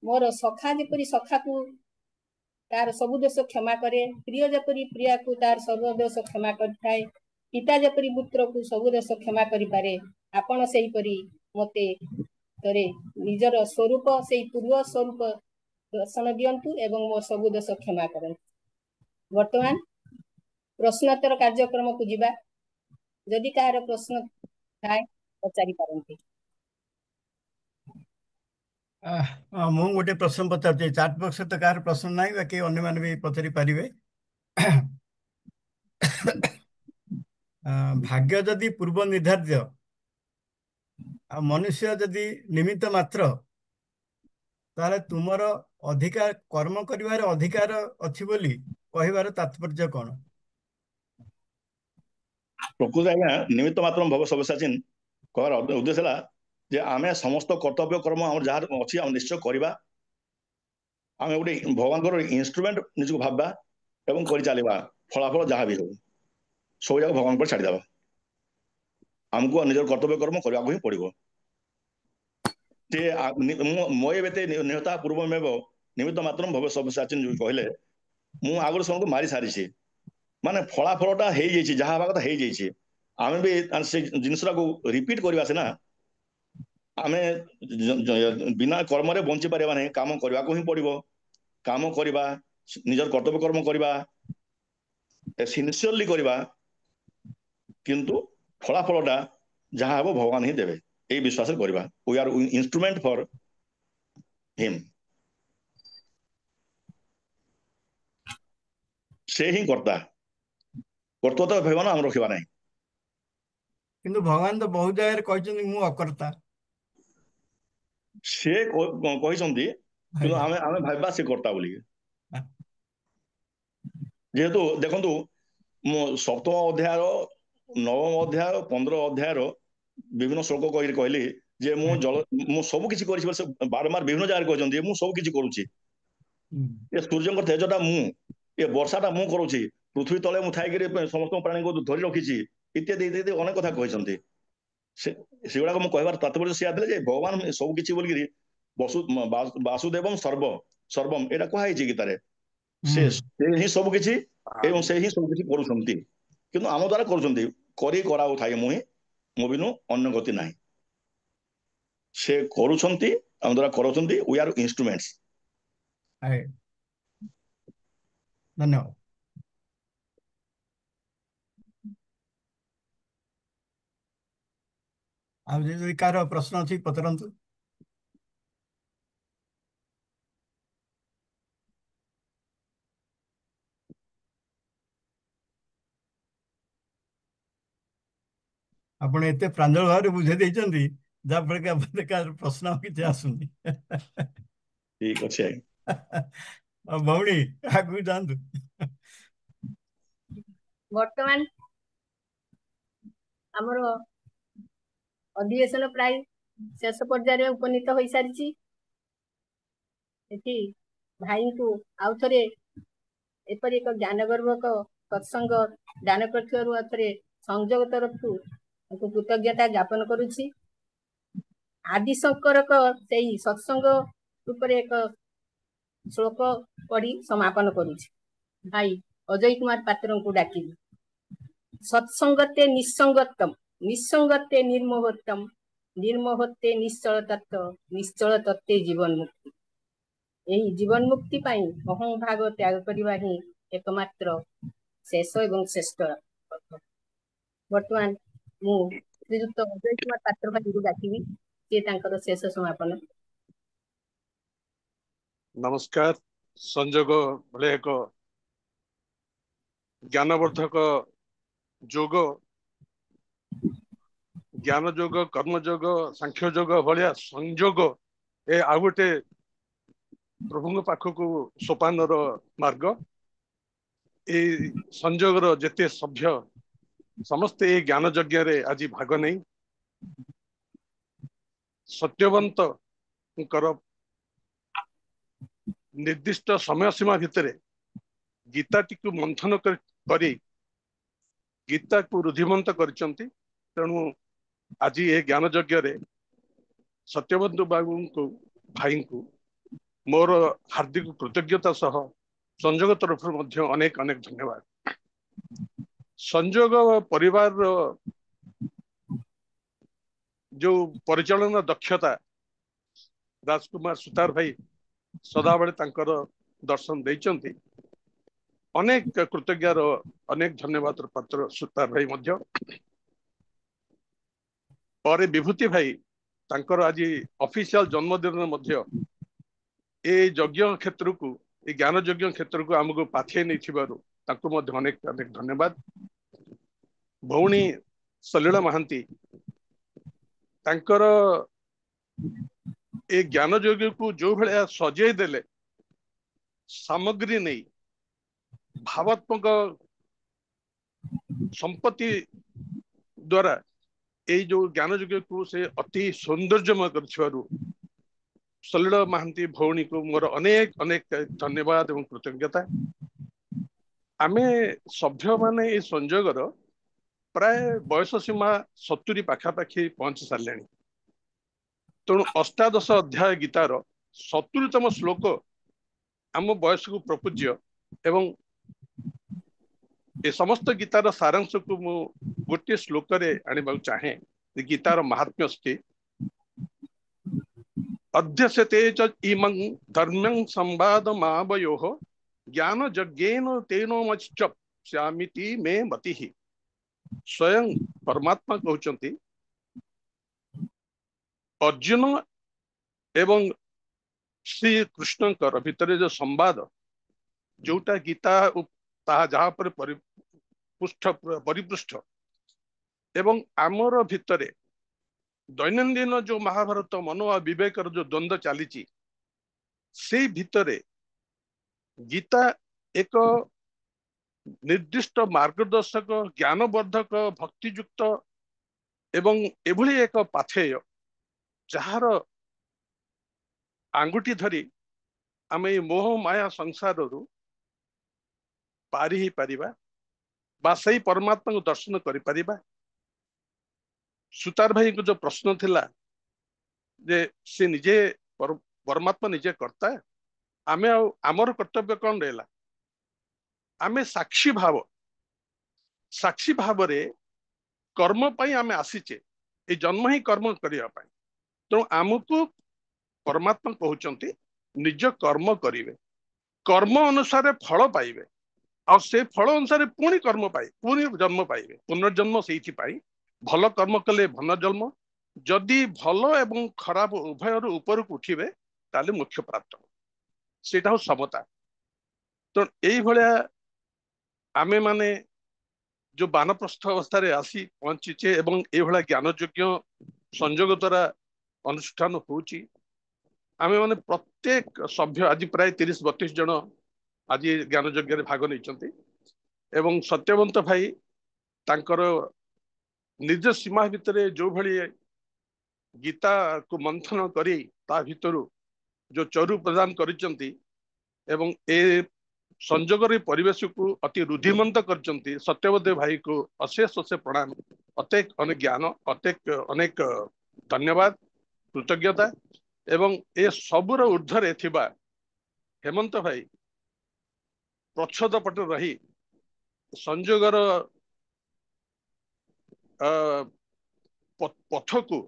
ମୋର ସଖା ଯେପରି ସଖାକୁ ତାର ସବୁ ଦୋଷ କ୍ଷମା କରେ, ପ୍ରିୟ ଯେପରି ପ୍ରିୟାକୁ ତାର ସର୍ବ ଦୋଷ କ୍ଷମା କରିଥାଏ, पिता जेपरी पुत्र को सब दोष क्षमा करि पारे आपण सेही परी मते तरे निजर स्वरूप सेही पूर्व स्वरूप दर्शन दियंतु एवं मो सब दोष क्षमा करंतु। वर्तमान प्रश्नोत्तर कार्यक्रम को जीवा जदि कार प्रश्न थाए पचारि पारंती। ମୁଁ ଗୋଟେ ପ୍ରଶ୍ନ ପଚାରୁଛି ଚାଟ୍ ବକ୍ସ ତ କାହାର ପ୍ରଶ୍ନ ନାହିଁ ବାକି ଅନ୍ୟମାନେ ବି ପଚାରି ପାରିବେ। ଭାଗ୍ୟ ଯଦି ପୂର୍ବ ନିର୍ଦ୍ଧାର୍ଯ୍ୟ ଆଉ ମନୁଷ୍ୟ ଯଦି ନିମିତ୍ତ ମାତ୍ର ତାହେଲେ ତୁମର ଅଧିକାର କର୍ମ କରିବାର ଅଧିକାର ଅଛି ବୋଲି କହିବାର ତାତ୍ପର୍ଯ୍ୟ କ'ଣ? ପ୍ରକୃତ ଆଜ୍ଞା ନିମିତ୍ତ ମାତ୍ର ଭବ ସବ୍ୟସାଚୀନ କହିବାର ଉଦ୍ଦେଶ୍ୟ ହେଲା ଯେ ଆମେ ସମସ୍ତ କର୍ତ୍ତବ୍ୟ କର୍ମ ଆମର ଯାହା ଅଛି ଆମେ ନିଶ୍ଚୟ କରିବା। ଆମେ ଗୋଟେ ଭଗବାନଙ୍କର ଇନଷ୍ଟ୍ରୁମେଣ୍ଟ ନିଜକୁ ଭାବିବା ଏବଂ କରି ଚାଲିବା। ଫଳାଫଳ ଯାହା ବି ହଉ ସବୁ ଯାକ ଭଗବାନ ଉପରେ ଛାଡ଼ିଦେବା। ଆମକୁ ନିଜର କର୍ତ୍ତବ୍ୟ କର୍ମ କରିବାକୁ ହିଁ ପଡିବ। ଯେ ମୟ ବେତେ ନିହତା ପୂର୍ବମେବ ନିମିତ୍ତ ମାତ୍ର ଭବ ସବ୍ୟସାଚୀନ ଯୋଉ କହିଲେ ମୁଁ ଆଗରୁ ସମସ୍ତଙ୍କୁ ମାରି ସାରିଛି। ମାନେ ଫଳାଫଳଟା ହେଇଯାଇଛି ଯାହା ହେବା କଥା ହେଇଯାଇଛି। ଆମେ ବି ସେ ଜିନିଷଟାକୁ ରିପିଟ୍ କରିବା ସିନା ଆମେ ବିନା କର୍ମରେ ବଞ୍ଚି ପାରିବା ନାହିଁ। କାମ କରିବାକୁ ହିଁ ପଡିବ। କାମ କରିବା ନିଜର କର୍ତ୍ତବ୍ୟ କର୍ମ କରିବା ସିନସିୟରଲି କରିବା କିନ୍ତୁ ଫଳାଫଳଟା ଯାହା ହବ ଭଗବାନ ହିଁ ଦେବେ ଏଇ ବିଶ୍ୱାସରେ କରିବା। वी आर ଇନଷ୍ଟ୍ରୁମେଣ୍ଟ ଫର ହିମ୍। ସେ ହିଁ କର୍ତ୍ତା। କର୍ତ୍ତୃତ୍ୱ ଭାବନା ଆମେ ରଖିବା ନାହିଁ। କିନ୍ତୁ ଭଗବାନ ତ ବହୁତ ଜାଗାରେ କହିଛନ୍ତି ମୁଁ ଅକର୍ତ୍ତା। ସେ କହିଛନ୍ତି କିନ୍ତୁ ଆମେ ଭାବିବା ସେ କର୍ତ୍ତା ବୋଲି। ଯେହେତୁ ଦେଖନ୍ତୁ ମୁଁ ସପ୍ତମ ଅଧ୍ୟାୟର ନବମ ଅଧ୍ୟାୟ 15 ଅଧ୍ୟାୟର ବିଭିନ୍ନ ଶ୍ଲୋକ କହିଲି ଯେ ମୁଁ ସବୁ କିଛି କରିଛି ବୋଲି ସେ ବାରମ୍ବାର ବିଭିନ୍ନ ଜାଗାରେ କହିଛନ୍ତି ମୁଁ ସବୁ କିଛି କରୁଛି। ଏ ସୂର୍ଯ୍ୟଙ୍କ ତେଜଟା ମୁଁ, ଏ ବର୍ଷାଟା ମୁଁ କରୁଛି, ପୃଥିବୀ ତଳେ ମୁଁ ଥାଇକିରି ସମସ୍ତ ପ୍ରାଣୀଙ୍କୁ ଧରି ରଖିଛି ଇତ୍ୟାଦି ଇତ୍ୟାଦି ଅନେକ କଥା କହିଛନ୍ତି। ସେଗୁଡାକ ମୁଁ କହିବାର ତାତ୍ପର୍ଯ୍ୟ ସେଇଆ ଥିଲା ଯେ ଭଗବାନ ସବୁ କିଛି ବୋଲିକିରି ବାସୁଦେବମ ସର୍ବମ ଏଇଟା କୁହାଯାଇଛି ଗୀତାରେ। ସେ ହିଁ ସବୁ କିଛି ଏବଂ ସେ ହିଁ ସବୁ କିଛି କରୁଛନ୍ତି କିନ୍ତୁ ଆମ ଦ୍ୱାରା କରୁଛନ୍ତି। କରାଉଥାଏ ମୁଁ ବିନୁ ଅନ୍ୟ ଗତି ନାହିଁ। ସେ କରୁଛନ୍ତି ଆମ ଦ୍ୱାରା କରୁଛନ୍ତି। We are instruments. ଧନ୍ୟବାଦ। ଆଉ ଯଦି କାହାର ପ୍ରଶ୍ନ ଅଛି ପଚାରନ୍ତୁ। ଆପଣ ଏତେ ପ୍ରାଞ୍ଜଳ ଭାବରେ ବୁଝେଇ ଦେଇଛନ୍ତି ଯାହାଫଳରେ କି ଆପଣ କାହାର ପ୍ରଶ୍ନ କିଛି ଆସୁନି। ଠିକ ଅଛି ଆଉ ଭଉଣୀ ଆଗକୁ ଯାଆନ୍ତୁ। ବର୍ତ୍ତମାନ ଆମର ଅଧିବେଶନ ପ୍ରାୟ ଶେଷ ପର୍ଯ୍ୟାୟରେ ଉପନୀତ ହୋଇସାରିଛି। ଏଠି ଭାଇଙ୍କୁ ଆଉ ଥରେ ଏପରି ଏକ ଜ୍ଞାନଗର୍ଭକ ସତ୍ସଙ୍ଗ ଦାନ କରିଥିବାରୁ ଆଉ ଥରେ ସଂଯୋଗ ତରଫରୁ କୃତଜ୍ଞତା ଜ୍ଞାପନ କରୁଛି। ଆଦିଶଙ୍କରକ ସେଇ ସତ୍ସଙ୍ଗ ଉପରେ ଏକ ଶ୍ଲୋକ ପଢି ସମାପନ କରୁଛି। ଭାଇ ଅଜୟ କୁମାର ପାତ୍ରଙ୍କୁ ଡାକିବି। ସତ୍ସଙ୍ଗତେ ନିଃସଙ୍ଗତମ ନିଃସଙ୍ଗତେ ନିର୍ମୋହତମ ନିର୍ମୋହତେ ନିଶ୍ଚଳ ତତ୍ତ୍ୱ ନିଶ୍ଚଳ ତତ୍ତ୍ୱେ ଜୀବନ ମୁକ୍ତି। ଏହି ଜୀବନ ମୁକ୍ତି ପାଇଁ ଅହଂ ଭାଗ ତ୍ୟାଗ କରିବା ହିଁ ଏକମାତ୍ର ଶେଷ ଏବଂ ଶ୍ରେଷ୍ଠ। ବର୍ତ୍ତମାନ ମୁଁ ଶ୍ରୀଯୁକ୍ତ ଅଜୟ କୁମାର ପାତ୍ର ଭାଇଙ୍କୁ ଡାକିବି ସେ ତାଙ୍କର ଶେଷ ସମାପନ। ନମସ୍କାର। ସଂଯୋଗ ଭଳି ଏକ ଜ୍ଞାନବର୍ଦ୍ଧକ ଯୋଗ, ଜ୍ଞାନ ଯୋଗ, କର୍ମ ଯୋଗ, ସାଂଖ୍ୟ ଯୋଗ ଭଳିଆ ସଂଯୋଗ ଏ ଆଉ ଗୋଟେ ପ୍ରଭୁଙ୍କ ପାଖକୁ ସୋପାନର ମାର୍ଗ। ଏଇ ସଂଯୋଗର ଯେତେ ସଭ୍ୟ ସମସ୍ତେ ଏଇ ଜ୍ଞାନ ଯଜ୍ଞରେ ଆଜି ଭାଗ ନେଇ ସତ୍ୟବନ୍ତଙ୍କର ନିର୍ଦ୍ଦିଷ୍ଟ ସମୟ ସୀମା ଭିତରେ ଗୀତାଟିକୁ ମନ୍ଥନ କରି ଗୀତାକୁ ରୁଦ୍ଧିମନ୍ତ କରିଛନ୍ତି। ତେଣୁ ଆଜି ଏ ଜ୍ଞାନ ଯଜ୍ଞରେ ସତ୍ୟବନ୍ଧୁ ବାବୁଙ୍କୁ ଭାଇଙ୍କୁ ମୋର ହାର୍ଦ୍ଦିକ କୃତଜ୍ଞତା ସହ ସଂଯୋଗ ତରଫରୁ ମଧ୍ୟ ଅନେକ ଅନେକ ଧନ୍ୟବାଦ। संजोग परिवार जो परिचालन दक्षता राजकुमार सुतार भाई सदाबले तांकर दर्शन देइचंती अनेक कृतज्ञर अनेक धन्यवाद पात्र सुतार भाई मध्य पर विभूति भाई तांकर आज ऑफिशियल जन्मदिन मध्य ए यज्ञ क्षेत्र को ए ज्ञान यज्ञ क्षेत्र को हमको पाथे नहीं थिबारु तांको मध्य अनेक अनेक धन्यवाद भौणी सलीला महांती तांकर ए ज्ञान यज्ञ को जो भाया सजे देले सामग्री नहीं भावात्मक संपत्ति द्वारा ए जो ज्ञान यज्ञ को से अति सौंदर्यमय कर सलीला महांती भौणी को मोर अनेक अनेक धन्यवाद एवं कृतज्ञता आमे सभ्य माने ए संजोगर प्राय बयस सीमा 70 पाखापाखि पहुंची सारे तेणु अष्टादश अध्याय गीतार 70तम श्लोक आम बयस को प्रपूज्य एवं ए समस्त गीतार सारांश को मु गोटे श्लोक आने चाहे गीतार महात्म्य अध्यस्यते च इमं धर्म्यं संवादमावयोः ज्ञान यज्ञेन तेनोमच्यप्स्यामिति मे मतिः स्वयं परमात्मा कहउचंती अर्जुन एवं श्री कृष्णकर भितर जो संवाद जोटा गीता ताहा जहाँ पर परिपृष्ठ एवं आमर भितरे दैनंदिन जो महाभारत मनो और विवेक जो द्वंद्व चली से भितरे गीता एक निर्दिष्ट मार्गदर्शक ज्ञानवर्धक भक्तियुक्त एवं एभली एक पाथेय जार आंगुठी धरी आम मोह माया संसार रु पारी ही परिबा बा सही परमात्मा को दर्शन करि परिबा सुतार भाई को जो प्रश्न थिला जे से निजे परमात्मा निजे करता है आमे आमर कर्तव्य कौन रहला आमे साक्षी भाव रे कर्म पाई आमे आसीचे ए जन्म ही कर्म करिया पाई तो आमको परमात्मा कहउचंती निज कर्म करिवे कर्म अनुसार फल पाइबे और से फल अनुसार पुणी कर्म पाई पुणी जन्म पाइबे पुनर्जन्म सेठी पाई भल कर्म कले पुनर्जन्म जदि भल एवं खराब उभय ऊपर को उठिबे ताले मोक्ष प्राप्त सेटा हो समता तो यही भाया आमे माने जो वानप्रस्थ अवस्था रे आसी पहुंचीचे एवं ए भाया ज्ञान यज्ञ संयोग द्वारा अनुष्ठान होची आमे माने प्रत्येक सभ्य आज प्राय 30-32 जन आज ज्ञान यज्ञ भाग नहीं एवं सत्यवंत भाई तांकर निज सीमा भितर जो भली गीता को मंथन करी ता भितर जो चरु प्रदान करिचंती एवं ए संजोग परिवेश को अति रुधिमंत करचंती सत्यवत भाई को अशेष अशेष प्रणाम अतेक अनेक ज्ञान अतेक अनेक धन्यवाद कृतज्ञता एवं ए सबुर ऊर्ध्वरे थिबा हेमंत भाई प्रच्छद पट रही संजोगर पथ को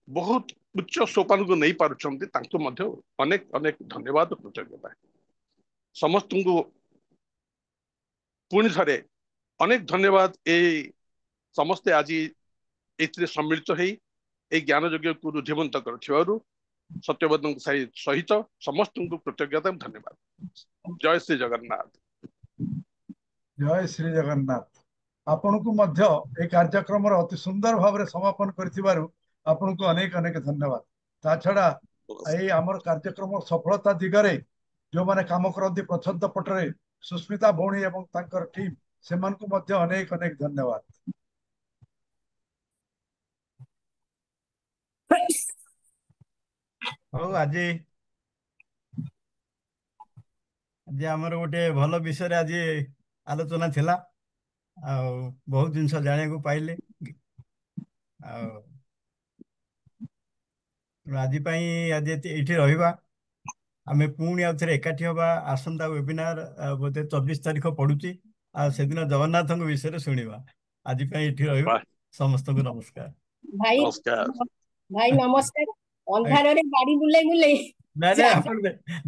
बहुत उच्च सोपान को नहीं पारुछंती तांको मध्य अनेक अनेक धन्यवाद कृतज्ञता समस्त को पुणी थरे अनेक धन्यवाद ए समस्ते आज एथिरे सम्मिलित होई ए ज्ञान यज्ञ को रुधिमंत करथिबारु सत्यवत सहित समस्त को कृतज्ञता धन्यवाद जय श्री जगन्नाथ जय श्री जगन्नाथ आपण को मध्य ए कार्यक्रम अति सुंदर भाव में समापन करथिबारु आपण को अनेक अनेक धन्यवाद ता छड़ा ए हमर कार्यक्रम सफलता दिगरे जो माने काम करंती प्रच्छद पटरे सुस्मिता भौणी एवं तांकर टीम सेमान को मध्य अनेक अनेक धन्यवाद हौ आज आज आमर गोटे भल विषय आज आलोचना थिला आ बहुत जिनस जाने को पाइले आज आज ये रहिबा आमे पुणी आउ थे एकाठी हवा आसंता वेबिनार बोधे 24 तारीख पड़ुची ଆଉ ସେଦିନ ଜଗନ୍ନାଥଙ୍କ ବିଷୟରେ ଶୁଣିବା। ଆଜି ପାଇଁ ଏଠି ରହିବୁ। ବାଃ, ସମସ୍ତଙ୍କୁ ନମସ୍କାର। ଭାଇ ନମସ୍କାର। ଭାଇ ନମସ୍କାର। ଅନ୍ଧାରରେ ଗାଡି ବୁଲେଇ ବୁଲେଇ ନାଇଁ ଯେ ନାଇଁ ଆପଣ ଆପଣ